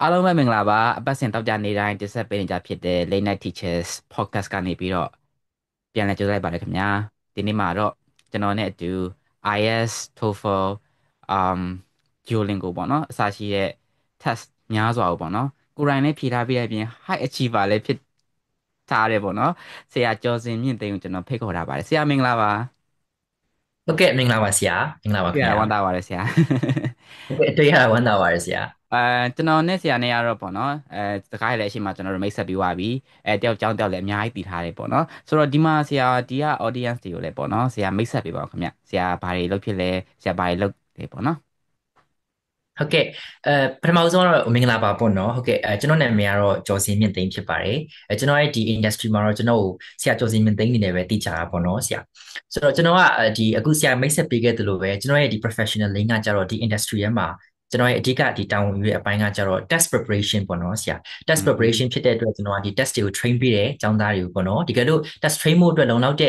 အားလုံးပဲမင်္ဂလာပါအပတ်စဉ်တောက်ကြနေတိုင်းတင်ဆက်ပေးနေကြဖြစ်တဲ့ Late Night Teachers Podcast ကနေပြီးတော့ပြန်လည်ကြိုဆိုလိုက်ပါတယ်ခင်ဗျာဒီနေ့မှာတော့ကျွန်တော်နဲ့အတူ IELTS TOEFL um Duolingo ပေါ့နော်အစရှိတဲ့ test များစွာကိုပေါ့နော်ကိုယ်တိုင်လည်းဖြေထားပြီးတဲ့အပြင် high achiever လည်းဖြစ်ထားတယ်ပေါ့နော်ဆရာကျော်စင်မြင့်သိန်းကိုကျွန်တော်ဖိတ်ခေါ်ထားပါတယ်ဆရာမင်္ဂလာပါဟုတ်ကဲ့မင်္ဂလာပါဆရာမင်္ဂလာပါတွေ့ခင်ဗျာရတာဝမ်းသာပါတယ်ဆရာ ဟုတ်ကဲ့တွေ့ရတာဝမ်းသာပါတယ်ဆရာအဲကျွန်တော်နဲ့ဆရာနဲ့ကတော့ပေါ့နော်စကားရည်လည်းအရှိမကျွန်တော်တို့မိတ်ဆက်ပြီးသွားပြီတယောက်ကြောင်းတယောက်လည်းအများကြီးတည်ထားတယ်ပေါ့နော်ဆိုတော့ဒီမှာဆရာဒီက audience တွေကိုလည်းပေါ့နော်ဆရာမိတ်ဆက်ပေးပါဦးခင်ဗျဆရာဘာတွေလုပ်ဖြစ်လဲဆရာဘာတွေလုပ်တယ်ပေါ့နော်ဟုတ်ကဲ့ပထမဆုံးတော့မင်္ဂလာပါပေါ့နော်ဟုတ်ကဲ့ကျွန်တော်နာမည်ကတော့ကျော်စင်မြင့်သိန်းဖြစ်ပါတယ်ကျွန်တော်ရဲ့ဒီ industry မှာတော့ကျွန်တော်ကိုဆရာကျော်စင်မြင့်သိန်းအနေနဲ့ပဲသိကြတာပေါ့နော်ဆရာဆိုတော့ကျွန်တော်ကဒီအခုဆရာမိတ်ဆက်ပေးခဲ့သလိုပဲကျွန်တော်ရဲ့ဒီ professional link ကကြတော့ဒီ industry ရဲ့မှာကျွန်တော်ရဲ့အဓိကဒီတာဝန်ယူတဲ့အပိုင်းကကြတော့ test preparation ပေါ့နော်ဆရာ อื test ม preparation ဖြစ်တဲ့အတွက်ကျွန်တော်ကဒီ test တွေကို train ပေးတယ်ကျောင်းသားတွေကိုပေါ့နော်ဒီကလို့ test train ဖို့အတွက်လုံလောက်တဲ့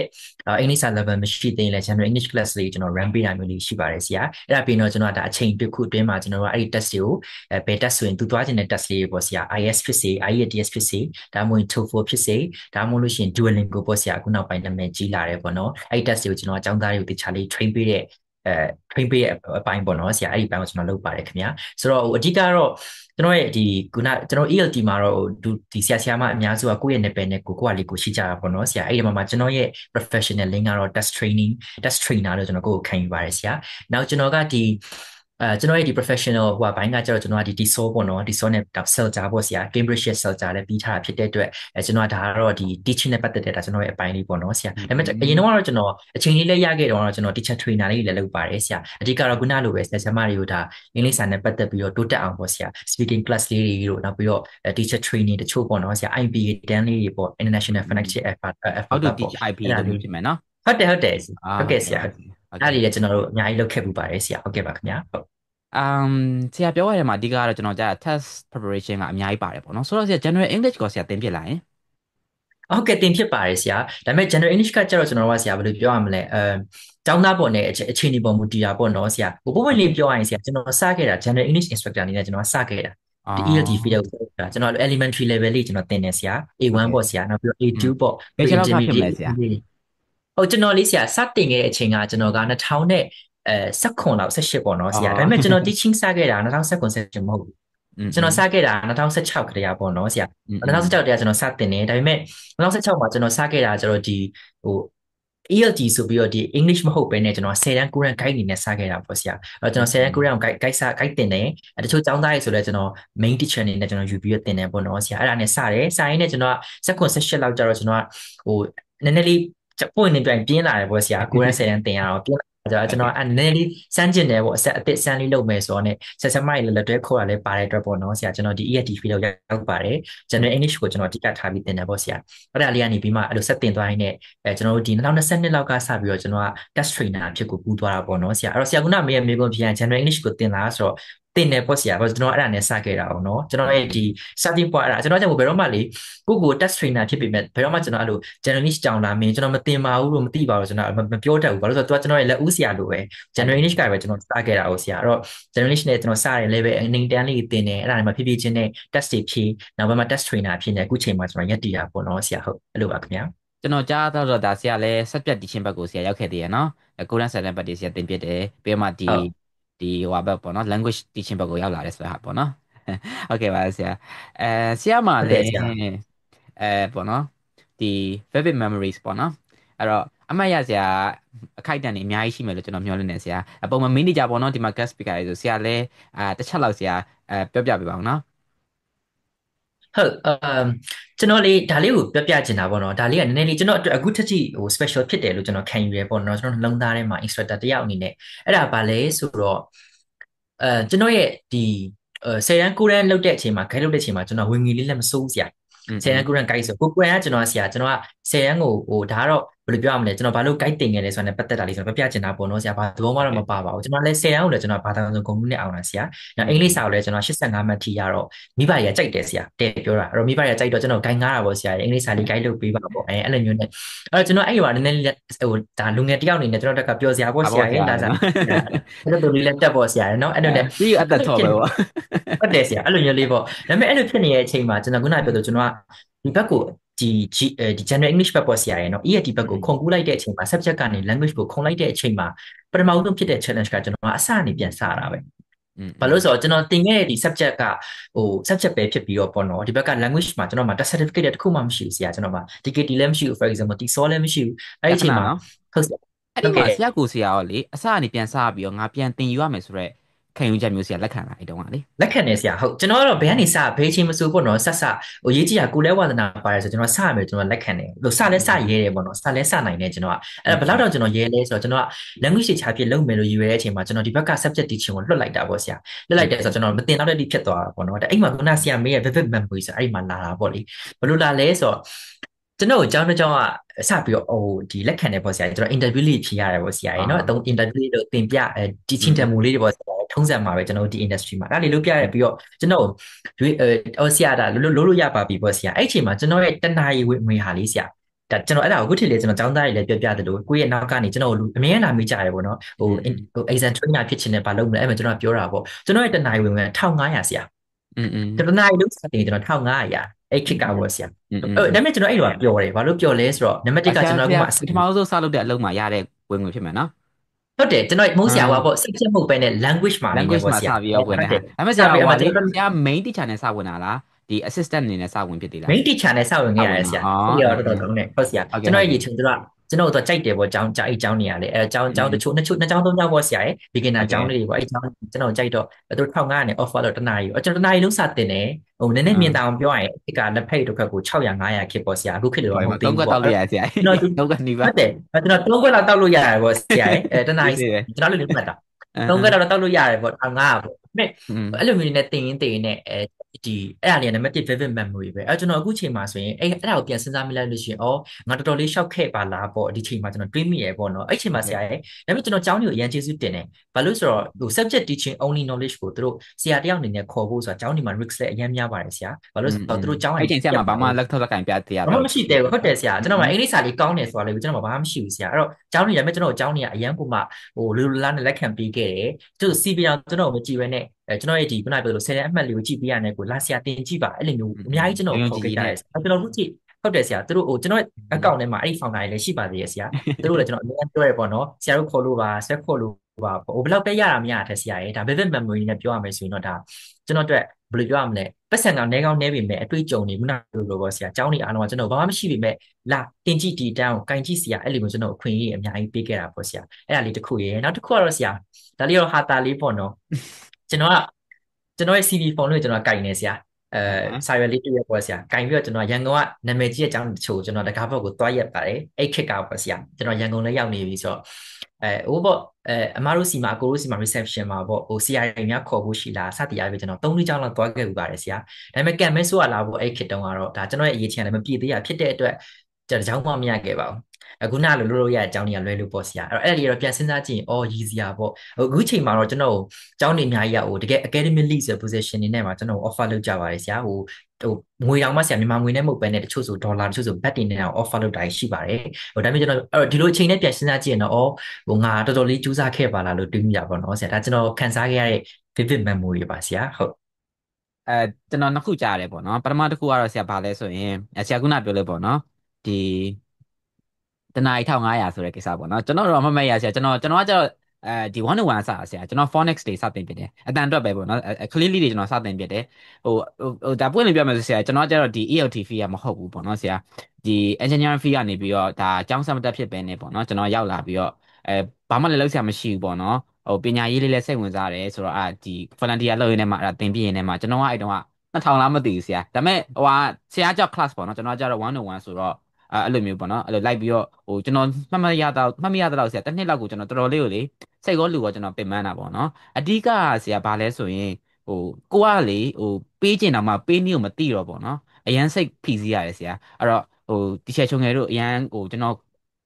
အင်္ဂလိပ်စာ level မရှိသေးရင်လည်း general English class လေးကျွန်တော် run ပေးတာမျိုးလေးရှိပါတယ်ဆရာအဲ့ဒါပြီးတော့ကျွန်တော်ကဒါအချိန်တစ်ခုအတွင်းမှာကျွန်တော်ကအဲ့ဒီ test တွေကိုဘယ် test ဆိုရင်သူသွားခြင်းတဲ့ test လေးတွေပေါ့ဆရာ IELTS ဖြစ်စေ IELTS ဖြစ်စေဒါမှမဟုတ် TOEFL ဖြစ်စေဒါမှမဟုတ်လို့ရှိရင် Duolingo ပေါ့ဆရာအခုနောက်ပိုင်းနာမည်ကြီးလာတယ်ပေါ့နော်အဲ့ဒီ test တွေကိုကျွန်တော်အကြောင်းသားတွေကိုတခြားလေး train ပေးတဲ့အဲ train ပေးတဲ့အပိုင်းပေါ့နော်ဆရာအဲ့ဒီအပိုင်းကိုကျွန်တော်လုပ်ပါတယ်ခင်ဗျာဆိုတော့အဓိကတော့ကျွန်တော်ရဲ့ဒီခုနကျွန်တော် ELT မှာတော့ဒီဆရာမအများစုကကိုယ့်ရဲ့ level နဲ့ကိုယ့်ဟာလေးကိုရှိကြတာပေါ့နော်ဆရာအဲ့ဒီမှာကျွန်တော်ရဲ့ professional link ကတော့ test trainer လို့ကျွန်တော်ကိုယ်ခံယူပါတယ်ဆရာနောက်ကျွန်တော်ကဒီကျွန်တော်ရဲ့ဒီ professional ဟိုဘိုင်းကကျတော့ကျွန်တော်ကဒီ DSO ပေါ့နော် DSO နဲ့ Celja ပေါ့ဆရာ Cambridge Celja လည်းပြီးထားတာဖြစ်တဲ့အတွက်ကျွန်တော်ကဒါကတော့ဒီ teaching နဲ့ပတ်သက်တဲ့ဒါကျွန်တော်ရဲ့အပိုင်းလေးပေါ့နော်ဆရာอืဒါပေမဲ့အရင်มတော့ကျွန်တော်အချိန်လေးလည်းရခဲ့တော့ကျွန်တော် teacher trainer လေးလည်းလုပ်ပါတယ်ဆရာအဓိကတော့ခုနလိုပဲဆရာမတွေကိုဒါအင်္ဂလိပ်စာနဲ့ပတ်သက်ပြီးတော့တိုးတက်အောင်ပေါ့ဆရာ speaking class လေးတွေတို့နောက်ပြီးတော့ teacher training တချို့ပေါ့နော်ဆရာ IPA တန်းလေးတွေပေါ့ International อืม Financial Effort how Effort to ပေါ့ teach IP လိုအဲ့ဒါလေးမျိုးဖြစ်မယ်နော်ဟုတ်တယ်ဟုတ်ဟုတ်ကဲ့ဆရာကဲ့ဟုတ်ကဲ့ဟုတ်ကဲ့အဲ့ဒီလည်းကျွန်တော်တို့အများကြီးလုပ်ခဲ့ပူပါတယ်ဆရာဟုတ်ကဲ့ပါခင်ဗျာဟုတ် um ဆရာပြောရတဲ့မှာအဓိကကတော့ကျွန်တော်ကြာ test preparation ကအများကြီးပါတယ်ပေါ့နော်ဆိုတော့ဆရာ general English ကိုဆရာသင်ပြလာရင်ဟုတ်ကဲ့တင်ဖြစ်ပါတယ်ဆရာဒါပေမဲ့ general English ကကျတော့ကျွန်တော်ကဆရာဘယ်လိုပြောရမလဲကျောင်းသားပေါ်နဲ့အခြေအနေပေါ်မူတည်တာပေါ့နော်ဆရာဟိုပုံမှန်လေးပြောရရင်ဆရာကျွန်တော်စခဲ့တာ general English instructor အနေနဲ့ကျွန်တော်စခဲ့တာอ๋อဒီ ELT field ကိုစတာကျွန်တော် elementary level လေးကျွန်တော်သင်တယ်ဆရာ โอเค A1 ပေါ့ဆရာနောက်ပြီးတော့ อืม A2 ပေါ့ ဘယ်pre ချက်လောက်ကဖြစ်မ intermediate လဲဆရာ ဟုတ်ကျွန်တော်လေးဆရာစတင်ခဲ့တဲ့အချိန်ကကျွန်တော်က2000နဲ့19လောက်18ပေါ့နော်อ๋อ ဆရာဒါပေမဲ့ကျွန်တော် teaching စခဲ့တာ2019 18မဟုတ်ဘူးอืมอืมကျွန်တော်စခဲ့တာ2016ခတည်းကပေါ့နော်ဆရာอืมอืม2016တည်းကကျွန်တော်စတင်တယ်ဒါပေမဲ့2016မှာကျွန်တော်စခဲ့တာကျတော့ဒီဟို ELT ဆိုပြီးတော့ဒီ English မဟုတ်ဘဲနဲ့ကျွန်တော်10တန်း9တန်း guide အနေနဲ့စခဲ့တာပေါ့ဆရာအဲ့တော့ကျွန်တော်10တန်း9တန်းကို guide တင်တယ်တချို့ကျောင်းသားတွေဆိုလည်းကျွန်တော် main teacher အနေနဲ့ကျွန်တော်ယူပြီးတော့တင်တယ်ပေါ့နော်ဆရာအဲ့ဒါနဲ့စတယ်စာရင်းနဲ့ကျွန်တော်19 18လောက်ကျတော့ကျွန်တော်ကဟိုနည်းနည်းလေးပွင့်နေပြန်ပြင်းလာတယ်ပေါ့ဆရာ9တန်း10တန်းတင်ရအောင်ပြင်းလာကျွန်တော်အဲ့နည်းနည်းလေးစမ်းကျင်တယ်ပေါ့အသစ်စမ်းလေးလုပ်မယ်ဆိုတော့ ਨੇ ဆက်စမိုက်လည်းလက်တွဲခေါ်တာလည်းပါတဲ့အတွက်ပေါ့နော်ဆရာကျွန်တော်ဒီ EAT field ရောက်ပါတယ် General English ကိုကျွန်တော်အဓိကထားပြီးသင်တယ်ပေါ့ဆရာအဲ့ဒါလေးကနေပြီးမှအဲ့လိုဆက်တင်သွားရင်းနဲ့ကျွန်တော်တို့ဒီ2022လောက်ကစပြီးတော့ကျွန်တော်က test trainer အဖြစ်ကိုကူးသွားတာပေါ့နော်ဆရာအဲ့တော့ဆရာကမေးရမေးခွန်းပြန် General English ကိုသင်လားဆိုတော့တင်တယ်ပေါ့ဆရာဘာလို့ကျွန်တော်အဲ့ဒါနဲ့စခဲ့တာအောင်နော်ကျွန်တော်ရဲ့ဒီ starting point အဲ့ဒါကျွန်တော်ကြောင့်ဘယ်တော့မှလေကို test trainer ဖြစ်ပေမဲ့ဘယ်တော့မှကျွန်တော်အဲ့လို generalist ကြောင်လာမင်းကျွန်တော်မတင်ပါဘူးလို့မသိပါဘူးကျွန်တော်မပြောတတ်ဘူးဘာလို့ဆိုတော့သူကကျွန်တော်ရဲ့လက်ဦးဆရာလိုပဲ generalist ကပဲကျွန်တော်စခဲ့တာဟုတ်ဆရာအဲ့တော့ generalist နဲ့ကျွန်တော်စတဲ့ level အနေတန်းလေးတင်တယ်အဲ့ဒါနဲ့မှဖြည်းဖြည်းချင်းနဲ့ test တွေဖြည့်နောက်ပိုင်းမှာ test trainer ဖြစ်နေအခုချိန်မှာကျွန်တော်ရက်တည်တာပေါ့နော်ဆရာဟုတ်အဲ့လိုပါခင်ဗျာကျွန်တော်ကြားတော့ဒါဆရာလည်းဆက်ပြတ်တီချင်းဘက်ကိုဆရာရောက်ခဲ့သေးရနော်ကိုရန်ဆယ်တဲ့ဘက်တွေဆရာသင်ပြတယ်ပြီးတော့မှဟုတ်ဒီဟိုဘက်ပေါ့နော် language teaching ဘက်ကိုရောက်လာတယ်ဆိုတာပေါ့နော်ဟုတ်ကဲ့ပါဆရာအဲဆရာမှဟုတ်လည်းကဲ့ဆရာပေါ့နော်ဒီ vivid memories ပေါ့နော်အဲ့တော့အမှတ်ရဆရာအခိုက်အတန့်တွေအများကြီးရှိမယ်လို့ကျွန်တော်မျှော်လင့်နေဆရာအပုံမှန် mini ကြပေါ့နော်ဒီမှာ guest speaker တွေဆိုဆရာလည်းတစ်ချက်လောက်ဆရာပြောပြပေးပါဦးနော်ဟုတ်ကျွန်တော်လေးဒါလေးကိုပြပြချင်တာပေါ့နော်ဒါလေးကနည်းနည်းလေးကျွန်တော်အတွက်အခုထက်ထိဟို special ဖြစ်တယ်လို့ကျွန်တော်ခံယူရပေါ့နော်ကျွန်တော်နှလုံးသားထဲမှာ instructor တယောက်အနေနဲ့အဲ့ဒါဘာလဲဆိုတော့ကျွန်တော်ရဲ့ဒီ10ရန်9ရန်လောက်တဲ့အချိန်မှာဂိုင်းလောက်တဲ့အချိန်မှာကျွန်တော်ဝင်ငွေလေးလည်းမစိုးဘူးဆရာอืม10ရန်9ရန်ဂိုင်းဆိုကိုကွယ်ကကျွန်တော်ကဆရာကျွန်တော်က10ရန်ကိုဟိုဒါကတော့ ဘယ်လိုပြောရမလဲကျွန်တော်ဘာလို့ guide တင်ခဲ့လဲဆိုတာနဲ့ပတ်သက်တာလေးကျွန်တော်ပြပြချင်တာပေါ့နော်ဆရာဘာသဘောမှတော့မပါပါဘူးကျွန်တော်လည်း10တန်းကိုလည်းကျွန်တော်ဘာသာဆိုဂုဏ်မှုနဲ့အောင်တာဆရာနောက်အင်္ဂလိပ်စာကိုလည်းကျွန်တော်85မှတ်ထိရတော့မိဘတွေကကြိုက်တယ်ဆရာတဲ့ပြောတာအဲ့တော့မိဘတွေကကြိုက်တော့ကျွန်တော် guide ငားတာပေါ့ဆရာအင်္ဂလိပ်စာလေး guide လုပ်ပေးပါပေါ့အဲ့လိုမျိုးနဲ့အဲ့တော့ကျွန်တော်အဲ့ဒီမှာနည်းနည်းဟိုဒါလူငယ်တယောက်အနေနဲ့ကျွန်တော်တက်ကပျော်စရာပေါ့ဆရာရဲ့ဒါစားအဲ့လိုတူလေးလည်းတက်ပေါ့ဆရာနော်အဲ့လိုနဲ့ပြီးအသက်ထော်ပဲပေါ့ဟုတ်တယ်ဆရာအဲ့လိုမျိုးလေးပေါ့ဒါပေမဲ့အဲ့လိုဖြစ်နေတဲ့အချိန်မှာကျွန်တော်ခုနပြောလို့ကျွန်တော်ကဒီဘက်ကိုဒီ general English ဘက်ပေါ်ဆရာရဲ့နော် EAT ဘက်ကိုခုန်ကူးလိုက်တဲ့အချိန်မှာ subject ကနေ language ကိုခုန်လိုက်တဲ့အချိန်မှာပထမဆုံးဖြစ်တဲ့ challenge ကကျွန်တော်ကအစအနေပြန်စတာပဲဘာလို့ဆိုတော့ကျွန်တော်သင်ခဲ့တဲ့ဒီ subject ကsubject ပဲဖြစ်ပြီးတော့ပေါ့နော်ဒီဘက်က language မှာကျွန်တော်မှာ certificate တစ်ခုမှမရှိဘူးဆရာကျွန်တော်မှာ DKT လည်းမရှိဘူး for example TESOL လည်းမရှိဘူးအဲ့ဒီအချိန်မှာဟုတ်ဆရာအဲ့ဒီမှာဆရာကိုဆရာရောလေအစအနေပြန်စပြီးတော့ငါပြန်သင်ယူရမယ်ဆိုတော့ခံယူချက်မျိုးဆရာလက်ခံလာအဲ့တုန်းကလေလက်ခံနေဆရာဟုတ်ကျွန်တော်ကတော့ဘယ်ကနေစဘယ်ချိန်မဆိုပေါ့နော်ဆက်ရေးကြည့်ရကိုလဲဝါသနာပါတယ်ဆိုကျွန်တော်စရမယ်ကျွန်တော်လက်ခံတယ်လို့စလဲစရဲတယ်ပေါ့နော်စလဲစနိုင်တယ်ကျွန်တော်ကအဲ့ဘယ်လောက်တော့ကျွန်တော်ရဲလဲဆိုတော့ကျွန်တော်က language ချပြလုပ်မယ်လို့ယူရတဲ့အချိန်မှာကျွန်တော်ဒီဘက်က subject teaching ကိုလွတ်လိုက်တာပေါ့ဆရာလွတ်လိုက်တယ်ဆိုတော့ကျွန်တော်မတင်တော့တဲ့ဒီဖြစ်သွားတာပေါ့နော်အဲ့မှာခုနဆရာမေးရဲ့ vivid memory ဆိုအဲ့မှာလာတာပေါ့လေဘယ်လိုလာလဲဆိုတော့ကျွန်တော်အကြောင်းတစ်ကြောင်းကစပြီးတော့ဒီလက်ခံတယ်ပေါ့ဆရာကျွန်တော် interview လေးဖြေရတယ်ပေါ့ဆရာရေနော်အတုံး interview လေးတို့သင်ပြteaching demo လေးတွေပေါ့ဆရာထုံးစံမှာပဲကျွန်တော်ဒီ industry မှာအဲ့ဒါလေးလုပ်ပြရပြီးတော့ကျွန်တော်ရွေးဆရာဒါလို့ရပါပြီပေါ့ဆရာအဲ့အချိန်မှာကျွန်တော်ရဲ့တနာရီဝင်ဟာလေးဆရာဒါကျွန်တော်အဲ့ဒါကိုခုထိလေကျွန်တော်ចောင်းသားတွေလည်းပြောပြတယ်လို့ကိုယ့်ရဲ့နောက်ကနေကျွန်တော်အမြဲလာမိကြတယ်ပေါ့နော်exam trainer ဖြစ်ချင်တယ်ဘာလုပ်မလဲအဲ့မှာကျွန်တော်ပြောတာပေါ့ကျွန်တော်ရဲ့တနာရီဝင်က1500ဆရာတနာရီလုံးစတင်ကျွန်တော်1500အဲ့ခစ်ကပေါ့ဆရာဒါပေမဲ့ကျွန်တော်အဲ့လိုပျော်တယ်ဘာလို့ပျော်လဲဆိုတော့နံပါတ်1ကကျွန်တော်ကပထမဆုံးစလုပ်တဲ့အလုပ်မှာရတဲ့ဝင်ငွေဖြစ်မယ်နော်ဟုတ်တယ်ကျွန်တော်မုန်းဆရာပေါ့စိတ်ချက်မှုပဲနဲ့ language မှာနေနေ language ပေါ့မှာဆရာစပြီးတော့ဝင်နေတာဒါပေမဲ့ဆရာဟိုကလေဆရာ main teacher နဲ့စဝင်တာလားဒီ assistant အနေနဲ့စဝင်ဖြစ်သေးလား main teacher နဲ့စဝင်ခဲ့ရတယ်ဆရာဒီတော့တော်တော်ကောင်းတယ်ဟုတ်ဆရာကျွန်တော်ရဲ့ရေချုံကျွန်တော်တို့ကြိုက်တယ်ပေါ့ကျောင်းအဲ့ကျောင်းနေရလေအဲကျောင်းတချို့နှစ်ကျောင်းသုံးကျောင်းပေါ့ဆရာရဲ့ beginner ကျောင်းလေးတွေပေါ့အဲ့ကျောင်းကျွန်တော်ကြိုက်တော့သူတို့1500နဲ့ offer တော့တနားရီကျွန်တော်တနားရီလုံးစတင်တယ်ဟိုနည်းနည်းမြင်တာအောင်ပြောရရင်ဒီကလက်ဖက်တစ်ခက်ကို600 500ခစ်ပေါ့ဆရာအခုခစ်လို့မဟုတ်သေးဘူးပေါ့တောက်လို့ရဆရာတောက်ကနီးပါဟုတ်တယ်ကျွန်တော်3ခွက်လောက်တောက်လို့ရတယ်ပေါ့ဆရာရဲ့အဲတနားရီကျွန်တော်လည်းမှတ်တာ3ခွက်လောက်တောက်လို့ရတယ်ပေါ့1500ပေါ့အဲ့လိုမျိုးနဲ့တင်ရင်နဲ့ဒီအဲ့ဒါလေးကနံပါတ်1 vivid memory ပဲကျွန်တော်အခုချိန်မှာဆိုရင်အဲ့ဒါကိုပြန်စဉ်းစားမိလိုက်လို့ရှိရင်ငါတော်တော်လေးရှောက်ခဲ့ပါလားပေါ့ဒီချိန်မှာကျွန်တော်တွေးမိရပေါ့နော်အဲ့ချိန်မှာဆရာရဲ့ဒါပေမဲ့ကျွန်တော်ကျောင်းတွေကိုအရင်ကျေးဇူးတင်တယ်ဘာလို့ဆိုတော့subject teaching only knowledge ကိုသူတို့ဆရာတယောက်အနေနဲ့ခေါ်ဖို့ဆိုတာကျောင်းတွေမှာ risk လည်းအရင်များပါတယ်ဆရာဘာလို့ဆိုတော့သူတို့ကျောင်းအဲ့ချိန်ဆရာမှာဘာမှလက်ထောက်လက်ကင်ပြတရားဘာမှမရှိသေးဘူးဟုတ်တယ်ဆရာကျွန်တော်မှာအင်္ဂလိပ်စာလေးကောင်းတယ်ဆိုတာလေကျွန်တော်မှာဘာမှမရှိဘူးဆရာအဲ့တော့ကျောင်းတွေရမယ်ကျွန်တော်ကျောင်းတွေကအရင်ကမှလူလူလားနဲ့လက်ခံပေးခဲ့တယ်သူတို့ CV အောင်ကျွန်တော်မကြည့်ဘဲနဲ့ကျွန်တော်ရဲ့ဒီခုနပြောလို့10တန်းအမှတ်လေးကိုကြည့်ပေးရတယ်ကိုလာဆရာတင်ကြည့်ပါအဲ့လိုမျိုးအများကြီးကျွန်တော်ခေါ်ပေးကြတယ်ကျွန်တော်ခုကြည့်ဟုတ်တယ်ဆရာသူတို့ကျွန်တော်အကောင့်ထဲမှာအဲ့ဒီ founder တွေလည်းရှိပါသေးရဲ့ဆရာသူတို့လည်းကျွန်တော်အများကြီးပြောရပေါ့နော်ဆရာတို့ခေါ်လို့ပါဆက်ခေါ်လို့ပါဘယ်လောက်ပဲရတာမရတဲ့ဆရာရဲ့ဒါ vivid memory နဲ့ပြောရမယ်ဆိုရင်တော့ဒါကျွန်တော်အတွက်ဘယ်လိုပြောရမလဲပတ်စံကောင်နဲကောင်းနဲပေမဲ့အတွေ့အကြုံတွေခုနလိုပေါ့ဆရာကျောင်းတွေအားလုံးကကျွန်တော်ဘာမှမရှိပေမဲ့လာတင်ကြည့်ဒီတန်းကိုကင်ကြည့်ဆရာအဲ့လိုမျိုးကျွန်တော်အခွင့်အရေးအများကြီးပေးခဲ့တာပေါ့ဆရာအဲ့ဒါလေးတစ်ခုရယ်နောက်တစ်ခုကတော့ဆရာဒါလေးတော့ဟာတာလေးပေါ့နော်ကျွန်တော်ရဲ့ CV ဖုန်းလေးကိုကျွန်တော်ကင်နေဆရာစာရွက်လေးတွေ့ရပေါ့ဆရာကင်ပြီးတော့ကျွန်တော်ရန်ကုန်ကနာမည်ကြီးတဲ့အကြောင်းတချို့ကျွန်တော်တကားဘက်ကိုတွားရက်ပါတယ်အဲ့ခက်ကပေါ့ဆရာကျွန်တော်ရန်ကုန်လည်းရောက်နေပြီဆိုတော့ဟိုပေါ့အမတို့စီမှာကိုတို့စီမှာ reception မှာပေါ့ဟို CRI များခေါ်ဖို့ရှိလားစသည်အားဖြင့်ကျွန်တော်3-4ကျောင်းလောက်တွားခဲ့ဥပါတယ်ဆရာဒါပေမဲ့ကံမဲဆိုးရလာဖို့အဲ့ခက်တုန်းကတော့ဒါကျွန်တော်ရဲ့အရေးချင်တယ်မပြည့်သေးရဖြစ်တဲ့အတွက်ကျွန်တော်ကျောင်းမှမရခဲ့ပါဘူးအခုနလိုလို့ရအကြောင်းတွေကလွဲလို့ပေါ့ဆရာအဲ့တော့အဲ့ဒီတော့ပြန်စဉ်းစားကြည့်ရင်ရည်စရာပေါ့အခုချိန်မှာတော့ကျွန်တော်ကျောင်းနေအများကြီးတကယ် academic lead ဆို position နေနဲ့မှာကျွန်တော် offer လုပ်ကြပါတယ်ဆရာဟိုငွေတောင်မှဆရာမြန်မာငွေနဲ့မဟုတ်ဘဲနဲ့တချို့ဆိုဒေါ်လာတချို့ဆိုဘတ်တင်နဲ့ offer လုပ်တာရှိပါတယ်ဒါပေမဲ့ကျွန်တော်ဒီလိုအချိန်နဲ့ပြန်စဉ်းစားကြည့်ရင်တော့ဟိုငါတော်တော်လေးကြိုးစားခဲ့ပါလားလို့တွေးမိတာပေါ့နော်ဆရာဒါကျွန်တော်ခန်းစားခဲ့ရတဲ့ vivid memory ပါဆရာဟုတ်ကျွန်တော်နှစ်ခုကြားရတယ်ပေါ့နော်ပထမတစ်ခုကတော့ဆရာဘာလဲဆိုရင်ဆရာခုနပြောလို့ပေါ့နော်ဒီတနား1500ဆိုတဲ့ကိစ္စပေါ့နော်ကျွန်တော်တော့မမရဆရာကျွန်တော်ကကျတော့ဒီ101စဆရာကျွန်တော် phonics တွေစတင်ပြတယ်အတန်အတွက်ပဲပေါ့နော် clearly တွေကျွန်တော်စတင်ပြတယ်ဟိုဒါပွင့်လို့ပြောမယ်ဆိုဆရာကျွန်တော်ကကျတော့ဒီ ELT fee ကမဟုတ်ဘူးပေါ့နော်ဆရာဒီ engineering fee ကနေပြီးတော့ဒါအကြောင်းစမတက်ဖြစ်ပဲနေပေါ့နော်ကျွန်တော်ရောက်လာပြီးတော့ဘာမှလည်းလုပ်ဆရာမရှိဘူးပေါ့နော်ဟိုပညာရေးလေးလည်းစိတ်ဝင်စားတယ်ဆိုတော့ဒီ volunteer လုပ်ရင်းနဲ့မှအဲ့ဒါသင်ပြရင်းနဲ့မှကျွန်တော်ကအဲ့တုန်းက2000လားမသိဘူးဆရာဒါပေမဲ့ဟိုဆရာကြောက် class ပေါ့နော်ကျွန်တော်ကကျတော့101ဆိုတော့အဲ့လိုမျိုးပေါ့နော်အဲ့လိုလိုက်ပြီးတော့ဟိုကျွန်တော်မှတ်မရတော့ဆရာတစ်နှစ်လောက်ကိုကျွန်တော်တော်တော်လေးကိုလေစိတ်ရောလူရောကျွန်တော်ပင်ပန်းတာပေါ့နော်အဓိကဆရာဘာလဲဆိုရင်ဟိုကိုကလေဟိုပေးကျင်တော့မှပေးနည်းကိုမသိတော့ပေါ့နော်အရန်စိတ်ဖိစီးရတယ်ဆရာအဲ့တော့ဟိုတီချာချုံငယ်တို့အရန်ဟိုကျွန်တော်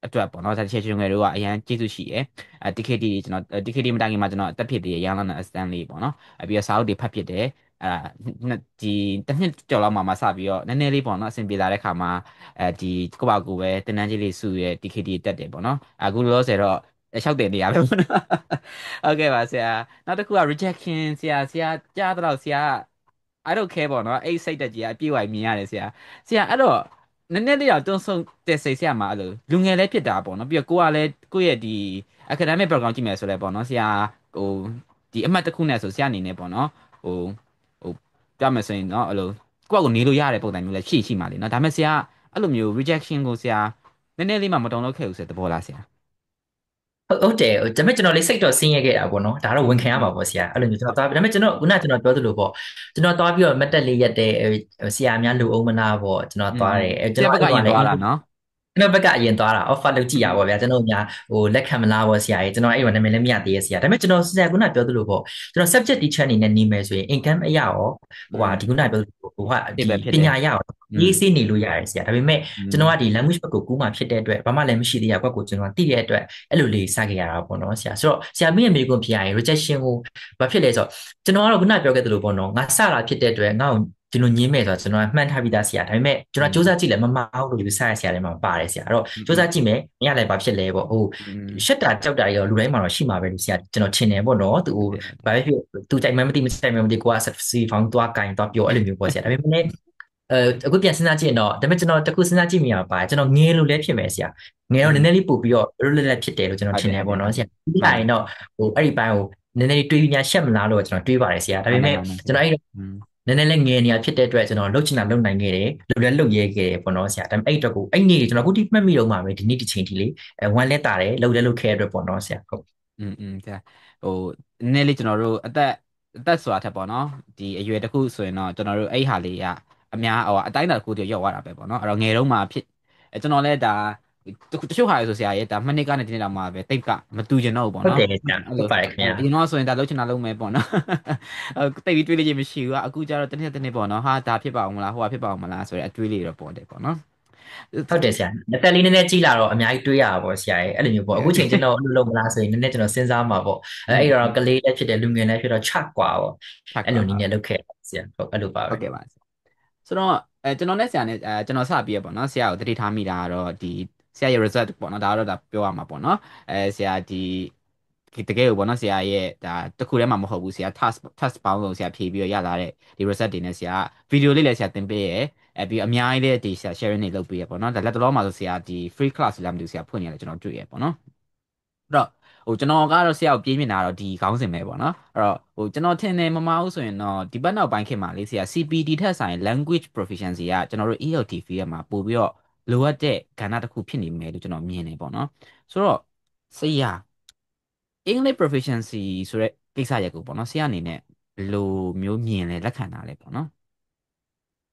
အတွက်ပေါ့နော်ဒါချေချွန်ငယ်တို့ကအရန်ကျေးဇူးရှိရယ်TKT ကျွန်တော် TKT မတိုင်ခင်မှာကျွန်တော်အသက်ဖြစ်သေးရရန်လာတဲ့အစတန်လေးပေါ့နော်ပြီးတော့စာအုပ်တွေဖတ်ဖြစ်တယ်ဒီတစ်နှစ်ကျော်လောက်မှစပြီးတော့နည်းနည်းလေးပေါ့နော်အဆင်ပြေလာတဲ့ခါမှာဒီကိုယ့်ဘာကိုယ်ပဲတင်တန်းကြီးလေးစုရဲ TKT တက်တယ်ပေါ့နော်အခုလောလောဆယ်တော့လျှောက်တင်နေရပဲပေါ့နော်ဟုတ်ကဲ့ပါဆရာနောက်တစ်ခုက rejection ဆရာကြားတော့ဆရာ I don't care ပေါ့နော်အဲ့စိတ်တက်ကြီးကအပြည့်အဝမြင်ရတယ်ဆရာအဲ့တော့နည်းနည်းလေးတော့တွန်းဆုံတဲ့စိတ်ဆရာမှာအဲ့လိုလူငယ်လည်းဖြစ်တာပေါ့နော်ပြီးတော့ကိုကလည်းကိုယ့်ရဲ့ဒီ academic background ကြည့်မယ်ဆိုလဲပေါ့နော်ဆရာဟိုဒီအမှတ်တစ်ခုနဲ့ဆိုဆရာအနေနဲ့ပေါ့နော်ဟိုဟိုပြောမယ်ဆိုရင်เนาะအဲ့လိုကိုယ့်ကိုနေလို့ရတဲ့ပုံစံမျိုးလည်းရှိမှာလေเนาะဒါပေမဲ့ဆရာအဲ့လိုမျိုး rejection ကိုဆရာနည်းနည်းလေးမှမတုံ့လို့ခဲ့ဘူးဆိုတဲ့သဘောလားဆရာဟုတ်တယ်ဒါပေမဲ့ကျွန်တော်လေးစိတ်တော့ဆင်းရဲခဲ့တာပေါ့နော်ဒါတော့ဝန်ခံရမှာပေါ့ဆရာအဲ့လိုမျိုးကျွန်တော်သွားဒါပေမဲ့ကျွန်တော်ခုနကကျွန်တော်ပြောသလိုပေါ့ကျွန်တော်သွားပြီးတော့မတက်လေးရက်တဲ့ဆရာများလူအောင်မနာပေါ့ကျွန်တော်သွားတယ်ဆရာဘက်ကရင်ကျွန်တော်အဲ့တော့လည်းသွားတာเนาะကျွန်တော်ဘက်ကအရင်သွားတာ offer လုပ်ကြည့်ရပါဗျာကျွန်တော်များဟိုလက်ခံမလားပေါ့ဆရာကြီးကျွန်တော်အဲ့ဒီမှာနာမည်လည်းမရသေးရဲ့ဆရာဒါပေမဲ့ကျွန်တော်ဆရာကပြောသလိုပေါ့ကျွန်တော် subject teacher အနေနဲ့နေမယ်ဆိုရင် income အရရောဟိုဟာဒီခုနပြောသလိုဟိုဟာဒီဒီပဲဖြစ်တယ်ပညာရရောရေးစေးနေလို့ရတယ်ဆရာဒါပေမဲ့ကျွန်တော်ကဒီ language ဘက်ကိုကူးမှဖြစ်တဲ့အတွက်ဘာမှလည်းမရှိသေးရဘက်ကိုကျွန်တော်သိတဲ့အတွက်အဲ့လိုလေးစခဲ့ရတာပေါ့နော်ဆရာဆိုတော့ဆရာမင်းရဲ့မိကွန်းဖြစ်ရရင် rejection ကိုဘာဖြစ်လဲဆိုတော့ကျွန်တော်ကတော့ခုနပြောခဲ့သလိုပေါ့နော်ငါစတာဖြစ်တဲ့အတွက်ငါ့ကိုဒီလိုညင်းမဲ့ဆိုတော့ကျွန်တော်မှန်ထားပြီးသားဆရာဒါပေမဲ့ကျွန်တော်စူးစမ်းကြည့်လဲမမအောင်လို့ယူဆရဆရာတွေမှာပါတယ်ဆရာအဲ့တော့စူးစမ်းကြည့်မယ်မရလည်းဘာဖြစ်လဲပေါ့ဟိုရှက်တာကြောက်တာရောလူတိုင်းမှာတော့ရှိမှာပဲလို့ဆရာကျွန်တော်ထင်တယ်ပေါ့နော်သူဘာဖြစ်သူကြိုက်မှမသိမကြိုက်မှမသိကိုကစီဖောင်းသွားကင်သွားပြောအဲ့လိုမျိုးပေါ့ဆရာဒါပေမဲ့အခုပြန်စဉ်းစားကြည့်ရင်တော့ဒါပေမဲ့ကျွန်တော်တခုစဉ်းစားကြည့်မိရပါကျွန်တော်ငယ်လို့လည်းဖြစ်မယ်ဆရာငယ်တော့နည်းနည်းလေးပို့ပြီးတော့လွတ်လပ်လပ်ဖြစ်တယ်လို့ကျွန်တော်ထင်တယ်ပေါ့နော်ဆရာပြီးလာရင်တော့ဟိုအဲ့ဒီပိုင်းကိုနည်းနည်းလေးတွေးညာရှက်မလားလို့ကျွန်တော်တွေးပါတယ်ဆရာဒါပေမဲ့ကျွန်တော်အဲ့နည်းနည်းလေးငယ်နေရဖြစ်တဲ့အတွက်ကျွန်တော်လှုပ်ချင်တာလှုပ်နိုင်ခဲ့တယ်လှုပ်လဲလှုပ်ရဲခဲ့တယ်ပေါ့နော်ဆရာဒါပေမဲ့အဲ့အတွက်ကိုအဲ့နေ့ကျွန်တော်အခုထိမှတ်မိတော့မှာပဲဒီနေ့ဒီချိန်ထိလေဝမ်းလဲတာတယ်လှုပ်လဲလှုပ်ခဲ့ရတဲ့အတွက်ပေါ့နော်ဆရာဟုတ်ဆရာဟိုနည်းနည်းလေးကျွန်တော်တို့အသက်ဆိုတာထက်ပေါ့နော်ဒီအရွယ်တစ်ခုဆိုရင်တော့ကျွန်တော်တို့အဲ့ဟာလေးကအများဟိုအတိုင်းအတာတစ်ခုတည်းရောက်သွားတာပဲပေါ့နော်အဲ့တော့ငယ်တုန်းမှာဖြစ်ကျွန်တော်လည်းဒါတချို့ဟာရဆိုဆရာရဲ့ဒါမနစ်ကနေဒီနေ့တော့မှပဲတိတ်ကမတူကျင်တော့ဘူးပေါ့ဟုတ်နော်တယ်ဆရာအဲ့လိုဟုတ်ပါတယ်ခင်ဗျာအရင်တော့ဆိုရင်ဒါလှုပ်ချင်တာလုပ်မယ်ပေါ့နော်တိတ်ပြီးတွေးလို့ချင်းမရှိဘူးအခုကျတော့တစ်နေ့ပေါ့နော်ဟာဒါဖြစ်ပါအောင်မလားဟိုဟာဖြစ်ပါအောင်မလားဆိုတဲ့အတွေးလေးတော့ပေါ်တယ်ပေါ့နော်ဟုတ်တယ်ဆရာအသက်လေးနည်းနည်းကြီးလာတော့အများကြီးတွေးရတာပေါ့ဆရာရဲ့အဲ့လိုမျိုးပေါ့အခုချိန်ကျွန်တော်အဲ့လိုလုပ်မလားဆိုရင်နည်းနည်းကျွန်တော်စဉ်းစားမှာပေါ့အဲ့တော့ကလေးလည်းဖြစ်တယ်လူငယ်လည်းဖြစ်တော့ချကွာပေါ့ဖတ်အဲ့လိုနည်းနကွာည်းလုပ်ခဲ့ဆရာဟုတ်အဲ့လိုပါပဲဟုတ်ကဲ့ပါဆိုတော့ကျွန်တော်နဲ့ဆရာနဲ့ကျွန်တော်စပြီးရပေါ့နော်ဆရာကိုတတိထားမိတာကတော့ဒီဆရာရဲ့ result ပေါ့နော်ဒါကတော့ဒါပြောရမှာပေါ့နော်ဆရာဒီတကယ်ကိုပေါ့နော်ဆရာရဲ့ဒါတစ်ခုတည်းမှမဟုတ်ဘူးဆရာ task ပေါင်းလို့ဆရာဖြေပြီးတော့ရလာတဲ့ဒီ result တွေနဲ့ဆရာဗီဒီယိုလေးလည်းဆရာသင်ပေးရဲပြီးအများကြီးလည်းဒီဆရာ sharing တွေလုပ်ပေးရပေါ့နော်ဒါလက်တော်မှာဆိုဆရာဒီ free class လာမလို့ဆရာဖွင့်နေရတယ်ကျွန်တော်တွေ့ရပေါ့နော်အဲ့တော့ကျွန်တော်ကတော့ဆရာကိုပြေးမြင်တာတော့ဒီခေါင်းစဉ်ပဲပေါ့နော်အဲ့တော့ကျွန်တော်ထင်တယ်မမအောင်ဆိုရင်တော့ဒီဘက်နောက်ပိုင်းခေတ်မှာလေးဆရာ CPT ထက်ဆိုင် language proficiency ကကျွန်တော်တို့ ELT field မှာပို့ပြီးတော့လိုအပ်တဲ့ကဏ္ဍတစ်ခုဖြစ်နေမယ်လို့ကျွန်တော်မြင်နေပေါ့နော်ဆိုတော့ဆရာ English proficiency ဆိုတဲ့ကိစ္စရပ်ကိုပေါ့နော်ဆရာအနေနဲ့ဘယ်လိုမျိုးမြင်လဲလက်ခံတာလဲပေါ့နော်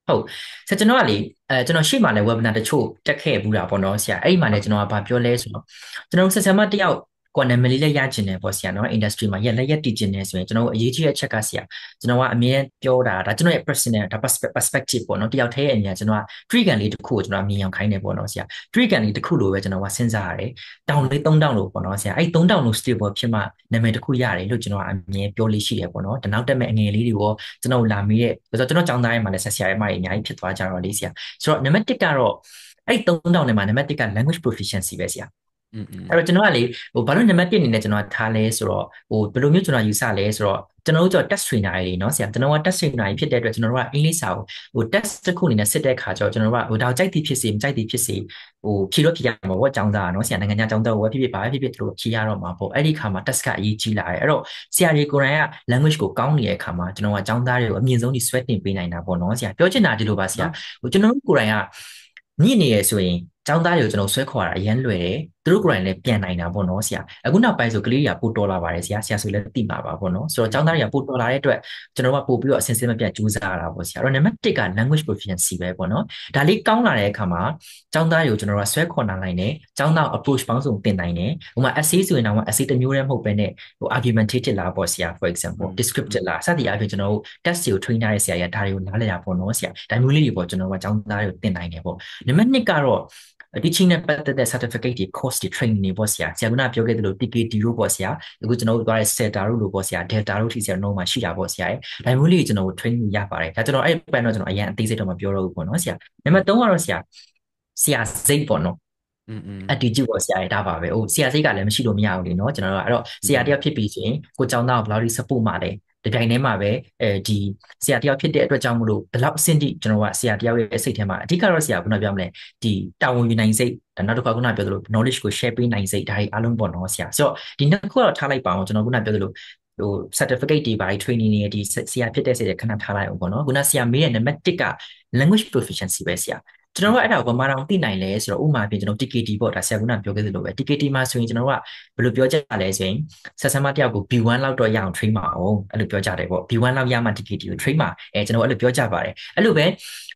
ဟုတ်ဆက်ကျွန်တော်ကလေကျွန်တော်ရှေ့မှာလည်း webinar တချို့တက်ခဲ့ဘူးတာပေါ့နော်ဆရာအဲ့ဒီမှာလည်းကျွန်တော်ကဘာပြောလဲဆိုတော့ကျွန်တော်ဆက်ဆံမတယောက်ကွာနာမည်လေးလည်းရကျင်တယ်ပေါ့ဆရာနော် industry မှာရက်လက်ရက်တည်ကျင်နေဆိုရင်ကျွန်တော်အရေးကြီးတဲ့အချက်ကဆရာကျွန်တော်ကအမြဲပြောတာဒါကျွန်တော်ရဲ့ personal ဒါ perspective ပေါ့နော်တယောက်တည်းရဲ့အမြင်ကျွန်တော်က trigger လေးတစ်ခုကိုကျွန်တော်မြင်အောင်ခိုင်းတယ်ပေါ့နော်ဆရာ trigger လေးတစ်ခုလိုပဲကျွန်တော်ကစဉ်းစားရတယ်တောင်းလေး3000လို့ပေါ့နော်ဆရာအဲ့3000လို့ stable ဖြစ်မှနာမည်တစ်ခုရတယ်လို့ကျွန်တော်ကအမြဲပြောလေးရှိတယ်ပေါ့နော်တနောက်တက်မဲ့အငယ်လေးတွေရောကျွန်တော်လာမိတဲ့ဆိုတော့ကျွန်တော်ចောင်းသားရဲ့မှာလည်းဆက်ဆရာရဲ့မှာအများကြီးဖြစ်သွားကြတော့လေးဆရာဆိုတော့ name 1ကတော့အဲ့3000နဲ့မှာ name 1က language proficiency ပဲဆရာအဲ့တော့ကျွန်တော်ကလေဘာလို့နံပါတ်1အနေနဲ့ကျွန်တော်ထားလဲဆိုတော့ဘယ်လိုမျိုးကျွန်တော်ယူဆလဲဆိုတော့ကျွန်တော်တို့ test trainer တွေเนาะဆရာကျွန်တော်က test trainer တွေဖြစ်တဲ့အတွက်ကျွန်တော်တို့ကအင်္ဂလိပ်စာကိုtest တစ်ခုအနေနဲ့စစ်တဲ့ခါကျတော့ကျွန်တော်တို့ကဒါကြိုက်သည်ဖြစ်စေမကြိုက်သည်ဖြစ်စေဖြေလို့ဖြေရမှာပေါ့အကြောင်းသားเนาะဆရာနိုင်ငံခြားအကြောင်းသားကိုဖြစ်ဖြစ်ပါဖြစ်ဖြစ်တို့ဖြေရတော့မှာပေါ့အဲ့ဒီခါမှာ test ကအရေးကြီးလာတယ်အဲ့တော့ဆရာတွေကိုယ်တိုင်က language ကိုကောင်းနေတဲ့အခါမှာကျွန်တော်ကအကြောင်းသားတွေကိုအမြင့်ဆုံးဒီ sweat တင်ပေးနိုင်တာပေါ့เนาะဆရာပြောချင်တာဒီလိုပါဆရာကျွန်တော်တို့ကိုယ်တိုင်ကညစ်နေရဆိုရင်ចောင်းသားတွေကိုကျွန်တော်ဆွဲခေါ်တာအရန်လွယ်တယ်သူတို့ကိုယ်တိုင်လည်းပြန်နိုင်တာပေါ့နော်ဆရာအခုနောက်ပိုင်းဆိုကလေးတွေကပို့တော်လာပါတယ်ဆရာဆိုလည်းသိမှာပါပေါ့နော်ဆိုတော့ចောင်းသားတွေကပို့တော်လာတဲ့အတွက်ကျွန်တော်ကပို့ပြီးတော့အစင်စင်မပြတ်ကြိုးစားရတာပေါ့ဆရာအဲ့တော့နံပါတ်1က language proficiency ပဲပေါ့နော်ဒါလေးကောင်းလာတဲ့အခါမှာចောင်းသားတွေကိုကျွန်တော်ကဆွဲခေါ်နိုင်တယ်ចောင်းသား approach ပေါင်းစုံသင်နိုင်တယ်ဥပမာ essay ဆိုရင်တော့ essay တစ်မျိုးတည်းမဟုတ်ဘဲနဲ့argumentative လာပေါ့ဆရာ for example descriptive လာစသည်အားဖြင့်ကျွန်တော်တို့ test တွေကို train ထားတဲ့ဆရာရဒါတွေကိုနားလည်တာပေါ့နော်ဆရာဒါမျိုးလေးတွေပေါ့ကျွန်တော်ကចောင်းသားတွေကိုသင်နိုင်တယ်ပေါ့နံပါတ်2ကတော့ teaching နဲ့ပတ်သက်တဲ့ certificate တွေ course တွေ training တွေပေါ့ဆရာကပြောခဲ့သလို TKT တို့ပေါ့ဆရာအခုကျွန်တော်တို့သွားတဲ့ SETA တို့လို့ပေါ့ဆရာ Delta တို့ထိဆရာတို့မှာရှိတာပေါ့ဆရာဒါမျိုးလေးကျွန်တော်တို့ training ရပါတယ်ဒါကျွန်တော်အဲ့ဘက်တော့ကျွန်တော်အရင်အသေးစိတ်တော့မပြောတော့ဘူးပေါ့နော်ဆရာနံပါတ်3ကတော့ဆရာစိတ်ပေါ့နော်attitude ပေါ့ဆရာဒါပါပဲဟိုဆရာစိတ်ကလည်းမရှိလို့မရဘူးလေနော်ကျွန်တော်တို့အဲ့တော့ဆရာတယောက်ဖြစ်ပြီးဆိုရင်ကိုကျောင်းသားကိုဘယ်လောက်ထိ support မှာလဲဒီတိုင်းထဲမှာပဲဒီဆရာတယောက်ဖြစ်တဲ့အတွက်ကြောင့်မလို့ဒီလောက်အဆင့်ထိကျွန်တော်ကဆရာတယောက်ရဲ့စိတ်ထဲမှာအဓိကတော့ဆရာကခုနပြောမလဲဒီတာဝန်ယူနိုင်စိတ်နောက်တစ်ခါခုနပြောသလို knowledge ကို share ပေးနိုင်စိတ်ဒါတွေအားလုံးပေါ့နော်ဆရာဆိုတော့ဒီနှစ်ခုတော့ထားလိုက်ပါအောင်ကျွန်တော်ခုနပြောသလိုဟို certificate တွေပါ training တွေဒီဆရာဖြစ်တဲ့စိတ်ခဏထားလိုက်အောင်ပေါ့နော်ခုနဆရာမေးတဲ့ name 1က language proficiency ပဲဆရာကျွန်တော်တို့အဲ့ဒါကိုဗမာတောင်သိနိုင်လဲဆိုတော့ဥပမာပြင်ကျွန်တော် TKT ပေါ့ဒါဆရာကပြောခဲ့သလိုပဲ TKT မှာဆိုရင်ကျွန်တော်တို့ကဘယ်လိုပြောကြလဲဆိုရင်ဆက်ဆံမတယောက်ကို B1 လောက်တော့ရအောင် train ပါအောင်အဲ့လိုပြောကြတယ်ပေါ့ B1 လောက်ရမှ TKT ကို train ပါကျွန်တော်အဲ့လိုပြောကြပါတယ်အဲ့လိုပဲ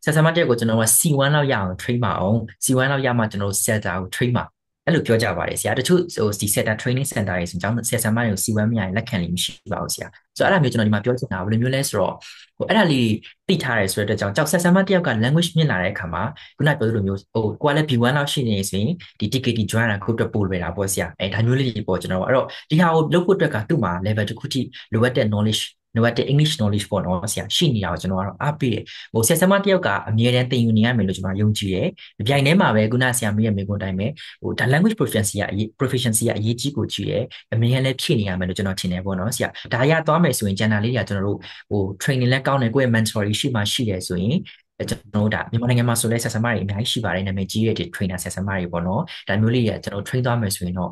ဆက်ဆံမတယောက်ကိုကျွန်တော်က C1 လောက်ရအောင် train ပါအောင် C1 လောက်ရမှကျွန်တော် SETA ကို train ပါအဲ့လိုပြောကြပါတယ်ဆရာတချို့ဟိုဒီ SETA training center တွေဆိုကြောင်းဆရာဆရာမတွေကို C1 မရရင်လက်ခံလိမ့်မရှိပါဘူးဆရာဆိုတော့အဲ့ဒါမျိုးကျွန်တော်ဒီမှာပြောချင်တာဘယ်လိုမျိုးလဲဆိုတော့ဟိုအဲ့ဒါလေးသိထားရဲဆိုတဲ့အတွက်ကြောင့်ကြောက်ဆက်ဆံမတယောက်က language မြင့်လာတဲ့အခါမှာခုနပြောသလိုမျိုးဟိုကိုကလည်း B1 လောက်ရှိနေဆိုရင်ဒီ TKT join တာခုတော့ပို့လွယ်တာပေါ့ဆရာဒါမျိုးလေးတွေပေါ့ကျွန်တော်အဲ့တော့ဒီဟာကိုလုပ်ဖို့အတွက်ကသူ့မှာ level တစ်ခုထိလိုအပ်တဲ့ knowledge လိုအပ်တဲ့ English knowledge ပေါ့နော်ဆရာရှိနေတာကိုကျွန်တော်ကတော့အားပေးတယ်ဟိုဆရာဆရာမတယောက်ကအမြဲတမ်းသင်ယူနေရမယ်လို့ကျွန်တော်ယုံကြည်တယ်ဒီပြိုင်ထဲမှာပဲခုနဆရာမေးရမေးခွန်းတိုင်းပဲဟိုဒါ language proficiency ကအရေးကြီးကိုကြည့်တယ်အမြဲလည်းဖြည့်နေရမယ်လို့ကျွန်တော်ထင်တယ်ပေါ့နော်ဆရာဒါရသွားမယ်ဆိုရင် channel လေးတွေကကျွန်တော်တို့ဟို training လည်းကောင်းတယ်ကိုယ့်ရဲ့ mentor ရှိမှရှိတယ်ဆိုရင်ကျွန်တော်တို့ဒါမြန်မာနိုင်ငံမှာဆိုလဲဆက်ဆံမတွေအများကြီးရှိပါတယ်နာမည်ကြီးတဲ့ trainer ဆက်ဆံမတွေပေါ့နော်ဒါမျိုးလေးရကျွန်တော် train သွားမယ်ဆိုရင်တော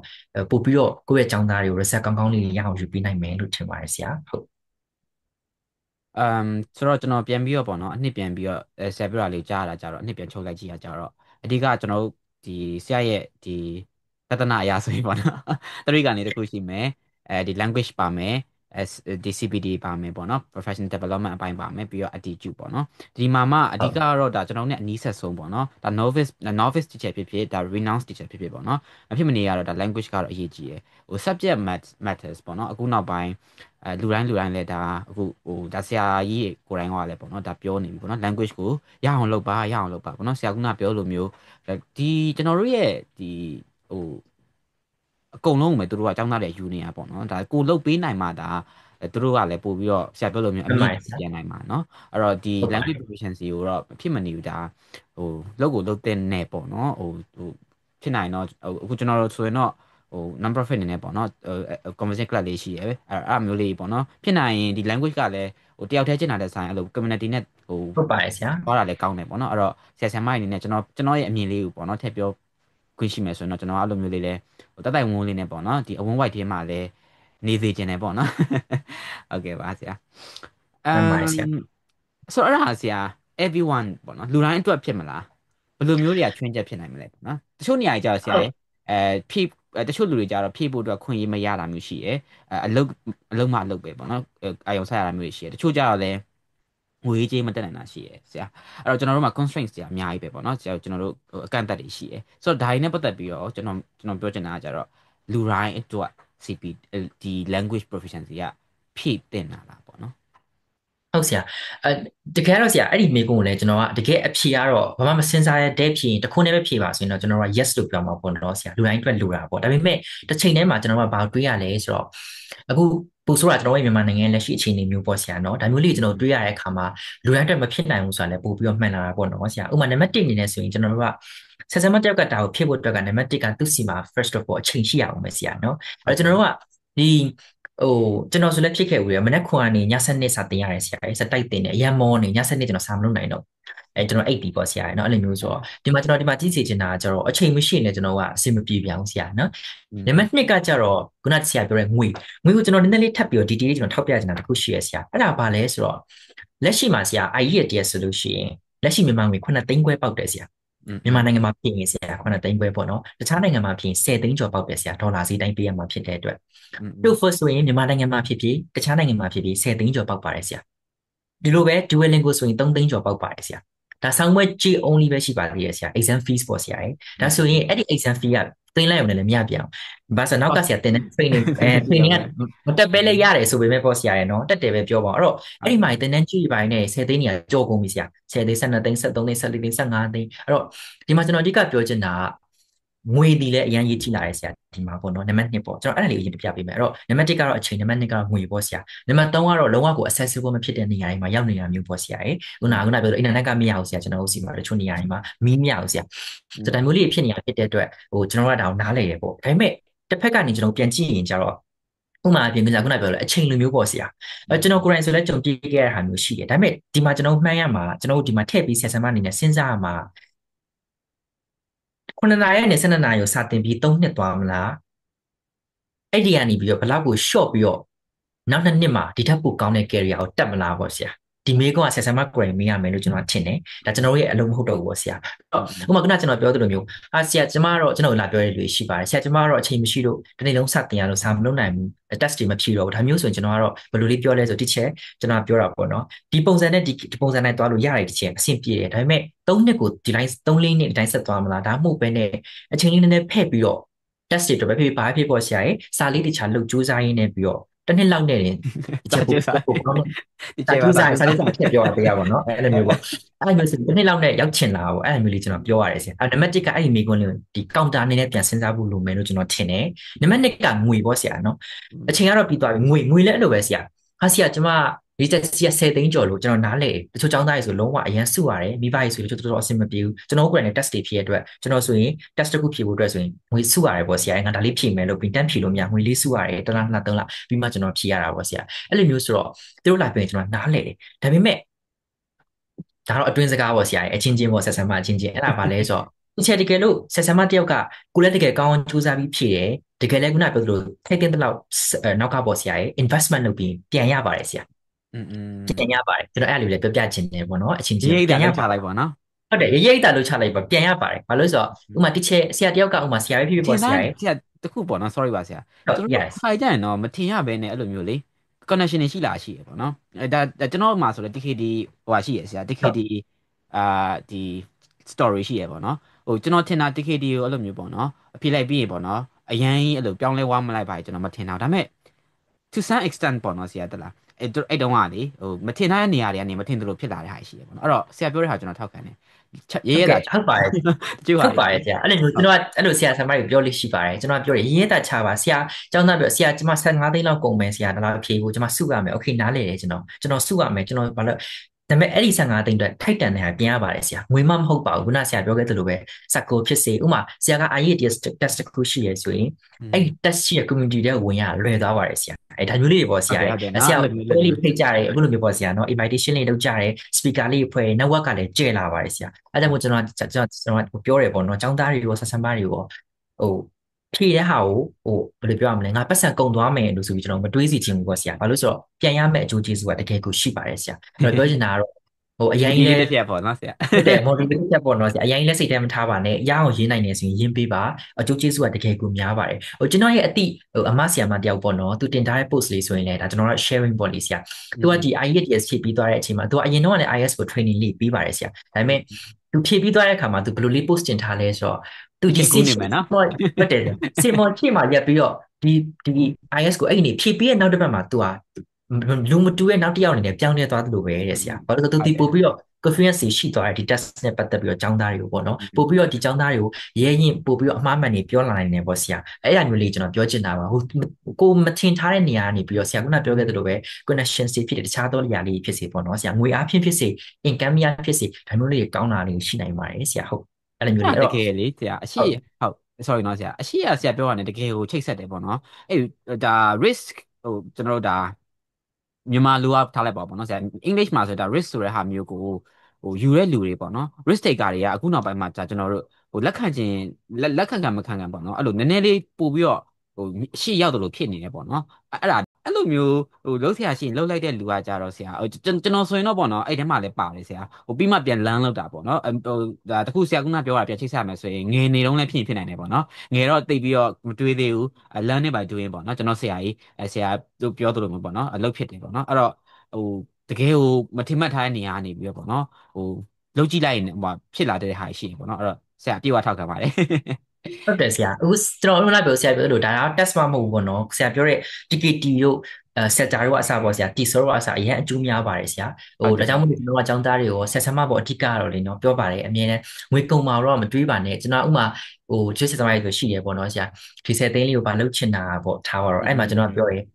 ့ပို့ပြီးတော့ကိုယ့်ရဲ့ကျောင်းသားတွေကို reset ကောင်းကောင်းလေးရအောင်ယူပေးနိုင်မယ်လို့ထင်ပါတယ်ဆရာဟုတ်ဆိုတော့ကျွန်တော်ပြန်ပြီးတော့ပေါ့နော်အနှစ်ပြန်ပြီးတော့ဆရာပြောတာလေးကြားရတာကြတော့အနှစ်ပြန်ချုပ်လိုက်ကြည့်ရကြတော့အဓိကကျွန်တော်တို့ဒီဆရာရဲ့ဒီတဒနာအရာဆိုရင်ပေါ့နော်တရိကနေတစ်ခုရှိမယ်ဒီ language ပါမယ်ဒီ CPD ပါမယ်ပေါ့နော် professional development အပိုင်းပါမယ်ပြီးတော့ attitude ပေါ့နော်ဒီမှာမှအဓိကကတော့ဒါကျွန်တော်တို့ ਨੇ အနီးဆက်ဆုံးပေါ့နော်ဒါ novice teacher ဖြစ်ဖြစ်ဒါ renowned teacher ဖြစ်ဖြစ်ပေါ့နော်အဖြစ်မနေရတော့ဒါ language ကတော့အရေးကြီးတယ်ဟို subject matters ပေါ့နော်အခုနောက်ပိုင်းလူတိုင်းလည်းဒါအခုဟိုဒါဆရာကြီးကိုယ်တိုင်ကလည်းပေါ့နော်ဒါပြောနေပြီပေါ့နော် language ကိုရအောင်လုပ်ပါပေါ့နော်ဆရာကပြောလိုမျိုးဒီကျွန်တော်တို့ရဲ့ဒီဟိုအကုန်လုံးပဲသူတို့ကចောင်းသားတွေယူနေတာပေါ့နော်ဒါကိုလုတ်ပေးနိုင်မှဒါသူတို့ကလည်းပို့ပြီးတော့ဆရာပြောလိုမျိုးအမြင့်ပြန်နိုင်မှာเนาะအဲ့တော့ဒီ language proficiency ကိုတော့ဖြစ်မနေဘူးဒါဟိုလုတ်ကိုလုတ်တဲ့နဲ့ပေါ့နော်ဟိုဖြစ်နိုင်တော့အခုကျွန်တော်တို့ဆိုရင်တော့ဟို non profit အနေနဲ့ပေါ့နော်conversation club လေးရှိရယ်အဲ့မျိုးလေးပေါ့နော်ဖြစ်နိုင်ရင်ဒီ language ကလည်းဟိုတယောက်တည်းကျင်လာတဲ့ဆိုင်အဲ့လို community နဲ့ဟိုဟုတ်ပါတယ်ဆရာဟောတာလည်းကောင်းတယ်ပေါ့နော်အဲ့တော့ဆရာဆရာမအနေနဲ့ကျွန်တော်ရဲ့အမြင်လေးကိုပေါ့နော်ထည့်ပြောခွင့်ရှိမယ်ဆိုရင်တော့ကျွန်တော်အဲ့လိုမျိုးလေးလဲဟိုတိုက်ဝန်းလေးနဲ့ပေါ့နော်ဒီအဝန်း white ထဲမှာလည်းနေစေခြင်းနဲ့ပေါ့နော်ဟုတ်ကဲ့ပါဆရာအမှန်ပါတယ်ဆရာမ်ဆိုတော့အဲ့ဒါဆရာ everyone ပေါ့နော်လူတိုင်းအတွက်ဖြစ်မလားဘယ်လိုမျိုးတွေကချွင်းချက်ဖြစ်နိုင်မလဲပေါ့နော်တချို့နေရာကြီးကြာဆရာလေဖြည့်တချို့လူတွေကြတော့ဖြည့်ဖို့အတွက်ခွင့်ရမရတာမျိုးရှိရယ်အလုပ်မှအလုပ်ပဲပေါ့နော်အာရုံစိုက်ရတာမျိုးရှိရယ်တချို့ကြတော့လည်းငွေကြေးမတက်နိုင်တာရှိရယ်ဆရာအဲ့တော့ကျွန်တော်တို့မှာ constraints တွေအများကြီးပဲပေါ့နော်ဆရာကျွန်တော်တို့အကန့်အသတ်တွေရှိရယ်ဆိုတော့ဒါတွေနဲ့ပတ်သက်ပြီးတော့ကျွန်တော်ပြောချင်တာကကြတော့လူတိုင်းအတွက် CP ဒီ language proficiency ကဖြည့်တင်တာလားပေါ့နော်ဟုတ်ဆရာတကယ်တော့ဆရာအဲ့ဒီမေးခွန်းကိုလည်းကျွန်တော်ကတကယ်အဖြေကတော့ဘာမှမစင်စားရတဲ့ဖြေရင်တခုနဲ့ပဲဖြေပါဆိုရင်တော့ကျွန်တော်က yes လို့ပြောမှာပေါ့နော်ဆရာလူတိုင်းအတွက်လိုတာပေါ့ဒါပေမဲ့တစ်ချိန်တည်းမှာကျွန်တော်ကဘာတွေးရလဲဆိုတော့အခုပို့ဆိုတာကျွန်တော်ရဲ့မြန်မာနိုင်ငံလက်ရှိအခြေအနေမျိုးပေါ့ဆရာနော်ဒါမျိုးလေးကျွန်တော်တွေးရတဲ့အခါမှာလူတိုင်းအတွက်မဖြစ်နိုင်ဘူးဆိုတာလည်းပို့ပြီးတော့မှန်လာတာပေါ့နော်ဆရာဥပမာနံပါတ်1အနေနဲ့ဆိုရင်ကျွန်တော်တို့ကဆက်စမတယောက်ကဒါကိုဖြစ်ဖို့အတွက်ကနံပါတ်1ကသူ့စီမှာ first of all အချိန်ရှိရအောင်ပဲဆရာနော်အဲ့တော့ကျွန်တော်တို့ကဒီဟိုကျွန်တော်ဆိုလည်းဖြစ်ခဲ့ဦးရမနေ့ခွန်ကနေည7နှစ်စာတင်ရတယ်ဆရာစတိုက်တင်တယ်အရန်မောနေည7နှစ်ကျွန်တော်စာမလုပ်နိုင်တော့ကျွန်တော်80ပေါ့ဆရာเนาะအဲ့လိုမျိုးဆိုတော့ဒီမှာကျွန်တော်ဒီမှာကြီးစီချင်တာကကျတော့အချိန်မရှိရင်လည်းကျွန်တော်ကအဆင်မပြေပြန်အောင်ဆရာเนาะနံပါတ်2ကကျတော့ခုနဆရာပြောတဲ့ငွေကိုကျွန်တော်နည်းနည်းလေးထပ်ပြီးတော့ detail လေးကျွန်တော်ထောက်ပြချင်တာတခုရှိရဆရာအဲ့ဒါဘာလဲဆိုတော့လက်ရှိမှာဆရာ IELTS ဆိုလို့ရှိရင်လက်ရှိမြန်မာငွေ9သိန်းခွဲပေါက်တယ်ဆရာမြန်မာနိုင်ငံမှာပြင်ရင်ဆရာ9သိန်းခွဲပေါ့နော်တခြားနိုင်ငံမှာပြင်10သိန်းကျော်ပေါက်တယ်ဆရာဒေါ်လာစီတိုင်းပေးရမှာဖြစ်တဲ့အတွက်တို့ first ဆိုရင်မြန်မာနိုင်ငံမှာဖြစ်ဖြစ်တခြားနိုင်ငံမှာဖြစ်ဖြစ်10သိန်းကျော်ပေါက်ပါတယ်ဆရာဒီလိုပဲ Duolingo ဆိုရင်3သိန်းကျော်ပေါက်ပါတယ်ဆရာဒါဆောင်ဝဲ J only ပဲရှိပါသေးတယ်ဆရာ exam fees ပေါ့ဆရာဒါဆိုရင်အဲ့ဒီ exam fee က သင်လိုက်ရုံနဲ့လည်းမရပြအောင်ဘာစနောက်ကဆရာတင်တဲ့ trainingဒီလို training ကပဲမတက်ပဲလည်းရတယ်ဆိုပေမဲ့ပေါ့ဆရာရယ်နော်တက်တယ်ပဲပြောပါအောင်အဲ့တော့ဟုတ်တယ်အဲ့ဒီမှာတင်တဲ့ကြည့်ပိုင်းနဲ့10သိန်းနေရာကြော်ကုန်ပြီဆရာ10သိန်း12သိန်း13သိန်း14သိန်း15သိန်းအဲ့တော့ဒီမှာကျွန်တော်အဓိကပြောချင်တာကငွေဒီလည်းအရင်ရေးကြည့်လာရဲဆရာဒီမှာပေါ့နော်နံပါတ်2ပေါ့ကျွန်တော်အဲ့ဒါလေးအရင်ပြပေးမယ်အဲ့တော့နံပါတ်1ကတော့အချိန်နံပါတ်2ကတော့ငွေပေါ့ဆရာနံပါတ်3ကတော့လုံးဝကို accessible မဖြစ်တဲ့နေရာတွေမှာရောက်နေတာမျိုးပေါ့ဆရာရယ်ခုနပြောလို့ internet ကမရဘူးဆရာကျွန်တော်တို့စီမှာတချို့နေရာတွေမှာမီးမရဘူးဆရာစတိုင်မျိုးလေးဖြစ်နေတာဖြစ်တဲ့အတွက်ကျွန်တော်ကဒါကိုနားလည်ရပေါ့ဒါပေမဲ့တစ်ဖက်ကနေကျွန်တော်ပြန်ကြည့်ရင်ကြတော့ဥပမာအပြင်ကခုနပြောလို့အချိန်လိုမျိုးပေါ့ဆရာကျွန်တော်ကိုယ်တိုင်ဆိုလဲကြုံကြည့်ခဲ့ရတာမျိုးရှိတယ်ဒါပေမဲ့ဒီမှာကျွန်တော်မှန်းရမှာကျွန်တော်ဒီမှာထည့်ပြီးဆက်ဆံမအနေနဲ့စဉ်းစားရမှာ9နာရီနဲ့12နာရီကိုစတင်ပြီး3နှစ်သွားမလားအဲ့ဒီကနေပြီးတော့ဘလောက်ကို short ပြီးတော့နောက်2နှစ်မှာဒီထက်ပိုကောင်းတဲ့ career ကိုတက်မလားပေါ့ဆရာဒီမေးခွန်းကဆက်ဆံမကိုယ်မေးရမယ်လို့ကျွန်တော်ထင်တယ်ဒါကျွန်တော်ရဲ့အလုံးမဟုတ်တော့ဘူးပေါ့ဆရာဥပမာခုနကျွန်တော်ပြောသလိုမျိုးဆရာကျမတော့ကျွန်တော်လာပြောရတဲ့လူရှိပါတယ်ဆရာကျမတော့အချိန်မရှိလို့ဒီနေ့လုံးစတင်ရလို့စာမလုပ်နိုင်ဘူး test တွေမဖြေတော့ဘူးဒါမျိုးဆိုရင်ကျွန်တော်ကတော့ဘယ်လိုလေးပြောလဲဆိုတစ်ချက်ကျွန်တော်ပြောတာပေါ့နော်ဒီပုံစံနဲ့ဒီပုံစံနဲ့တွားလို့ရတယ်တစ်ချက်အဆင်ပြေတယ်ဒါပေမဲ့3နှစ်ကိုဒီတိုင်း3-4နှစ်ဒီတိုင်းဆက်သွားမလားဒါမှမဟုတ်ပဲနဲ့အချိန်လေးနည်းနည်းဖဲ့ပြီးတော့ test တွေတော့ပဲဖြစ်ဘာဖြစ်ပေါ့ဆရာရဲ့စာလေးတခြားလုပ်ကြိုးစားရင်းနဲ့ပြီးတော့တစ်နှစ်လောက်နဲ့တင်ဒီချက်ပို့ပို့ကောင်းတဲ့ဒီစာကျေပါသားကြိုးစားရင်စာလေးစာဖြတ်ပြောရသေးပါတော့အဲ့လိုမျိုးပေါ့အဲ့လိုမျိုးဆိုတစ်နှစ်လောက်နဲ့ရောက်ချင်လာပေါ့အဲ့လိုမျိုးလေးကျွန်တော်ပြောရတယ်ဆရာနံပါတ်1ကအဲ့ဒီမိကွန်းလေးဒီ counter အနေနဲ့ပြန်စဉ်းစားဖို့လိုမယ်လို့ကျွန်တော်ထင်တယ်နံပါတ်2ကငွေပေါ့ဆရာနော်အချိန်ကတော့ပြီးသွားပြီငွေလည်းအဲ့လိုပဲဆရာဟာဆရာကျွန်မဒီတက်စီက10သိန်းကျော်လို့ကျွန်တော်နားလေတချို့ចောင်းသားတွေဆိုလုံးဝအရန်စုရတယ်မိဘတွေဆိုတချို့တော်တော်အဆင်မပြေဘူးကျွန်တော်ကိုယ်တိုင် test တွေဖြေရတဲ့အတွက်ကျွန်တော်ဆိုရင် test တစ်ခုဖြေဖို့အတွက်ဆိုရင်ငွေစုရတယ်ပေါ့ဆရာငါဒါလေးဖြေမယ်လို့ပြီးတန်းဖြေလို့မရငွေလေးစုရတယ်တစ်လနှစ်သုံးလပြီးမှကျွန်တော်ဖြေရတာပေါ့ဆရာအဲ့လိုမျိုးဆိုတော့သူတို့လာပြင်ကျွန်တော်နားလေတယ်ဒါပေမဲ့ဒါတော့အတွင်းစကားပေါ့ဆရာအချင်းချင်းပေါ့ဆက်ဆံမအချင်းချင်းအဲ့ဒါဘာလဲဆိုတော့ဒီချက်တကယ်လို့ဆက်ဆံမတယောက်ကကိုလည်းတကယ်ကောင်းအောင်ကြိုးစားပြီးဖြေတယ်တကယ်လည်းခုနပြောသလိုထိုက်တဲ့လောက်နောက်ကပေါ့ဆရာရဲ့ investment လုပ်ပြီးပြန်ရပါတယ်ဆရာอืပြန်มရပါတယ်ကျွန်တော်အဲ့လိုလေးပြောပြချင်တယ်ပေါ့နော်အချင်းချင်းရိပ်တာပြန်ရပါလောက်ချလိုက်ပါနော်ဟုတ်တယ်ရိပ်တာလို့ချလိုက်ပါပြန်ရပါတယ်ဘာလို့ဆိုတော့ဥမာတစ်ချက်ဆရာတယောက်ကဥမာဆရာပဲဖြစ်ဖြစ်ထင်သားပေါ့ဆရာရဲ့ဆရာတခုပေါ့နော် sorry ပါဆရာဟုတ် ကျွန်တော်တို့ yes ဖိုင်ကြရင်တော့မထင်ရဘဲနဲ့အဲ့လိုမျိုးလေ connection တွေရှိလာရှိရပေါ့နော်ဒါကျွန်တော်မှာဆိုလဲ TKD ဟိုဟာရှိရဆရာ ဟုတ် TKD အာဒီ story ရှိရပေါ့နော်ဟိုကျွန်တော်ထင်တာ TKD ကိုအဲ့လိုမျိုးပေါ့နော်အဖြေလိုက်ပြီးရင်ပေါ့နော်အရန်ကြီးအဲ့လိုပြောင်းလဲဝါမလိုက်ပါဘူးကျွန်တော်မထင်တာဒါပေမဲ့ to some extent ပေါ့နော်ဆရာတလားအဲ့တုန်းကလေဟိုမထင်ထားတဲ့နေရာတွေကနေမထင်သလိုဖြစ်လာတဲ့ဟာရှိရပေါ့နော်အဲ့တော့ဆရာပြောတဲ့ဟာကျွန်တော်ထောက်ခံတယ်ရဲဟုတ်ရဲတာကဲ့ဟုတ်ပါတယ်တချို့ဟာဟုတ်ပါတယ်ဆရာအဲ့လိုမျိုးကျွန်တော်ကအဲ့လိုဆရာဆရာမတွေပြောလို့ရှိပါတယ်ကျွန်တော်ပြောတယ်ရေးတာချပါဆရာကျောင်းသားပြောဆရာကျွန်မ15သိန်းလောက်ကုန်မယ်ဆရာဒါလောက်ဖြေဖို့ကျွန်မစုရမယ်โอเคနားလေတယ်ကျွန်တော်စုရမယ်ကျွန်တော်ဘာလို့ဒါပေမဲ့အဲ့ဒီ15သိန်းအတွက်ထိုက်တန်တဲ့ဟာပြင်ရပါတယ်ဆရာငွေမမဟုတ်ပါဘူးခုနဆရာပြောခဲ့သလိုပဲစက်ကိုဖြစ်စေဥမာဆရာက IELTS test တစ်ခုရှိရဆိုရင်အဲ့ဒီ test ရှိတဲ့ community တွေဝင်ရလွယ်သွားပါတယ်ဆရာအဲ့ဒါမျိုးလေးတွေပေါ့ဆရာဟုတ်တယ်နော်ဆရာအဲ့လိုမျိုးလေးဖိတ်ကြတယ်အခုလိုမျိုးပေါ့ဆရာနော် invitation လေးလုပ်ကြတယ် speaker လေးဖွဲ့ network ကလည်းကျဲလာပါတယ်ဆရာအဲ့ဒါမို့ကျွန်တော်ပြောတယ်ပေါ့နော်ចောင်းသားတွေရောဆက်ဆံမတွေရောဟိုဖြည့်တဲ့ဟာကိုဘယ်လိုပြောရမလဲငါပတ်စံကုန်သွားမယ်လို့ဆိုပြီးကျွန်တော်မတွေးစီချင်ဘူးပေါ့ဆရာဘာလို့ဆိုတော့ပြန်ရမယ့်အကျိုးကျေးဇူးကတကယ်ကိုရှိပါတယ်ဆရာအဲ့တော့ပြောချင်တာကတော့အရင်ကြီးလဲ motivate ဖြစ်ပေါ့နော်ဆရာဟုတ်တယ် motivate ချက်ပေါ့နော်ဆရာအရင်လည်းစိတ်ထဲမထားပါနဲ့ရအောင်ရေးနိုင်နေဆိုရင်ရင်းပေးပါအကျိုးကျေးဇူးကတကယ်ကိုများပါတယ်ကျွန်တော်ရဲ့အတိအမဆရာမတယောက်ပေါ့နော်သူတင်ထားတဲ့ post လေးဆိုရင်လည်းဒါကျွန်တော်တို့ sharing ပေါ့လေဆရာသူကဒီ IELTS ဖြည့်ပြီးသွားတဲ့အချိန်မှာသူကအရင်တော့လည်း IELTS ကို training လေးပေးပါတယ်ဆရာဒါပေမဲ့သူဖြည့်ပြီးသွားတဲ့အခါမှာသူဘယ်လိုလေး post တင်ထားလဲဆိုတော့သူဒီ ကူးနေမယ်နော်ဟုတ်တယ်စင်မော်ဖြည့်မှာရက်ပြီးတော့ဒီ IELTS ကိုအဲ့ဒီနေ့ဖြည့်ပြီးတဲ့နောက်တစ်ပတ်မှာသူကလူမတူရဲ့နောက်တစ်ယောက်အနေနဲ့ပြောင်းလဲသွားသလိုပဲတဲ့ဆရာဘာလို့လဲဆိုတော့သူဒီပို့ပြီးတော့ confidence ရှိသွားတယ်ဒီ test နဲ့ပတ်သက်ပြီးတော့ចောင်းသားတွေကိုပေါ့နော်ပို့ပြီးတော့ဒီចောင်းသားတွေကိုရဲရင်ပို့ပြီးတော့အမှားမှန်တွေပြောလာနိုင်တယ်ပေါ့ဆရာအဲ့ဒါမျိုးလေးကျွန်တော်ပြောချင်တာပါဟိုကိုမထင်ထားတဲ့နေရာကနေပြီးတော့ဆရာကပြောခဲ့သလိုပဲ connection စီဖြစ်တဲ့တခြားသောနေရာလေးဖြစ်စေပေါ့နော်ဆရာငွေအားဖြင့်ဖြစ်စေ income များဖြစ်စေဒါမျိုးလေးကောင်းတာလေးရှိနိုင်ပါတယ်ဆရာဟုတ်အဲ့လိုမျိုးလေးအဲ့တတော့ကယ်လေဆရာအရှိဟုတ် sorry နော်ဆရာအရှိရဆရာပြောရတယ်တကယ်ကိုချိတ်ဆက်တယ်ပေါ့နော်အဲ့ဒါ risk ဟိုကျွန်တော်တို့ဒါမြန်မာလူကထားလိုက်ပါပေါ့နော်ဆရာ English မှာဆိုတာ risk ဆိုတဲ့ဟာမျိုးကိုဟိုယူတဲ့လူတွေပေါ့နော် risk taker တွေကအခုနောက်ပိုင်းမှာကျွန်တော်တို့ဟိုလက်ခံခြင်းလက်ခံမခံပေါ့နော်အဲ့လိုနည်းနည်းလေးပို့ပြီးတော့ဟိုရှေ့ရောက်တယ်လို့ဖြစ်နေတယ်ပေါ့နော်အဲ့ဒါအဲ့လိုမျိုးဟိုလုံးဆရာရှိရင်လုံးလိုက်တဲ့လူကကြတော့ဆရာကျွန်တော်ဆိုရင်တော့ပေါ့နော်အဲ့ထဲမှာလည်းပါတယ်ဆရာဟိုပြီးမှပြန်လန်းလောက်တာပေါ့နော်ဟိုဒါတခုဆရာကပြောတာပြန်ချိတ်ဆက်ရမယ်ဆိုရင်ငယ်နေတုန်းလည်းဖြစ်နိုင်တယ်ပေါ့နော်ငယ်တော့တိတ်ပြီးတော့မတွေးသေးဘူး learn it by doing ပေါ့နော်ကျွန်တော်ဆရာကြီးဆရာတို့ပြောသလိုမျိုးပေါ့နော်အလုပ်ဖြစ်တယ်ပေါ့နော်အဲ့တော့ဟိုတကယ်ဟိုမထင်မှတ်ထားတဲ့နေရာကနေပြီးတော့ပေါ့နော်ဟိုလုံးကြည့်လိုက်ရင်ဟိုဖြစ်လာတဲ့ဟာရှိတယ်ပေါ့နော်အဲ့တော့ဆရာပြေဝထောက်ခံပါတယ် ဟုတ်တယ်ဆရာအခုကျွန်တော်တို့လည်းပြောဆရာပြောလို့ဒါတော့ test မှမဟုတ်ဘူးပေါ့နော်ဆရာပြောတဲ့ TKT တို့sector တို့အစားပေါ့ဆရာ TSO တို့အစားအရင်အကျိုးများပါတယ်ဆရာဟိုဟုတ်တယ်ဟုတ်တယ်ဒါကြောင့်မို့လို့ကျွန်တော်ကចောင်းသားတွေကိုဆက်ဆံမပေါ့အဓိကတော့လေနော်ပြောပါတယ်အမြဲတမ်းငွေကုန်မှာတော့မတွေးပါနဲ့ကျွန်တော်ဥမာဟိုကျွေးစစ်သမားတွေဆိုရှိတယ်ပေါ့နော်ဆရာဒီ10သိန်းလေးကိုဘာလုပ်ချင်တာပေါ့ထားပါတော့အဲ့မှာကျွန်တော်ပြောရင်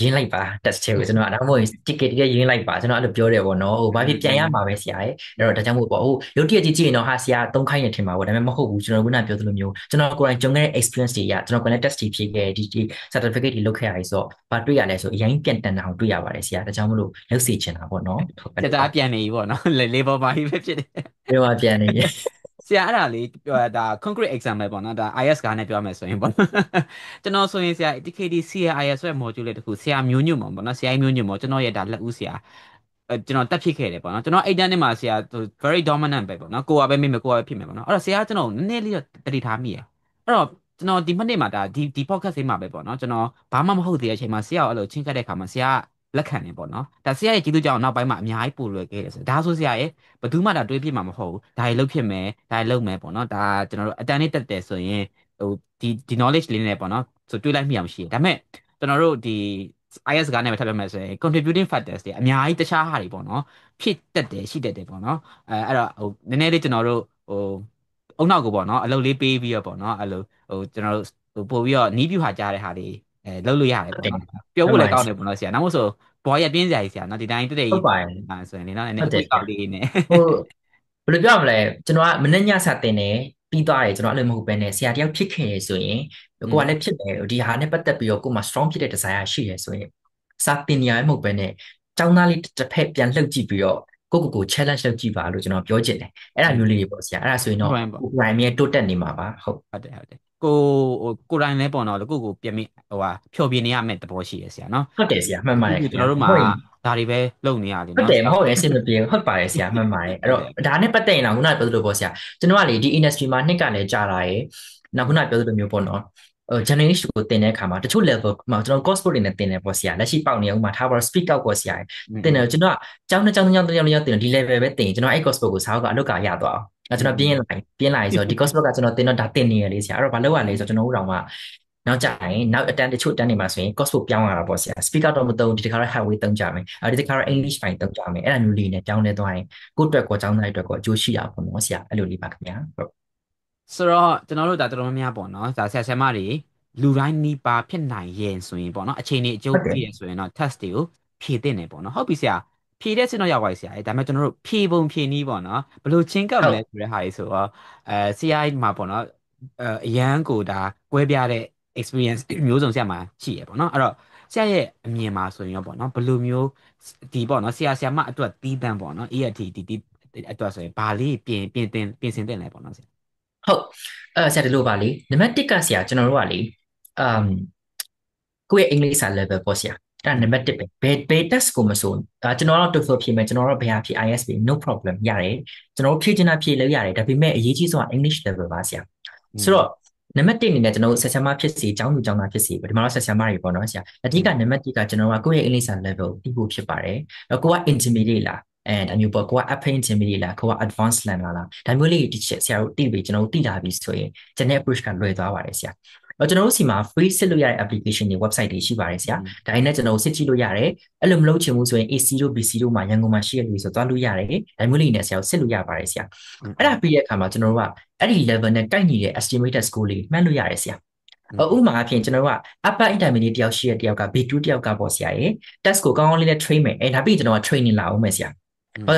ရင်းလိုက်ပါ test ချေကိုကျွန်တော်ဒါမှမဟုတ် ticket တည်းရင်းလိုက်ပါကျွန်တော်အဲ့လိုပြောတယ်ပေါ့နော်ဟိုဘာဖြစ်ပြန်ရမှာပဲဆရာရဲ့အဲ့တော့ဒါကြောင့်မို့ပေါ့ဟိုရုပ်တရက်ကြီးကြည့်ရင်တော့ဟာဆရာသုံးခိုင်းနေထင်ပါပေါ့ဒါပေမဲ့မဟုတ်ဘူးကျွန်တော်ကပြောသလိုမျိုးကျွန်တော်ကိုယ်တိုင်ကြုံခဲ့တဲ့ experience တွေရကျွန်တော်ကိုယ်တိုင် test တွေဖြေခဲ့ဒီ certificate တွေလုပ်ခဲ့ရပြီဆိုတော့ဘာတွေ့ရလဲဆိုအရင်ပြန်တန်တာအောင်တွေ့ရပါတယ်ဆရာဒါကြောင့်မို့လို့လုပ်စီချင်တာပေါ့နော်ဟုတ်ကဲ့စက်တာပြန်နေပြီပေါ့နော်လေပေါ်ပါပြီပဲဖြစ်တယ်ပြောပါပြန်နေပြီဆရာအဲ့ဒါလေးပြောတာဒါ concrete example ပေါ့နော်ဒါ IS ကားနဲ့ပြောမယ်ဆိုရင်ပေါ့နော်ကျွန်တော်ဆိုရင်ဆရာ TKD CAIS ဆိုတဲ့ module လေးတစ်ခုဆရာမျိုးညွန့်ပေါ့နော်ဆရာမျိုးညွန့်ပေါ့ကျွန်တော်ရဲ့ဒါလက်ဦးဆရာကျွန်တော်တက်ဖြစ်ခဲ့တယ်ပေါ့နော်ကျွန်တော်အဲ့တန်းထဲမှာဆရာ very dominant ပဲပေါ့နော်ကိုကပဲမိမယ်ကိုကပဲဖြစ်မယ်ပေါ့နော်အဲ့တော့ဆရာကျွန်တော်နည်းနည်းလေးတော့တတိထားမိရယ်အဲ့တော့ကျွန်တော်ဒီမနေ့မှာဒါဒီ podcast လေးမှာပဲပေါ့နော်ကျွန်တော်ဘာမှမဟုတ်သေးတဲ့အချိန်မှာဆရာကိုအဲ့လိုချင်းကပ်တဲ့အခါမှာဆရာလက်ခံတယ်ပေါ့နော်ဒါဆရာရဲ့ကျေးဇူးကြောင့်နောက်ပိုင်းမှာအများကြီးပို့လွယ်ခဲ့တယ်ဆိုဒါဆိုဆရာရဲ့ဘယ်သူမှဒါတွေးဖြစ်မှာမဟုတ်ဘူးဒါတွေလုပ်ဖြစ်မယ်ဒါတွေလုပ်မယ်ပေါ့နော်ဒါကျွန်တော်တို့အတန်းလေးတက်တယ်ဆိုရင်ဟိုဒီ knowledge လေးနဲ့ပေါ့နော်ဆိုတွေးလိုက်မိအောင်ရှိတယ်ဒါပေမဲ့ကျွန်တော်တို့ဒီ IS ကနဲ့ပဲထပ်ပြမယ်ဆိုရင် contributing factors တွေအများကြီးတခြားဟာတွေပေါ့နော်ဖြစ်တတ်တယ်ရှိတတ်တယ်ပေါ့နော်အဲ့တော့ဟိုနည်းနည်းလေးကျွန်တော်တို့ဟိုအုံနောက်ကိုပေါ့နော်အလုပ်လေးပေးပြီးတော့ပေါ့နော်အဲ့လိုဟိုကျွန်တော်တို့ဟိုပို့ပြီးတော့နီးပြူဟာကြားတဲ့ဟာတွေလုပ်လို့ရတယ်ဟုတ်တယ်ပေါ့နော်ပြောမှန်ပါတယ်ဖို့လည်းကောင်းတယ်ပေါ့နော်ဆရာနောက်မို့ဆိုဘောရပြင်းစရာကြီးဆရာနော်ဒီတိုင်းတက်တက်ကြီးဟုတ်ပါတယ်ဆိုရင်လည်းနော်နည်းနည်းအကွေးဟုတ်တယ်ဆရာကောက်လေးနဲ့ ဟိုဘယ်လိုပြောရမလဲကျွန်တော်ကမနေ့ညစာတင်တယ်ပြီးသွားတယ်ကျွန်တော်အဲ့လိုမဟုတ်ပဲねဆရာတယောက်ဖြစ်ခဲ့ရဆိုရင်อืကိုကလည်းมဖြစ်တယ်ဒီဟာနဲ့ပတ်သက်ပြီးတော့ကိုယ်မှာ strong ဖြစ်တဲ့ desire ရှိရဆိုရင်စာတင်နေရမဟုတ်ပဲねကျောင်းသားလေးတစ်ဖက်ပြန်လှုပ်ကြည့်ပြီးတော့ကို challenge လုပ်ကြည့်ပါလို့ကျွန်တော်ပြောချင်တယ်အဲ့ဒါမျိုးလေးတွေပေါ့ဆရာအဲ့ဒါဆိုရင်တော့ဟုတ်ပါပေါ့ကိုယ်တိုင်မြဲတိုးတက်နေမှာပါဟုတ်ဟုတ်တယ်ဟုတ်တယ်ကိုဟိုကိုယ်တိုင်လည်းပေါ့နော်ကိုကိုပြန်ပြီးဟိုဟာဖြောပြနေရမယ့်သဘောရှိရဆရာနော်ဟုတ်တယ်ဆရာမှန်အခုခုပါတယ်ခင်ဗျာကျွန်တော်တို့မှာဟုတ်ရင်ဒါတွေပဲလုပ်နေရလေဟုတ်နော်ဆရာတယ်မဟုတ်ရင်အဆင်မပြေဘူးဟုတ်ပါတယ်ဆရာမှန်ပါတယ်အဲ့တော့ဒါနဲ့ပတ်သက်ရင်တော့ခုနကပြောသလိုပေါ့ဆရာကျွန်တော်ကလေဒီ industry မှာနှစ်ကလည်းကြာလာရယ်နောက်ခုနကပြောသလိုမျိုးပေါ့နော်generation ကိုတင်တဲ့အခါမှာတချို့ level မှာကျွန်တော် course book တွေနဲ့တင်တယ်ပေါ့ဆရာလက်ရှိပေါက်နေဥမာထားပါတော့ speak out ပေါ့ဆရာတင်တယ်ကျွန်တော်ကကျောင်းတစ်ကျောင်းတစ်ကျောင်းတစ်ကျောင်းတစ်ကျောင်းတင်ဒီ level ပဲတင်ကျွန်တော်အဲ့ course book ကိုစာအုပ်ကအလုပ်ကရသွားအောင်ကျွန်တော်ပြင်းလာဆိုတော့ဒီ course book ကကျွန်တော်တင်တော့ဒါတင်နေရလေဆရာအဲ့တော့ဘာလုပ်ရလဲဆိုတော့ကျွန်တော်တို့တော့မှနောက်ကြရင်နောက်အတန်းတချို့အတန်းတွေမှာဆိုရင် course book ပြောင်းလာတာပေါ့ဆရာ speak out တော့မသုံးဒီတစ်ခါတော့ highway သုံးကြမယ်ဒီတစ်ခါတော့ English ပိုင်းသုံးကြမယ်အဲ့ဒါမျိုးလေးနဲ့ပြောင်းလဲသွားရင်ကိုယ့်အတွက်ကိုကျောင်းသားတွေအတွက်ကိုအကျိုးရှိတာပေါ့နော်ဆရာအဲ့လိုလေးပါခင်ဗျာဟုတ်ဆိုတော့ကျွန်တော်တို့ဒါတော်တော်များများပေါ့နော်ဒါဆရာဆရာမတွေလူတိုင်းနီးပါးဖြစ်နိုင်ရဲ့ဆိုရင်ပေါ့နော်အခြေအနေအကျိုးဟုတ်တယ်ပြည့်ရဆိုရင်တော့ test တွေကိုဖြည့်တင်တယ်ပေါ့နော်ဟုတ်ပြီဆရာဖြည့်တဲ့စင်တော့ရောက်ပါပြီဆရာဒါပေမဲ့ကျွန်တော်တို့ဖြည့်ပုံဖြည့်နည်းပေါ့နော်ဘယ်လိုချင်းကပ်မဟုတ်လဲဆိုတဲ့ဟာကြီးဆိုတော့CI မှာပေါ့နော်အရန်ကိုဒါကွဲပြားတဲ့ experience မျိုးစုံဆရာမှာရှိရပေါ့နော်အဲ့တော့ဆရာရဲ့အမြင်မှာဆိုရင်ရောပေါ့နော်ဘယ်လိုမျိုးဒီပေါ့နော်ဆရာမအတွက်တီးတန်းပေါ့နော် EAT ဒီအတွက်ဆိုရင်ဘာလေးပြင်ဆင်တင်လဲပေါ့နော်ဆရာဟုတ်ဆရာဒီလိုပါလေနံပါတ်1ကဆရာကျွန်တော်တို့ကလေအမ်ကိုယ့်ရဲ့အင်္ဂလိပ်စာ level ပေါ့ဆရာအဲ့ဒါနံပါတ်1ပဲဘယ် test ကိုမဆိုကျွန်တော်တို့ TOEFL ဖြေမယ်ကျွန်တော်တို့ဘယ်ဟာဖြေ IELTS ဖြေ no problem ရတယ်ကျွန်တော်တို့ဖြေချင်တာဖြေလို့ရတယ်ဒါပေမဲ့အရေးကြီးဆုံးက English level ပါဆရာอืဆိုတော့มနံပါတ်1အနေနဲ့ကျွန်တော်တို့ဆက်ဆံမဖြစ်စီကျောင်းသူကျောင်းသားဖြစ်စီဒီမှာတော့ဆက်ဆံမတွေပေါ့နော်ဆရာအဓိကနံပါတ်1ကကျွန်တော်ကကိုယ့်ရဲ့အင်္ဂလိပ်စာ level ကိုသိဖို့ဖြစ်ပါတယ်ကိုက intermediate လားဒါမျိုးပေါ့ကိုက upper intermediate လားကိုက advanced level လားဒါမျိုးလေးဒီချက်ဆရာတို့သိပြီကျွန်တော်တို့သိလာပြီဆိုရင် general approach ကလွယ်သွားပါတယ်ဆရာကျွန်တော်တို့စီမှာ free စစ်လို့ရတဲ့ application တွေ website တွေရှိပါတယ်ဆရာဒါနဲ့ကျွန်တော်တို့စစ်ကြည့်လို့ရတယ်အဲ့လိုမလုပ်ချင်ဘူးဆိုရင် AC တို့ BC တို့မှာရန်ကုန်မှာရှိရလို့ဆိုတော့သွားလို့ရတယ်ဒါမျိုးလေးနဲ့ဆရာတို့စစ်လို့ရပါတယ်ဆရာအဲ့ဒါပြီးတဲ့အခါမှာကျွန်တော်တို့ကအဲ့ဒီ level နဲ့ကိုက်ညီတဲ့ estimated score လေးမှတ်လို့ရတယ်ဆရာဥပမာအဖြစ်ကျွန်တော်တို့က upper intermediate တယောက်ရှိတဲ့တယောက်က B2 တယောက်ကပေါ့ဆရာရေ test ကိုကောင်းကောင်းလေးနဲ့ train မယ်ဒါပြီးကျွန်တော်က training လာအောင်မယ်ဆရာ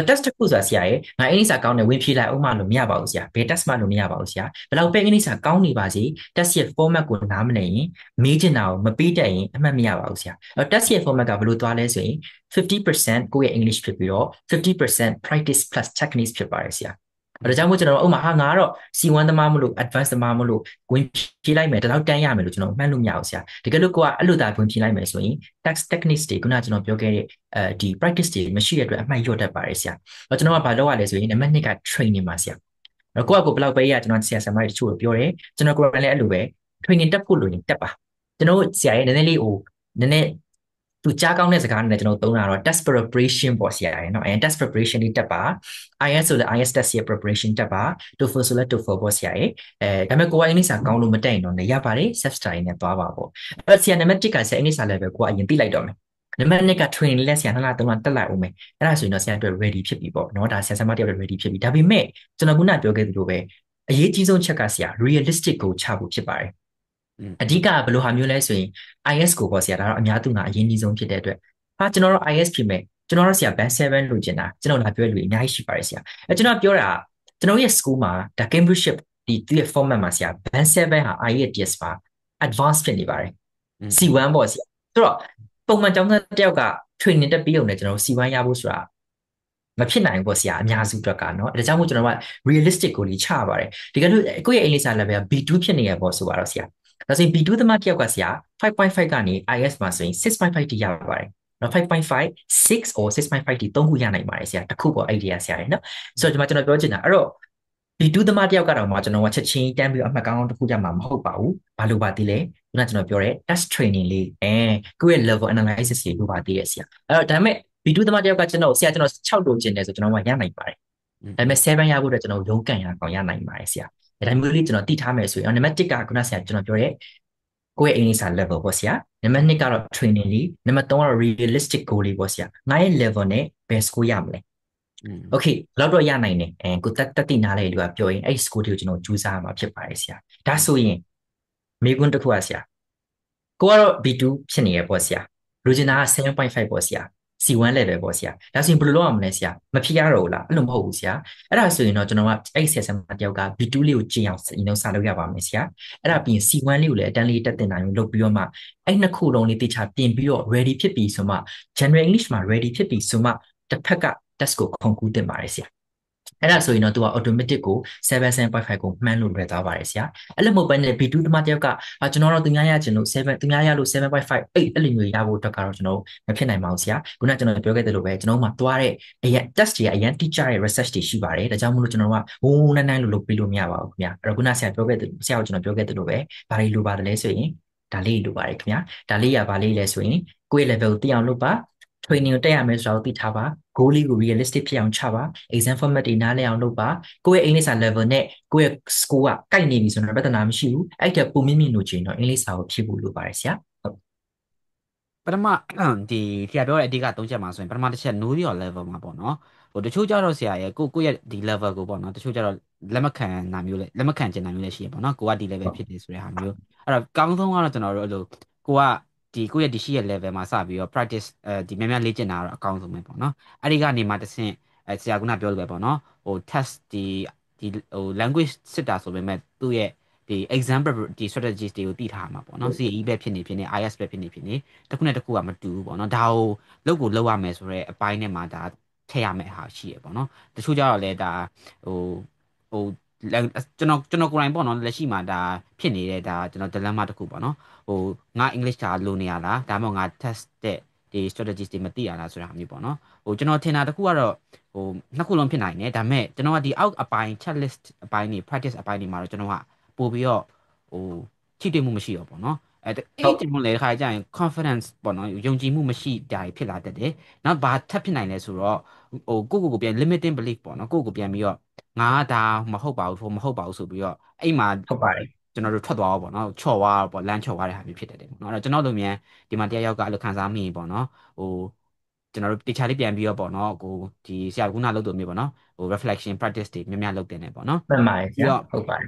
test တစ်ခုဆိုတာဆရာရေငါအင်္ဂလိပ်စာကောင်းတယ်ဝင်ဖြေလိုက်အောင်မှလို့မရပါဘူးဆရာဘယ် test မှလို့မရပါဘူးဆရာဘယ်လောက်ပဲအင်္ဂလိပ်စာကောင်းနေပါစေ test ရဲ့ format ကိုနားမလည်ရင်မေးချင်တာကိုမပေးတတ်ရင်အမှတ်မရပါဘူးဆရာtest ရဲ့ format ကဘယ်လိုသွားလဲဆိုရင်50% ကိုယ့်ရဲ့ English ဖြစ်ပြီးတော့50% practice plus techniques ဖြစ်ပါတယ်ဆရာဒါကြောင့်မို့ကျွန်တော်ဥမာဟာငါကတော့ C1 သမားမလို့ advanced သမားမလို့ဝင်ဖြေလိုက်မယ်တလောက်တန်းရမယ်လို့ကျွန်တော်မှတ်လို့မရဘူးဆရာတကယ်လို့ကိုကအဲ့လိုသာဝင်ဖြေလိုက်မယ်ဆိုရင် text techniques တွေခုနကကျွန်တော်ပြောခဲ့တဲ့ဒီ practice တွေမရှိတဲ့အတွက်အမှတ်လျော့တတ်ပါတယ်ဆရာကျွန်တော်ကဘာလုပ်ရလဲဆိုရင်နံပါတ်2က training ပါဆရာကိုယ့်အကိုဘယ်လောက်ပဲရကျွန်တော်ဆရာဆရာမတွေတချို့ပြောတယ်ကျွန်တော်ကိုယ်တိုင်လည်းအဲ့လိုပဲ training တက်ဖို့လိုရင်တက်ပါကျွန်တော်ဆရာရဲ့နည်းနည်းလေးဟိုနည်းနည်း သူကြားကောင်းတဲ့စကားနဲ့ကျွန်တော်သုံးတာတော့ test preparation ပေါ့ဆရာရယ်เนาะtest preparation လေးတက်ပါ IS ဆိုလည်း IS test ရဲ့ preparation တက်ပါ TOEFL ဆိုလည်း TOEFL ပေါ့ဆရာရယ်ဒါပေမဲ့ကိုကအင်္ဂလိပ်စာကောင်းလို့မတက်ရင်တော့လည်းရပါတယ် self study နဲ့သွားပါပေါ့အဲ့ဆရာနံပါတ်1ကဆရာအင်္ဂလိပ်စာ level ကိုကအရင်သိလိုက်တော့မယ်နံပါတ်2က training လေးဆရာ2လ3လတက်လိုက်အောင်မယ်အဲ့ဒါဆိုရင်တော့ဆရာအတွက် ready ဖြစ်ပြီပေါ့เนาะဒါဆရာဆရာမတယောက် ready ဖြစ်ပြီဒါပေမဲ့ကျွန်တော်ခုနပြောခဲ့သလိုပဲအရေးကြီးဆုံးချက်ကဆရာ realistic ကိုချဖို့ဖြစ်ပါတယ်အဓိကဘယ်လိုဟာမျိုးလဲဆိုရင် IS ကိုပေါ့ဆရာဒါတော့အများသူကအရင်ကြီးဆုံးဖြစ်တဲ့အတွက်ကျွန်တော်တို့ IS ဖြစ်မဲ့ကျွန်တော်တို့ဆရာ band 7လို့ကျင်တာကျွန်တော်လာပြောလို့အများကြီးရှိပါတယ်ဆရာကျွန်တော်ပြောတာကျွန်တော်ရဲ့ school မှာဒါ Cambridgeship ဒီ format မှာဆရာ band 7ဟာ IELTS ပါ advanced ဖြစ်နေပါတယ် C1 ပေါ့ဆရာဆိုတော့ပုံမှန်ကျောင်းသားတယောက်က training တက်ပြီးအောင်လည်းကျွန်တော် C1 ရဖို့ဆိုတာမဖြစ်နိုင်ဘူးပေါ့ဆရာအများစုအတွက်ကเนาะဒါကြောင့်မို့ကျွန်တော်က realistic ကိုလေးချပါတယ်ဒီကနေ့ကိုယ့်ရဲ့အင်္ဂလိပ်စာ level က B2 ဖြစ်နေရပေါ့ဆိုပါတော့ဆရာဒါဆိုရင် B2 သမားတယောက်ကဆရာ5.5ကနေ IS မှာဆိုရင်6.5တိရပါတယ်နော်5.5 6 or 6.5တိ3ခုရနိုင်ပါတယ်ဆရာတစ်ခုပေါ့အဲ့ဒီဆရာရယ်နော်ဆိုတော့ကျွန်တော်ပြောချင်တာအဲ့တော့ B2 သမားတယောက်ကတော့မှကျွန်တော်ကချက်ချင်းတန်းပြီးအမှတ်ကောင်းတစ်ခုကြမှာမဟုတ်ပါဘူးဘာလို့ပါသေးလဲခုနကကျွန်တော်ပြောတဲ့ test training လေးကိုယ့်ရဲ့ level analysis တွေလိုပါသေးရဲ့ဆရာအဲ့တော့ဒါပေမဲ့ B2 သမားတယောက်ကကျွန်တော်6လိုချင်တယ်ဆိုကျွန်တော်ကရနိုင်ပါတယ်ဒါပေမဲ့7ရဖို့အတွက်ကျွန်တော်ရုန်းကန်ရအောင်ရနိုင်ပါတယ်ဆရာဒါမျိုးလေးကျွန်တော်တည်ထားမယ်ဆိုရင်နံပါတ်1ကခုနဆရာကျွန်တော်ပြောတဲ့ကိုယ့်ရဲ့အင်္ဂလိပ်စာ level ပေါ့ဆရာနံပါတ်2ကတော့ training လေးနံပါတ်3ကတော့ realistic goal လေးပေါ့ဆရာငါရဲ့ level နဲ့ဘယ် score ရမလဲโอเคလောက်တော့ရနိုင်တယ်ကိုတက်တိနားလေလူကပြောရင်အဲ့ score တွေကိုကျွန်တော်ကြိုးစားမှာဖြစ်ပါတယ်ဆရာဒါဆိုရင်မေးခွန်းတစ်ခုပါဆရာကိုကတော့ B2 ဖြစ်နေရပေါ့ဆရာလူကျင်တာက 7.5 ပေါ့ဆရာ C1 level ပေါ့ဆရာဒါဆိုရင်ဘယ်လိုလုပ်ရမလဲဆရာမဖြစ်ရတော့ဘူးလားအဲ့လိုမဟုတ်ဘူးဆရာအဲ့ဒါဆိုရင်တော့ကျွန်တော်ကအဲ့ဆရာဆရာမတယောက်က B2 လေးကိုကြည့်အောင်စလုပ်ရပါမယ်ဆရာအဲ့ဒါပြီးရင် C1 လေးကိုလည်းအတန်းလေးတက်တင်တာမျိုးလုပ်ပြီးတော့မှအဲ့နှစ်ခုလုံးလေးတေချာပြင်ပြီးတော့ ready ဖြစ်ပြီဆိုမှ General English မှာ ready ဖြစ်ပြီဆိုမှတစ်ဖက်က test ကိုခုံကူးတင်ပါတယ်ဆရာအဲ့ဒါဆိုရင်တော့သူက automatic ကို7.5ကိုမှန်းလို့လွယ်သွားပါတယ်ဆရာအဲ့လိုမဟုတ်ဘဲနဲ့ B2 သမားတယောက်ကကျွန်တော်တို့သူများရချင်လို့7သူများရလို့7.5အဲ့လိုမျိုးရဖို့အတွက်ကတော့ကျွန်တော်မဖြစ်နိုင်ပါဘူးဆရာခုနကကျွန်တော်ပြောခဲ့သလိုပဲကျွန်တော်မှသွားတဲ့အရင် test တွေအရင် teacher ရဲ့ research တွေရှိပါတယ်ဒါကြောင့်မို့လို့ကျွန်တော်ကဝုန်းဝုန်းနိုင်လို့လုပ်ပေးလို့မရပါဘူးခင်ဗျာအဲ့တော့ခုနဆရာပြောခဲ့တဲ့ဆရာကကျွန်တော်ပြောခဲ့သလိုပဲဘာတွေလိုပါတယ်လဲဆိုရင်ဒါလေးလိုပါတယ်ခင်ဗျာဒါလေးရပါလေးလဲဆိုရင်ကိုယ့် level ကိုသိအောင်လုပ်ပါ training ကိုတက်ရမယ်ဆိုတော့သိထားပါ goal လေးကို realistic ဖြစ်အောင်ချပါ exam format တွေနားလည်အောင်လုပ်ပါကိုယ့်ရဲ့အင်္ဂလိပ်စာ level နဲ့ကိုယ့်ရဲ့ score ကကိုက်နေပြီဆိုတော့ပြဿနာမရှိဘူးအဲ့တဲ့ပုံမြင့်မြင့်လို့ချင်တော့အင်္ဂလိပ်စာကိုဖြည့်ဖို့လိုပါတယ်ဆရာဟုတ်ပထမဒီဆရာပြောတဲ့အဓိက၃ချက်မှာဆိုရင်ပထမတစ်ချက် know your level မှာပေါ့နော်တချို့ကြတော့ဆရာရဲ့ကိုယ့်ရဲ့ဒီ level ကိုပေါ့နော်တချို့ကြတော့လက်မခံတာမျိုးလဲလက်မခံချင်တာမျိုးလည်းရှိရပေါ့နော်ကိုကဒီ level ဖြစ်တယ်ဆိုတဲ့ဟာမျိုးအဲ့တော့ကောင်းဆုံးကတော့ကျွန်တော်တို့အဲ့လိုကိုကကိုယ့်ရဲ့ဒီရှိရဲ့ level မှာစပြီးတော့ practice ဒီများများလေ့ကျင့်တာတော့အကောင်းဆုံးပဲပေါ့နော်အဲ့ဒီကနေမှတစ်ဆင့်ဆရာကပြောလို့ပဲပေါ့နော်test ဒီlanguage စစ်တာဆိုပေမဲ့သူ့ရဲ့ဒီ exam strategies တွေကိုတည်ထားမှာပေါ့နော် CE ပဲဖြစ်နေဖြစ်နေ IS ပဲဖြစ်နေဖြစ်နေတစ်ခုနဲ့တစ်ခုကမတူဘူးပေါ့နော်ဒါကိုလုပ်ရမယ်ဆိုတော့အပိုင်းနဲ့မှာဒါထည့်ရမယ့်ဟာရှိရပေါ့နော်တချို့ကြတော့လဲဒါဟိုဟိုကျွန်တော်ကိုယ်တိုင်ပေါ့နော်လက်ရှိမှာဒါဖြစ်နေတဲ့ဒါကျွန်တော် dilemma တစ်ခုပေါ့နော်ငါ English စာလိုနေရလားဒါမှမဟုတ်ငါ test တဲ့ဒီ strategies တွေမသိရလားဆိုတာမျိုးပေါ့နော်ကျွန်တော်ထင်တာတစ်ခုကတော့နှစ်ခုလုံးဖြစ်နိုင်တယ်ဒါပေမဲ့ကျွန်တော်ကဒီအောက်အပိုင်း checklist အပိုင်းတွေ practice အပိုင်းတွေမှာတော့ကျွန်တော်ကပို့ပြီးတော့ဟိုထိတွေ့မှုမရှိတော့ပေါ့နော်အဲ့ဒီမှုလေခါကျရင် confidence ပေါ့နော်ယုံကြည်မှုမရှိတာဖြစ်လာတတ်တယ်နောက်ဘာထပ်ဖြစ်နိုင်လဲဆိုတော့ကိုပြန် limiting belief ပေါ့နော်ကိုပြန်ပြီးတော့ငါဒါမဟုတ်ပါဘူးမဟုတ်ပါဘူးဆိုပြီးတော့အဲ့မှာဟုတ်ပါတယ်ကျွန်တော်တို့ထွက်သွားတော့ပေါ့နော်ချော့သွားတော့ပေါ့လမ်းချော့သွားတဲ့ဟာမျိုးဖြစ်တတ်တယ်ပေါ့နော်အဲ့တော့ကျွန်တော်တို့မြန်ဒီမှာတရားရောက်ကအဲ့လိုခံစားမိပေါ့နော်ဟိုကျွန်တော်တို့တခြားလေးပြန်ပြီးတော့ပေါ့နော်ဒီဆရာကခုနလုပ်လို့မျိုးပေါ့နော်reflection practice တွေများများလုပ်တင်တယ်ပေါ့နော်မှန်ပါတယ်ဆရာပြီးတော့ဟုတ်ပါတယ်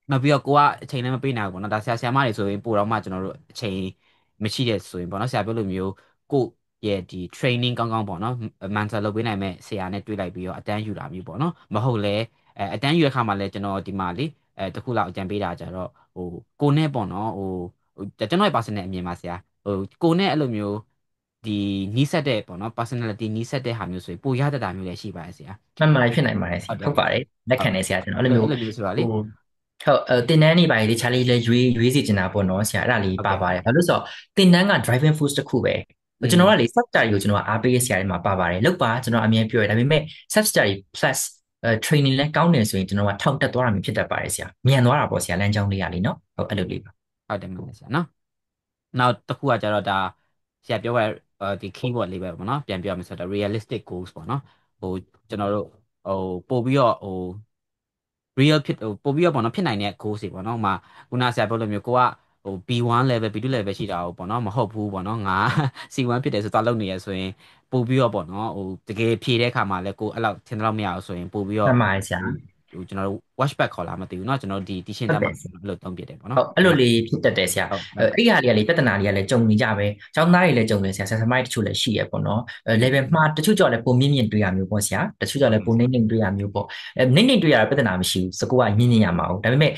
နောက်ပြီးတော့ကိုကအချိန်လည်းမပေးနိုင်ဘူးပေါ့နော်ဒါဆရာမတွေဆိုရင်ပို့တော့မှကျွန်တော်တို့အချိန်မရှိတဲ့ဆိုရင်ပေါ့နော်ဆရာပြောလို့မျိုးကိုရဲ့ဒီ training ကောင်းကောင်းပေါ့နော် mentor လုပ်ပေးနိုင်မဲ့ဆရာနဲ့တွေ့လိုက်ပြီးတော့အတန်းယူတာမျိုးပေါ့နော်မဟုတ်လဲအတန်းယူတဲ့ခါမှာလဲကျွန်တော်ဒီမှာလေတစ်ခုလောက်အကြံပေးတာကြတော့ကိုနဲ့ပေါ့နော်ကျွန်တော်ရဲ့ personal အမြင်ပါဆရာကိုနဲ့အဲ့လိုမျိုးဒီနီးစပ်တဲ့ပေါ့နော် personality နီးစပ်တဲ့ဟာမျိုးဆိုရင်ပိုရတတ်တာမျိုးလည်းရှိပါတယ်ဆရာမှန်ပါတယ်ဖြစ်နိုင်ပါတယ်ဆဟုတ်တယ်ရာဟုတ်ပါတယ်လက်ဟုတ်ခံနေဆရာကျွန်တော်အဲ့လိုမျိုးအဲ့လိုမျိုးဆိုတာလေဟိုဟုတ်တင်တန်းနေပါလေတခြားလေးလဲရွေးစီချင်တာပေါ့နော်ဆရာအဲ့ဒါလေးဟုတ်ကဲ့ပါပါတယ်ဘာလို့ဆိုတော့တင်တန်းက driving force တစ်ခုပဲကျွန်တော်ကလေ sub study ကိုကျွန်တော်အားပေးရဆရာတွေမှာပါပါတယ်လောက်ပါကျွန်တော်အမြင်ပြောရဒါပေမဲ့ sub study plus training လဲကောင်းတယ်ဆိုရင်ကျွန်တော်ကထောက်တက်သွားတာမျိုးဖြစ်တတ်ပါတယ်ဆရာမြန်သွားတာပေါ့ဆရာလမ်းကြောင်းလေးရလीနော်ဟုတ်အဲ့လိုလေးပါဟုတ်တယ်မှန်တယ်ဆရာနော်နောက်တစ်ခုကကြတော့ဒါဆရာပြောရ ဒီ keyword လေးပဲပေါ့နော်ပြန်ပြောရမယ်ဆိုတော့ realistic goals ပေါ့နော်ဟိုကျွန်တော်တို့ဟိုပို့ပြီးတော့real ဖြစ်ပို့ပြီးတော့ပေါ့နော်ဖြစ်နိုင်တဲ့ goals တွေပေါ့နော်ဥမာခုနဆရာပြောလိုမျိုးကိုကB1 level B2 level ရှိတာပေါ့နော်မဟုတ်ဘူးပေါ့နော်ငါ C1 ဖြစ်တယ်ဆိုတော့လုပ်နေရဆိုရင်ပို့ပြီးတော့ပေါ့နော်တကယ်ဖြည့်တဲ့အခါမှာလည်းကိုအဲ့လောက်ထင်တော့မရအောင်ဆိုရင်ပို့ပြီးတော့မှန်ပါတယ်ဆရာကျွန်တော်တို့ watchback ခေါ်လာမသိဘူးเนาะကျွန်တော်တို့ဒီ teaching ဟုတ်တက်မှာတယ်ဆရာအဲ့လိုသုံးပြတယ်ပေါ့ဟုနော်တ်အဲ့လိုလေးဖြစ်တတ်တယ်ဆရာဟုတ်အဲ့ဟာတွေကလေပြဿနာတွေကလည်းကြုံနေကြပဲကျောင်းသားတွေလည်းကြုံနေဆရာဆရာသမားတွေတချို့လည်းရှိရပေါ့နော်level မှာတချို့ကြောင့်လည်းပုံမြင့်မြင့်တွေ့ရမျိုးပေါ့ဆရာတချို့ကြောင့်လည်းပုံနှိမ့်နှိမ့်တွေ့ရမျိုးပေါ့နှိမ့်နှိမ့်တွေ့ရတာပြဿနာမရှိဘူးစကူကမြင့်မြင့်ရမှာဟုတ်ဒါပေမဲ့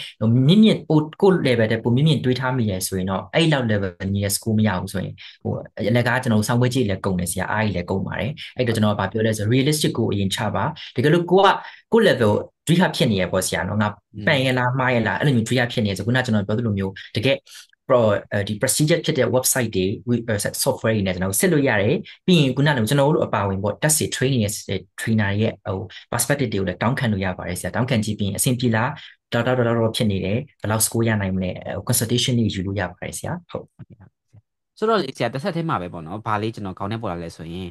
မြင့်မြင့်ပိုကို level တဲ့ပုံမြင့်မြင့်တွေးထားမိရဆိုရင်တော့အဲ့လောက် level ကြီးရဲ့ school မရဘူးဆိုရင်အလကားကျွန်တော်ဆောင်းပွဲကြီးလည်းကုန်တယ်ဆရာအားကြီးလည်းကုန်ပါတယ်အဲ့တော့ကျွန်တော်ကပြောလဲဆို realistic ကိုအရင်ချပါတကယ်လို့ကို level တွေးထားဖြစ်နေရပေါ့ဆရာနော်ငါပန်ရလားမှားရလားအဲ့လိုမျိုးတွေးထားဖြစ်နေဆိုခုနကကျွန်တော်ပြောသလိုမျိုးတကယ် ဒီ procedure ဖြစ်တဲ့ website တွေ software တွေနဲ့ကျွန်တော်စစ်လို့ရတယ်ပြီးရင်ခုနကကျွန်တော်တို့အပါဝင်ပေါ့ test training ရဲ့ trainer ရဲ့perspective တွေကိုလည်းတောင်းခံလို့ရပါတယ်ဆရာတောင်းခံကြည့်ပြီးရင်အဆင်ပြေလားတော်ဖြစ်နေတယ်ဘယ်လောက် score ရနိုင်မလဲ consultation တွေယူလို့ရပါတယ်ဆရာဟုတ်ဆိုတော့ဆရာတစ်ဆက်တည်းမှာပဲပေါ့နော်ဘာလေးကျွန်တော်ခေါင်းထဲပေါ်လာလဲဆိုရင်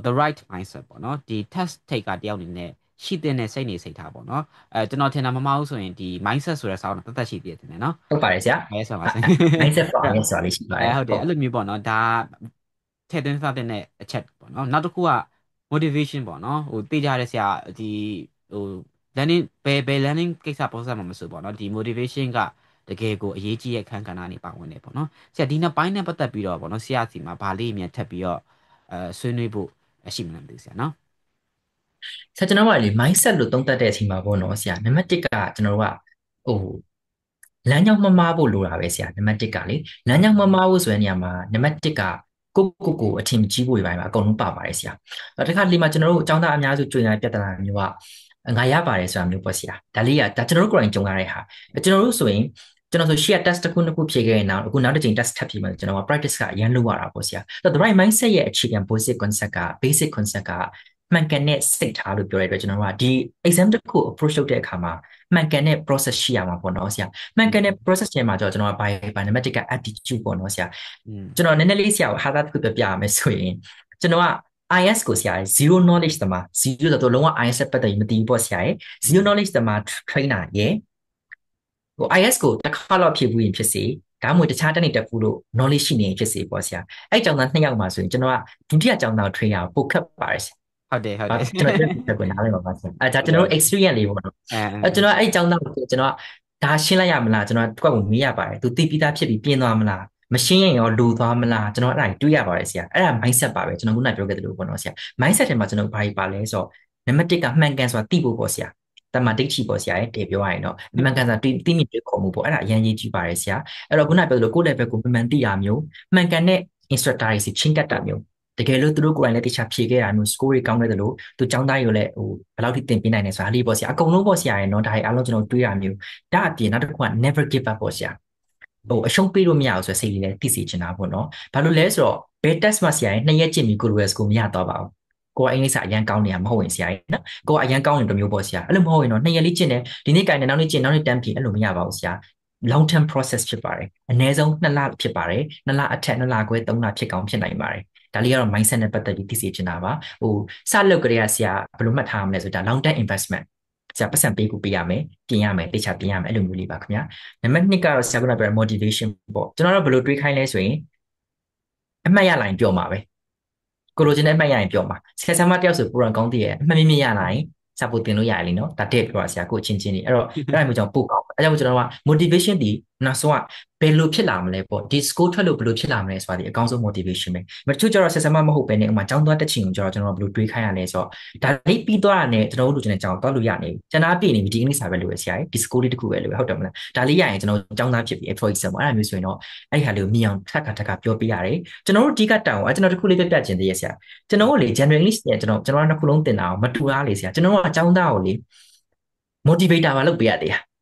the right mindset ပေါ့နော်ဒီ test taker တယောက်အနေနဲ့ရှိတဲ့စိတ်နေစိတ်ထားပေါ့နော်ကျွန်တော်ထင်တာမမှားဘူးဆိုရင်ဒီ mindset ဆိုတဲ့စာအုပ်တော့တသက်ရှိသေးတယ်နော်ဟုတ်ပါတယ်ဆရာအဲဆိုပါစေ mindset for ရဲ့ဆိုတာလေးရှိပါတယ်ဟုတ်တယ်အဲ့လိုမျိုးပေါ့နော်ဒါထည့်သွင်းထားတဲ့အချက်ပေါ့နော်နောက်တစ်ခုက motivation ပေါ့နော်သိကြတဲ့ဆရာဒီဟို learning ဘယ် learning ကိစ္စ process မှာမဆိုပေါ့နော်ဒီ motivation ကတကယ်ကိုအရေးကြီးတဲ့အခန်းကဏ္ဍနေပါဝင်နေပေါ့နော်ဆရာဒီနှစ်ပိုင်းနဲ့ပတ်သက်ပြီးတော့ပေါ့နော်ဆရာစီမှာဗာလေးအမြန်ထပ်ပြီးတော့ဆွေးနွေးဖို့ရှိမလားမသိဘူးဆရာနော်ဆရာကျွန်တော်ကလေ mindset လို့သုံးသပ်တဲ့အချိန်မှာပေါ့နော်ဆရာနံပါတ်1ကကျွန်တော်တို့ကဟိုလမ်းကြောင်းမမားဖို့လိုတာပဲဆရာနံပါတ်1ကလေလမ်းကြောင်းမမားဖို့ဆိုတဲ့နေရာမှာနံပါတ်1ကကိုအထင်ကြီးဖို့ရပါအကုန်လုံးပါပါတယ်ဆရာတခါလေမှာကျွန်တော်တို့အကြောင်းသားအများစုကြွေနေတဲ့ပြဿနာမျိုးကငါရပါတယ်ဆိုတာမျိုးပေါ့ဆရာဒါလေးကဒါကျွန်တော်တို့ကိုယ်တိုင်ကြုံရတဲ့ဟာကျွန်တော်တို့ဆိုရင်ကျွန်တော်ဆို share test တစ်ခုနှစ်ခုဖြေခဲ့ရင်နောက်အခုနောက်တစ်ချိန် test ထပ်ဖြေမယ်ကျွန်တော်က practice ကအရင်လုပ်ရတာပေါ့ဆရာ the right mindset ရဲ့အခြေခံ basic concept ကမှန်ကန်တဲ့စိတ်ထားလို့ပြောရတဲ့အတွက်ကျွန်တော်ကဒီ exam တစ်ခု approach လုပ်တဲ့အခါမှာမှန်ကန်တဲ့ process ရှိရမှာပေါ့နော်ဆရာမှန်ကန်တဲ့ process ထဲမှာကျွန်တော်ကဘာနံပါတ်1က attitude ပေါ့နော်ဆရာကျွန်တော်နည်းနည်းလေးဆရာကိုဟာသာတစ်ခုပြပြရမယ်ဆိုရင်ကျွန်တော်က IS ကိုဆရာ0 knowledge တမှာ0ဆိုတော့လုံးဝ IS ပတ်သက်ပြီးမသိဘူးပေါ့ဆရာရဲ့0 knowledge တမှာ trainer ရဲ့IS ကိုတစ်ခါတော့ဖြည့်ဘူးရင်ဖြစ်စေဒါမှမဟုတ်တခြားတနေ့တက်ဖို့လို့ knowledge ရှိနေရင်ဖြစ်စေပေါ့ဆရာအဲ့ကြောင့်သား2ယောက်မှာဆိုရင်ကျွန်တော်ကဒုတိယကြောင့်သား trainer ကိုပို့ခတ်ပါတယ်ဟုတ်တယ်ကျွန်တော်ပြောပြနားလည်ပါပါဆရာဒါကျွန်တော်တို့ experience လေးပေါ့နော်ကျွန်တော်အဲ့ကြောင့်သားကိုကျွန်တော်ဒါရှင်းလိုက်ရမလားကျွန်တော်တွက်ကိုမေးရပါတယ်သူသိပြီးသားဖြစ်ပြီးပြင်းသွားမလားမရှင်းရင်ရောလူသွားမလားကျွန်တော်အဲ့ဒါတွေးရပါတယ်ဆရာအဲ့ဒါ mindset ပါပဲကျွန်တော်ခုနပြောခဲ့သလိုပေါ့နော်ဆရာ mindset ထဲမှာကျွန်တော်ဘာကြီးပါလဲဆိုတော့နံပါတ်1ကမှန်ကန်ဆိုတာသိဖို့ပေါ့ဆရာတမန်ဒိတ်ချီပေါ့ဆရာရဲ့တေပြောရရင်တော့မှန်ကန်စွာသိမြင်တွေ့ခေါ်မှုပေါ့အဲ့ဒါအရင်ရေးကြည့်ပါတယ်ဆရာအဲ့တော့ခုနပြောသလိုကိုယ့် level ကိုမှန်သိရမျိုးမှန်ကန်တဲ့ instructor တွေစီချင်းတက်တာမျိုးတကယ်လို့သူတို့ကိုယ်တိုင်လည်းတခြားဖြေခဲ့တာမျိုး score တွေကောင်းတဲ့လို့သူចောင်းသားတွေကိုလည်းဘယ်လောက်ထိသင်ပေးနိုင်လဲဆိုတာလေးပေါ့ဆရာအကုန်လုံးပေါ့ဆရာရဲ့နော်ဒါတွေအားလုံးကျွန်တော်တွေးရမျိုးဒါအပြင်နောက်တစ်ခုက never give up ပေါ့ဆရာအရှုံးပေးလို့မရဘူးဆိုစိတ်လေးလည်းသိစေချင်တာပေါ့နော်ဘာလို့လဲဆိုတော့ဘယ် test မှာဆရာရဲ့2ရက်ကျင့်ပြီးကိုလို score မရတော့ပါဘူးကိုကအင်္ဂလိပ်စာအရန်ကောင်းနေတာမဟုတ်ရင်ဆရာကြီးနော်ကိုကအရန်ကောင်းရင်တစ်မျိုးပေါ့ဆရာအဲ့လိုမဟုတ်ရင်တော့2ရက်လေးကျင့်တယ်ဒီနေ့ကင်တယ်နောက်နေ့ကျင့်နောက်နေ့တန်းပြင်အဲ့လိုမရပါဘူးဆရာ long term process ဖြစ်ပါတယ်အနည်းဆုံး2လဖြစ်ပါတယ်2လအထက်2လခွဲ3လဖြစ်ကောင်းဖြစ်နိုင်ပါတယ်ဒါလေးကတော့ mindset နဲ့ပတ်သက်ပြီးသိစေချင်တာပါစလုပ်ကြရဆရာဘယ်လိုမှတ်ထားရမလဲဆိုတာ long term investment ဆရာပတ်စံပေးကိုပေးရမယ်ပြင်ရမယ်တေချာပြင်ရမယ်အဲ့လိုမျိုးလေးပါခင်ဗျာနံပါတ်2ကတော့ဆရာကပြော motivation ပေါ့ကျွန်တော်တို့ဘယ်လိုတွေးခိုင်းလဲဆိုရင်အမှတ်ရလာရင်ပြောမှာပဲကိုလိုချင်တဲ့အမှတ်ရရင်ပြောမှာဆရာဆရာမတယောက်ဆိုပူရန်ကောင်းတည်ရဲ့အမှတ်မရလာရင်စာပို့တင်လို့ရတယ်လीနော်ဒါတဲ့ပြောတာဆရာကိုချင်းချင်းနေအဲ့တော့အဲ့ဒါမျိုးကြောင့်ပို့ကောင်းအဲ့ကြောင့်ကျွန်တော်က motivation ဒီနောက်ဆုံးကဘယ်လိုဖြစ်လာမလဲပေါ့ဒီ score ထွက်လို့ဘယ်လိုဖြစ်လာမလဲဆိုတာဒီအကောင်းဆုံး motivation ပဲတချို့ကျတော့ဆရာဆရာမမဟုတ်ပဲねဥမာចောင်းသွားတက်ချင်ကိုကျတော့ကျွန်တော်ဘယ်လိုတွေးခိုင်းရလဲဆိုတော့ဒါလေးပြီးသွားတာနဲ့ကျွန်တော်တို့လူချင်းတဲ့ចောင်းသွားလို့ရနေပြီကျန်တာပြည့်နေပြီဒီကနေ့စာပဲလို့ရဆရာဒီ score လေးတစ်ခုပဲလို့ဟုတ်တယ်မလားဒါလေးရရင်ကျွန်တော်ចောင်းသားဖြစ်ပြီ for example အဲ့ဒါမျိုးဆိုရင်တော့အဲ့ဒီဟာလေးကိုမြင်အောင်ထပ်ထပ်ပြောပြရတယ်ကျွန်တော်တို့ဒီကတောင်အဲ့ကျွန်တော်တစ်ခုလေးပြပြချင်သေးရဲ့ဆရာကျွန်တော်တို့လေ general English နဲ့ကျွန်တော်နှစ်ခုလုံးတင်တာအောင်မတူလားလေဆရာကျွန်တော်ကចောင်းသားကိုလေ motivator ပါလုပ်ပေးရတယ်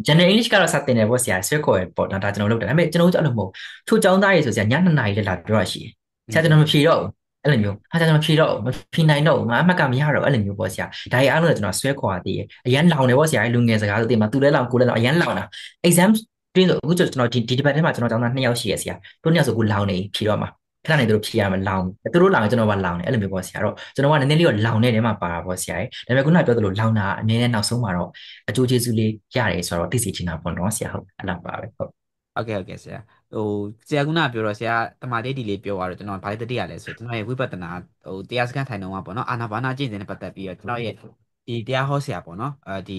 general English ကတော့စတင်တယ်ပေါ့ဆရာဆွဲခေါ်ရပေါ့ဒါကျွန်တော်လုပ်တယ်ဒါပေမဲ့ကျွန်တော်တို့အဲ့လိုမဟုတ်ထို့ចောင်းသားရေဆိုဆရာည2နာရီလည်းလာပြောရရှိတယ်ဆရာကျွန်တော်မဖြေတော့ဘူးအဲ့လိုမျိုးဟာကျွန်တော်ဖြေတော့မဖြေနိုင်တော့ဘူးငါအမှတ်ကမရတော့အဲ့လိုမျိုးပေါ့ဆရာဒါရီအားလုံးကျွန်တော်ဆွဲခေါ်ရသေးတယ်အရန်လောင်တယ်ပေါ့ဆရာလူငယ်စကားဆိုတင်မှာသူလည်းလောင်ကိုလည်းလောင်အရန်လောင်တာ exam တင်းဆိုအခုကျွန်တော်ဒီ debate ထဲမှာကျွန်တော်ចောင်းသား2ယောက်ရှိရဆရာတို့2ယောက်ဆိုကိုလောင်နေဖြေတော့မှာ ခဏနေသူတို့ဖြေရမယ်လောင်သူတို့လောင်ကျွန်တော်ကလောင်တယ်အဲ့လိုမျိုးပေါ့ဆရာတော့ကျွန်တော်ကနည်းနည်းလေးတော့လောင်နေတဲ့ထဲမှာပါတာပေါ့ဆရာဒါပေမဲ့ခုနကပြောသလိုလောင်တာအနည်းနဲ့နောက်ဆုံးမှာတော့အကျိုးကျေးဇူးလေးရတယ်ဆိုတော့သိစေချင်တာပေါ့နော်ဆရာဟုတ်အဲ့လောက်ပါပဲဟုတ်ဟုတ်ကဲ့ဆရာဟိုဆရာကပြောတော့ဆရာတမာလေးဒီလေးပြောသွားတော့ကျွန်တော်ဘာလေးတတိရလဲဆိုကျွန်တော်ရဲ့ဝိပဿနာတရားစခန်းထိုင်တော့မှာပေါ့နော်အာနာပါနာကျင့်စဉ်နဲ့ပတ်သက်ပြီးတော့ကျွန်တော်ရဲ့ဒီတရားဟောဆရာပေါ့နော်ဒီ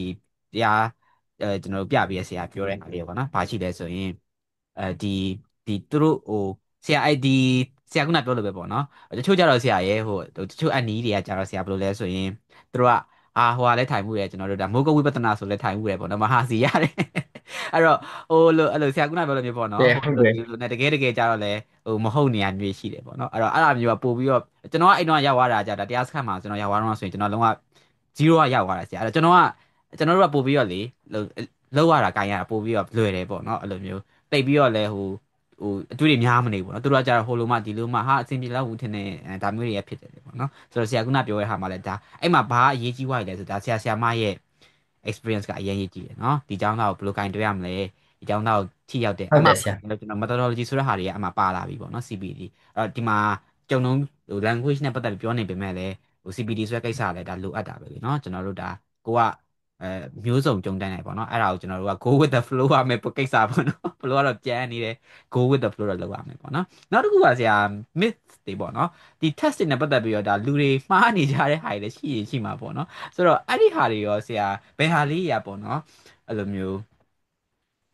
တရားကျွန်တော်တို့ပြပြီးရဆရာပြောတဲ့အားလေးပေါ့နော်ဘာရှိလဲဆိုရင်ဒီသူတို့ဆရာဆရာပြောလို့ပဲပေါ့နော်တချို့ကြတော့ဆရာရဲ့တချို့အန်နီးတွေကကြတော့ဆရာဘယ်လိုလဲဆိုရင်သူတို့ကဟိုကလည်းထိုင်မှုတယ်ကျွန်တော်တို့ဒါမိုးကုတ်ဝိပဿနာဆိုလည်းထိုင်မှုတယ်ပေါ့နော်မဟာစီရတယ်အဲ့တော့အဲ့လိုဆရာပြောလို့မျိုးပေါ့နော်တယ်ဟုတ်တယ်လိုနဲ့တကယ်ကြတော့လဲမဟုတ်နေရမျိုးရှိတယ်ပေါ့နော်အဲ့ဒါမျိုးကပို့ပြီးတော့ကျွန်တော်ကအဲ့တော့ရောက်သွားတာကြာတာတရားစခန်းမှာကျွန်တော်ရောက်သွားတော့ဆိုရင်ကျွန်တော်လုံးဝ0ကရောက်သွားတာဆရာအဲ့တော့ကျွန်တော်တို့ကပို့ပြီးတော့လေလောက်ရတာကိုင်ရတာပို့ပြီးတော့လွယ်တယ်ပေါ့နော်အဲ့လိုမျိုးတိတ်ပြီးတော့လဲအတွေ့တွေများမနေဘူးနော်သူတို့ကကြတော့ဟိုလိုမှဒီလိုမှဟာအဆင်ပြေလောက်ဘူးထင်တယ်ဒါမျိုးတွေရဖြစ်တယ်လေပေါ့နော်ဆိုတော့ဆရာပြောတဲ့ဟာမှလည်းဒါအဲ့မှာဘာအရေးကြီးသွားရလဲဆိုဒါဆရာမရဲ့ experience ကအရင်ရေးကြည့်တယ်နော်ဒီเจ้าသားကိုဘယ်လိုကင်တွဲရမလဲဒီเจ้าသားကိုထိရောက်တယ်ဟုတ်တယ်ဆရာကျွန်တော် methodology ဆိုတဲ့ဟာတွေကအမှပါလာပြီပေါ့နော် CPD အဲ့တော့ဒီမှာကျုံလုံးlanguage နဲ့ပတ်သက်ပြီးပြောနေပေမဲ့လည်းCPD ဆိုတဲ့ကိစ္စကလည်းဒါလိုအပ်တာပဲလေနော်ကျွန်တော်တို့ဒါကိုကအဲမျိုးစုံကြုံတိုင်းနိုင်ပေါ့နော်အဲ့ဒါကိုကျွန်တော်တို့က go with the flow ရမယ်ပုံကိစ္စပေါ့နော် flow ကတော့ကြမ်းနေတယ် go with the flow တော့လုပ်ရမယ်ပေါ့နော်နောက်တစ်ခုကဆရာ myth တွေပေါ့နော်ဒီ test တွေနဲ့ပတ်သက်ပြီးတော့ဒါလူတွေမှားနေကြတဲ့ဟာတွေလည်းရှိမှာပေါ့နော်ဆိုတော့အဲ့ဒီဟာတွေရောဆရာဘယ်ဟာလေးရပေါ့နော်အဲ့လိုမျိုး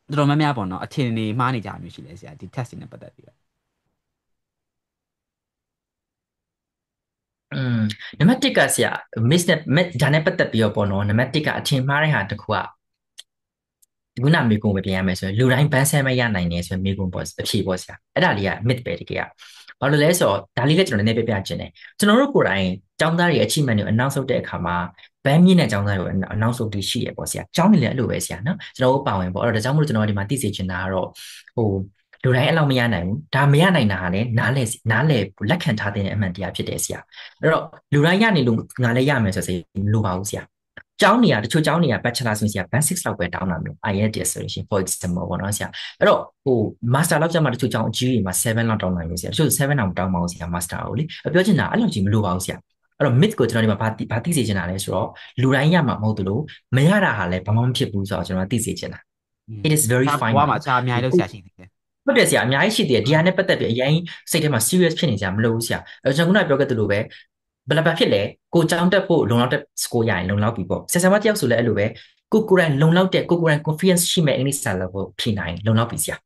တော်တော်များများပေါ့နော်အထင်တွေမှားနေကြမျိုးရှိလဲဆရာဒီ test တွေနဲ့ပတ်သက်ပြီးတော့อืมနံပါတ်1ကဆရာ miss နဲ့ဒါနဲ့ပတ်သက်ပြီးတော့ပေါ့နော်နံပါတ်1ကအထင်မှားတဲ့ဟာတစ်ခုကခုနမေကွန်ပဲပြန်ရမယ်ဆိုရင်လူတိုင်းဘန်းဆဲမရနိုင်နေဆိုရင်မေကွန်ပေါ့အဖြေပေါ့ဆရာအဲ့ဒါလေးက myth ပဲတကယ်ကဘာလို့လဲဆိုတော့ဒါလေးလည်းကျွန်တော်နည်းနည်းပြပြခြင်းတယ်ကျွန်တော်တို့ကိုယ်တိုင်ចောင်းသားတွေ achievement တွေကို announce လုပ်တဲ့အခါမှာဘန်းမြင့်တဲ့ចောင်းသားတွေကို announce လုပ်ပြီးရှိရပေါ့ဆရာចောင်းနေလည်းအဲ့လိုပဲဆရာနော်ကျွန်တော်တို့ပါဝင်ပေါ့အဲ့တော့ဒါကြောင့်မို့လို့ကျွန်တော်ဒီမှာသိစေချင်တာကတော့ဟိုလူတိုင်းအဲ့လောက်မရနိုင်ဘူးဒါမရနိုင်တာကလည်းနားလေလက်ခံထားတဲ့အမှန်တရားဖြစ်တယ်ဆရာအဲ့တော့လူတိုင်းရနေလို့ငါလည်းရမယ်ဆိုစေမလိုပါဘူးဆရာကျောင်းနေရတချို့ကျောင်းနေရ bachelor ဆိုရင်ဆရာ band 6လောက်ပဲတောင်းတာမျိုး IELTS ဆိုရင် for example ပေါ့နော်ဆရာအဲ့တော့master လောက်ကျမှတချို့ကျောင်းအကြီးတွေမှာ7လောက်တောင်းနိုင်မျိုးဆရာတချို့7အောင်တောင်းမအောင်ဆရာ master ကိုလေပြောချင်တာအဲ့လိုကြီးမလိုပါဘူးဆရာအဲ့တော့ myth ကိုကျွန်တော်ဒီမှာဘာသိစေချင်တာလဲဆိုတော့လူတိုင်းရမှာမဟုတ်သလိုမရတာဟာလည်းဘာမှမဖြစ်ဘူးဆိုတော့ကျွန်တော်သိစေချင်တာ it is very ဘ fine ဝပါမှာအခြားအများကြီးလုပ်ဆရာရှိသေးတယ်ဟုတ်တယ်ဆရာအများကြီးရှိသေးတယ်ဒီဟာနဲ့ပတ်သက်ပြီးအရင်စိတ်ထဲမှာ serious ဖြစ်နေကြမလို့ဘူးဆရာကျွန်တော်ခုနပြောခဲ့သလိုပဲဘယ်လိုဖြစ်လဲကိုကြောင်းတက်ဖို့လုံလောက်တဲ့ score ရရင်လုံလောက်ပြီပေါ့ဆရာမတယောက်ဆိုလည်းအဲ့လိုပဲကိုယ်လုံလောက်တဲ့ကိုယ် confidence ရှိမဲ့အင်္ဂလိပ်စာလောက်ဖြေနိုင်လုံလောက်ပြီဆရာ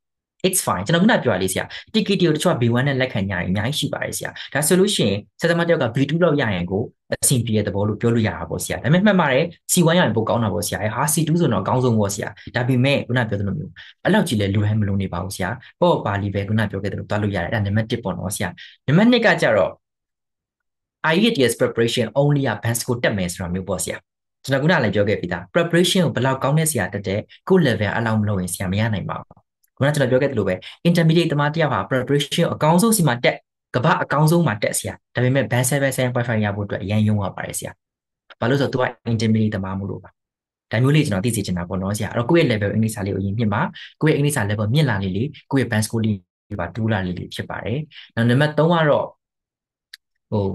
it's fine ကျွန်တော်ခုနပြောရလေးဆရာ TKT ကိုတချို့ B1 နဲ့လက်ခံကြရင်အများကြီးရှိပါတယ်ဆရာဒါဆိုလို့ရှိရင်ဆရာမတယောက်က B2 လောက်ရရင်ကိုအဆင်ပြေတဲ့သဘောလို့ပြောလို့ရတာပေါ့ဆရာဒါပေမဲ့မှတ်ပါတယ် C1 ရရင်ပိုကောင်းတာပေါ့ဆရာဟာ C2 ဆိုတော့အကောင်းဆုံးပေါ့ဆရာဒါပေမဲ့ခုနပြောသလိုမျိုးအဲ့လောက်ကြီးလဲလူဟဲမလုံးနေပါဘူးဆရာပေါ့ပါလီပဲခုနပြောခဲ့သလိုတွားလို့ရတယ်အဲ့ဒါနံပါတ်1ပေါ့နော်ဆရာနံပါတ်2ကကြတော့ IELTS preparation only က band score တက်မယ်ဆိုတာမျိုးပေါ့ဆရာကျွန်တော်ခုနလည်းပြောခဲ့ပြီးသား preparation ကိုဘယ်လောက်ကောင်းတဲ့ဆရာတက်တဲ့ကို level အလောက်မလို့ရင်ဆရာမရနိုင်ပါဘူးခုနကျွန်တော်ပြောခဲ့သလိုပဲ intermediate တမတယောက်ဟာ preparation အကောင်းဆုံးစီမှာတက်ကမ္ဘာအကောင်းဆုံးမှာတက်ဆရာဒါပေမဲ့ band 7.5ရဖို့အတွက်အရင်ရုံးရပါတယ်ဆရာဘာလို့ဆိုတော့ तू က intermediate တမမို့လို့ပါဒါမျိုးလေးကျွန်တော်သိစေချင်တာပေါ့နော်ဆရာအဲ့တော့ကိုယ့်ရဲ့ level အင်္ဂလိပ်စာလေးကိုအရင်မြင့်ပါကိုယ့်ရဲ့အင်္ဂလိပ်စာ level မြင့်လာလေကိုယ့်ရဲ့ band score လေးပါတူးလာလေဖြစ်ပါတယ်နောက်နံပါတ်3ကတော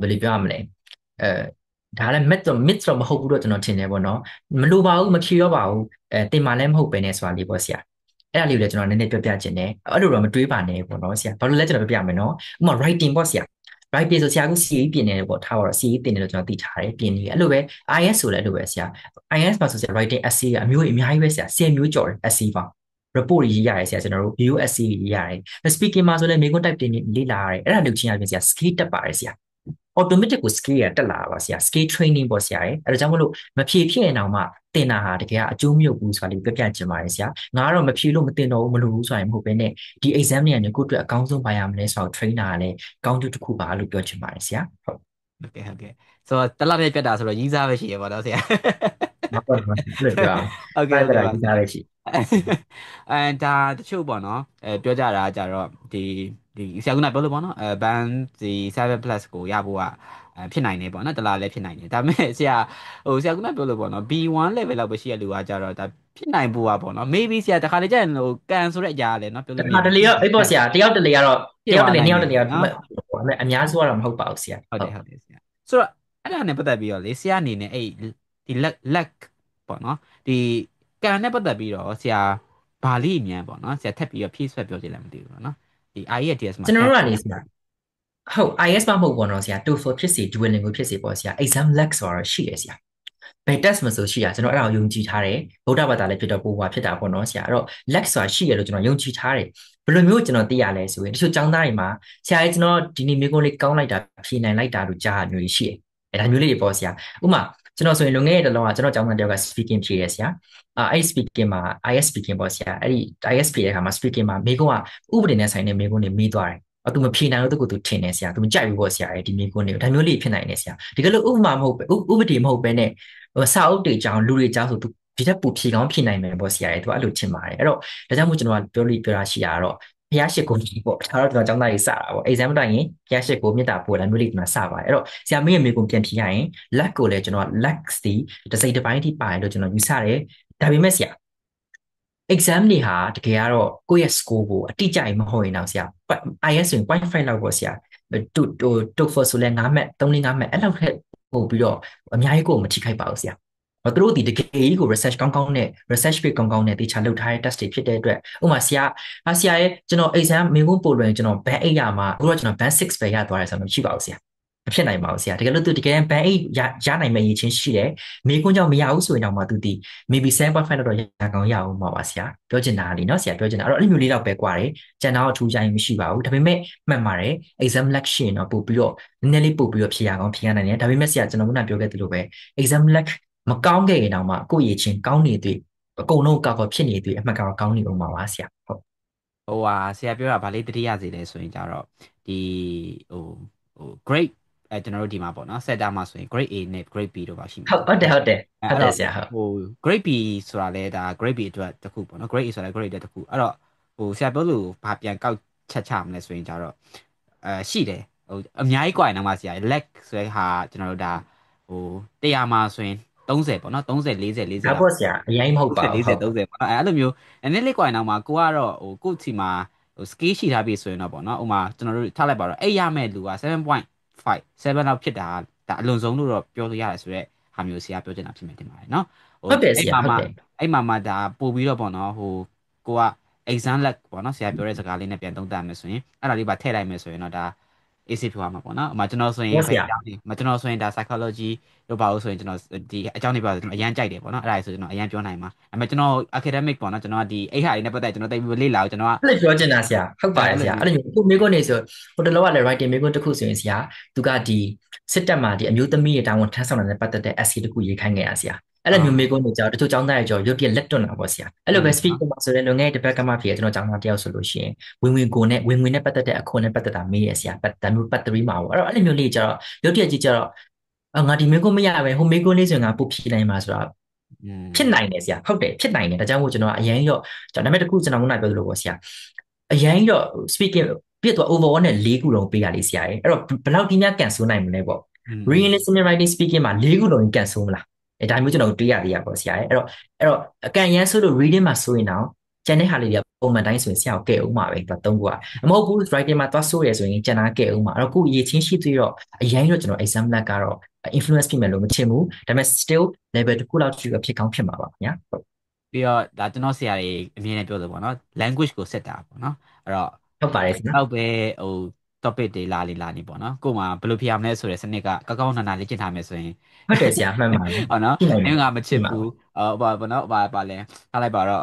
့ဘယ်လိုပြောရမလဲဒါလည်း myth တော့မဟုတ်ဘူးတော့ကျွန်တော်ထင်တယ်ပေါ့နော်မလိုပါဘူးမဖြေတော့ပါဘူးတင်မာလည်းမဟုတ်ပဲနဲ့ဆိုတာလေးပေါ့ဆရာအဲ့ဒါလေးကိုလည်းကျွန်တော်နည်းနည်းပြောပြချင်တယ်အဲ့လိုတော့မတွေးပါနဲ့ပေါ့နော်ဆရာဘာလို့လဲကျွန်တော်ပြောပြမယ်နော်ဥပမာ writing ပေါ့ဆရာ writing ဆိုဆရာက CE ပြင်နေတယ်ပေါ့ထားပါတော့ CE တင်တယ်လို့ကျွန်တော်သိထားတယ်ပြင်နေအဲ့လိုပဲ IS ဆိုလည်းအဲ့လိုပဲဆရာ IS ပါဆိုဆရာ writing essay ကအမျိုးကြီးအများကြီးပဲဆရာ10မျိုးကျော်တယ် essay ပါ report ရေးရတယ်ဆရာကျွန်တော်တို့ VOSC ရေးရတယ် speaking မှာဆိုလည်းမေးခွန်း type တင်လေ့လာရတယ်အဲ့ဒါလုပ်ချင်းရပြင်ဆရာ skill တက်ပါတယ်ဆရာ automatic ကို skill ရတက်လာပါဆရာ skill training ပေါ့ဆရာရဲ့အဲဒါကြောင့်မလို့မဖြေဖြစ်ရင်တော့မှတင်တာဟာတကယ်အကျိုးမြုပ်ဘူးဆိုတာလေးပြပြချင်ပါတယ်ဆရာငါကတော့မဖြေလို့မတင်တော့ဘူးမလုပ်ဘူးဆိုရင်မဟုတ်ဘဲနဲ့ဒီ exam တွေကနေကိုယ့်အတွက်အကောင်းဆုံးပါရမလဲဆိုတော့ trainer ကလည်းကောင်းကျိုးတစ်ခုပါလို့ပြောချင်ပါတယ်ဆရာဟုတ်ဟုတ်ကဲ့ဆိုတော့တလားပြတ်တာဆိုတော့ရီးစားပဲရှိရပါတော့ဆရာဟုတ်ကဲ့ဟုတ်ကဲ့ပြောအောင်ဟုတ်ကဲ့အဲ့ဟုတ်ကဲ့ဒါကြီးသားပဲရှိဒါတချို့ပေါ့နော်ပြောကြတာကြတော့ဒီဆရာကပြောလို့ပေါ့နော်ဘန်ဒီ7 plus ကိုရဖို့ကဖြစ်နိုင်တယ်ပေါ့နော်တလားလည်းဖြစ်နိုင်တယ်ဒါပေမဲ့ဆရာကပြောလို့ပေါ့နော် B1 level လောက်ပဲရှိရလူကကြတော့ဒါဖြစ်နိုင်ဖို့อ่ะပေါ့နော် maybe ဆရာတခါလေကြာရင်ကန်ဆိုတဲ့အရာလဲเนาะပြောတလို့မခါတလေရောရဘူးအဲ့ပေါ့ဆရာတယောက်တလေကတော့ ဖြစ်သွားနိုင်တယ်တယောက်နော်အများစုကတော့မဟုတ်ပါဘူးဆရာဟုတ်ဟုတ်တယ်ဟုတ်တယ်ဆရာဆိုတော့အဲ့ဒါနဲ့ပတ်သက်ပြီးတော့လေဆရာအနေနဲ့အဲ့ဒီလက်ပေါ့နော်ဒီကန်နဲ့ပတ်သက်ပြီးတော့ဆရာဘာလေးအမြန်ပေါ့နော်ဆရာထပ်ပြီးတော့ဖြည့်ဆွက်ပြောချင်လည်းမသိဘူးပေါ့နော်ဒီ IELTS မှာကျွန်တော်ကန်တို့ကနေဆရာဟုတ် IS မဟုတ်ဘူးနော်ဆရာ TOEFL ဖြစ်စေ Duolingo ဖြစ်စေပေါ့ဆရာ exam lag ဆိုတော့ရှိတယ်ဆရာဘယ် test မဆိုရှိတာကျွန်တော်အဲ့ဒါကိုယုံကြည်ထားတယ်ဗုဒ္ဓဘာသာလည်းဖြစ်တော့ပို့ပါဖြစ်တာပေါ့နော်ဆရာအဲ့တော့ lag ဆိုတာရှိရလို့ကျွန်တော်ယုံကြည်ထားတယ်ဘယ်လိုမျိုးကျွန်တော်သိရလဲဆိုရင်တချို့ကျောင်းသားတွေမှာဆရာကြီးကျွန်တော်ဒီနေ့မိကုန်းလေးကောင်းလိုက်တာဖြေနိုင်လိုက်တာလို့ကြားရမျိုးရှိတယ်အဲ့ဒါမျိုးလေးတွေပေါ့ဆရာဥပမာကျွန်တော်ဆိုရင်လွန်ခဲ့တဲ့တလောကကျွန်တော်ကျောင်းသားတယောက်က speaking ဖြေရဆရာအဲ့ speaking မှာ IS speaking ပေါ့ဆရာအဲ့ဒီ IS ဖြေတဲ့အခါမှာ speaking မှာမိကုန်းကဥပဒေနဲ့ဆိုင်တဲ့မိကုန်းတွေမေးသွားတယ်သူမဖြေနိုင်လို့သူထင်တယ်ဆရာသူမကြိုက်ဘူးပေါ့ဆရာဒီမိကုန်းတွေဒါမျိုးလေးဖြစ်နိုင်တယ်ဆရာဒီကလို့ဥပမာမဟုတ်ပဲဥပဒေမဟုတ်ပဲနဲ့စာအုပ်တွေကြောင်းလူတွေကြောင်းဆိုသူဒီထက်ပိုဖြေကောင်းဖြေနိုင်မယ်ပေါ့ဆရာသူအဲ့လိုထင်ပါတယ်အဲ့တော့ဒါကြောင့်မို့ကျွန်တော်ကပြောတာရှိတာကတော့ဖျားရှိကိုပေါ့ဒါတော့ကျွန်တော်ကျောင်းသားကြီးစတာပေါ့ exam တိုင်းရင်ဖျားရှိကိုမြတ်တာပို့လာမျိုးလေးကျွန်တော်စပါတယ်အဲ့တော့ဆရာမင်းရဲ့မိကုန်းပြန်ဖြေရရင် lag ကိုလည်းကျွန်တော် lag စီတစ်စိတ်တစ်ပိုင်းထိပါတယ်လို့ကျွန်တော်ယူဆတယ်ဒါပေမဲ့ဆရာ exam တွေဟာတကယ်ကတော့ကိုယ့်ရဲ့ score ကိုအတိအကျမဟုတ်ရင်တော့ဆရာ IS ဆိုရင် 0.5 လောက်ပေါ့ဆရာTOEFL ဆိုလဲ9မှတ်3 5မှတ်အဲ့လောက်ထက်ပို့ပြီးတော့အများကြီးကိုမထိခိုက်ပါဘူးဆရာသူတို့ဒီတကယ်ကြီးကို research ကောင်းကောင်းနဲ့ research rate ကောင်းကောင်းနဲ့တေချာလုပ်ထားတဲ့ test တွေဖြစ်တဲ့အတွက်ဥပမာဆရာရဲ့ကျွန်တော် exam မင်းကုန်းပို့လွယ်ကျွန်တော် band 8ရမှာအခုတော့ကျွန်တော် band 6ပဲရသွားတယ်ဆိုတော့မရှိပါဘူးဆရာမဖြစ်နိုင်ပါဘူးဆရာတကယ်လို့သူတကယ် band 8ရနိုင်မယ့်ရည်ချင်းရှိတယ်မင်းကုန်းကြောင့်မရဘူးဆိုရင်တော့မှသူဒီ maybe 7.5တော့ရကောင်းရအောင်ပါဆရာပြောချင်တာလीเนาะဆရာပြောချင်တာအဲ့တော့အဲ့လိုမျိုးလေးတော့ပဲကွာတယ်ကျန်တော့အထူးကြိုင်မရှိပါဘူးဒါပေမဲ့မှတ်ပါတယ် exam lag ရှင်တော့ပို့ပြီးတော့နည်းနည်းလေးပို့ပြီးတော့ဖြေရကောင်းဖြေရနိုင်တယ်ဒါပေမဲ့ဆရာကျွန်တော်ခုနပြောခဲ့သလိုပဲ exam lag မကောင်းခဲ့ရင်တော့မှကိုယ့်ရည်ချင်းကောင်းနေသေးအကုန်လုံးကောက်ဖြစ်နေသေးအမှတ်ကောင်းနေအောင်ပါဆရာဟုတ်ဟိုဟာဆရာပြောတာဗာလေးတတိယစီလဲဆိုရင်ကြတော့ဒီဟိုgrade ကျွန်တော်တို့ဒီမှာပေါ့နော် setter မှာဆိုရင် grade A နဲ့ grade B တို့ပါရှိမှာပေါ့ဟုတ်တယ်အဲ့တော့ဆရာဟုတ်ဟို grade B ဆိုတာလဲဒါ grade B အတွက်တစ်ခုပေါ့နော် grade A ဆိုတာ grade အတွက်တစ်ခုအဲ့တော့ဟိုဆရာပြောလို့ဘာပြန်ကောက်ချက်ချမလဲဆိုရင်ကြတော့ရှိတယ်ဟိုအများကြီးกว่าရင်တော့မှဆရာ lag ဆိုတဲ့ဟာကျွန်တော်တို့ဒါဟို100မှာဆိုရင်30ပေါ့နော်30 40 40ဒါလောက်ပေါ့ဆရာအရင်မဟုတ်ပါဘူး40 ဟုတ်30ပေါ့နော်အဲ့လိုမျိုးနည်းနည်းလေးกว่าရင်တော့မှကိုကတော့ဟိုကို့ချီမှာဟို scale ရှိထားပြီဆိုရင်တော့ပေါ့နော်ဥမာကျွန်တော်တို့ထားလိုက်ပါတော့အဲ့ရမဲ့လူက7.5 7လောက်ဖြစ်တာဒါအလွန်ဆုံးလို့တော့ပြောလို့ရတယ်ဆိုတော့ဟာမျိုးဆရာပြောချင်တာဖြစ်မယ်တင်ပါတယ်နော်ဟိုဟုတ်တယ်ဆအဲ့မှာမှရာဟုတ်တယ်အဲ့မှာမှဒါပို့ပြီးတော့ပေါ့နော်ဟိုကိုက exam lag ပေါ့နော်ဆရာပြောတဲ့စကားလေးနဲ့ပြန်သုံးသပ်မယ်ဆိုရင်အဲ့ဒါလေးပါထည့်လိုက်မယ်ဆိုရင်တော့ဒါ AC ဖြေရမှာပေါ့နော်အမှကျွန်တော်ဆိုရင်ဟုတ်ဆရာဘယ်အကြောင်းနေမကျွန်တော်ဆိုရင်ဒါ psychology လို့ပါလို့ဆိုရင်ကျွန်တော်ဒီအကြောင်းတွေပါကျွန်တော်အရန်ကြိုက်တယ်ပေါ့နော်အဲ့ဒါဆိုကျွန်တော်အရန်ပြောနိုင်မှာဒါပေမဲ့ကျွန်တော် academic ပေါ့နော်ကျွန်တော်ဒီအဲ့ဟာတွေနဲ့ပတ်သက်ကျွန်တော်တိတ်ပြီးလေ့လာအောင်ကျွန်တော်ကအဲ့လိုပြောချင်တာဆရာဟုတ်ပါတယ်ဆရာအဲ့လိုမျိုးခုမိကုန်းနေဆိုဟိုတလောကလည်း writing မိကုန်းတစ်ခုဆိုရင်ဆရာသူကဒီစစ်တပ်မှာဒီအမျိုးသမီးတွေတာဝန်ထမ်းဆောင်တဲ့ပတ်သက်တဲ့ essay တစ်ခုရေးခိုင်းခဲ့တာဆရာအဲ့လိုမျိုးမိကုန်းတွေကြောင့်တချို့ကျောင်းသားတွေကြောင့်ရုတ်တရက်လက်တွန့်တာပေါ့ဆရာအဲ့လိုပဲ speak မှာဆိုတဲ့လွန်ခဲ့တဲ့တစ်ပတ်ကမှဖြစ်ရကျွန်တော်ကျောင်းသားတယောက်ဆိုလို့ရှိရင်ဝင်ငွေနဲ့ပတ်သက်တဲ့အခွန်နဲ့ပတ်သက်တာမေးရဆရာဒါမျိုးပတ်3မှာပေါ့အဲ့တော့အဲ့လိုမျိုးလေးကျတော့ရုတ်တရက်ကြီးကျတော့ငါဒီမိကုန်းမရပဲဟိုမိကုန်းလေးဆိုရင်ငါပို့ဖြေနိုင်မှာဆိုတော့ဖြစ်နိုင်တယ်ဆရာဟုတ်တယ်ဖြစ်နိုင်တယ်ဒါကြောင့်မို့ကျွန်တော်အရင်ရောကျွန်တော်ဒါပေမဲ့တခုကျွန်တော်ခုနပြောသလိုပေါ့ဆရာအရင်တော့ speaking ပြည့်တော့ overall နဲ့4ခုလုံးပေးရလေဆရာရဲ့အဲ့တော့ဘယ်လောက်ဒီများကန်ဆိုးနိုင်မလဲပေါ့ reading listening writing speaking မှာ4ခုလုံးကန်ဆိုးမလားအဲဒါမျိုးကျွန်တော်တွေးရသေးရပေါ့ဆရာရဲ့အဲ့တော့အကန်ရန်ဆိုလို့ reading မှာဆိုရင်တော့ကျန်တဲ့ဟာလေးတွေကပုံမှန်တိုင်းဆိုရင်ဆရာကိုကဲအောင်မှာပဲ3ခုကမဟုတ်ဘူး writing မှာသွားဆိုရဆိုရင်ကျန်တာကဲအောင်မှာအဲ့တော့ခုအရေးချင်းရှိသေးတော့အရင်တော့ကျွန်တော် exam lag ကတော့ influence ဖြစ်မယ်လို့မထင်ဘူးဒါပေမဲ့ still level တစ်ခုလောက်ထိဖြစ်ကောင်းဖြစ်မှာပါညာပြီးတော့ဒါကျွန်တော်ဆရာတွေအမြင်နဲ့ပြောလို့ပေါ့နော် language ကိုဆက်တာပေါ့နော်အဲ့တော့ဟုတ်ပါတယ်ဆရာတော့ပဲဟို topic တွေလာနေပေါ့နော်ကို့မှာဘယ်လိုဖြေရမလဲဆိုတဲ့စနစ်ကကောက်ကောက်နာနာလေ့ကျင့်ထားမယ်ဆိုရင်ဟုတ်တယ်ဆရာမှန်ပါတယ်ဟုတ်နော်ဖြစ်နိုင်ပါမင်းကမချဖြစ်မှာစ်ဘူးဘာနော်ဘာလဲထားလိုက်ပါတော့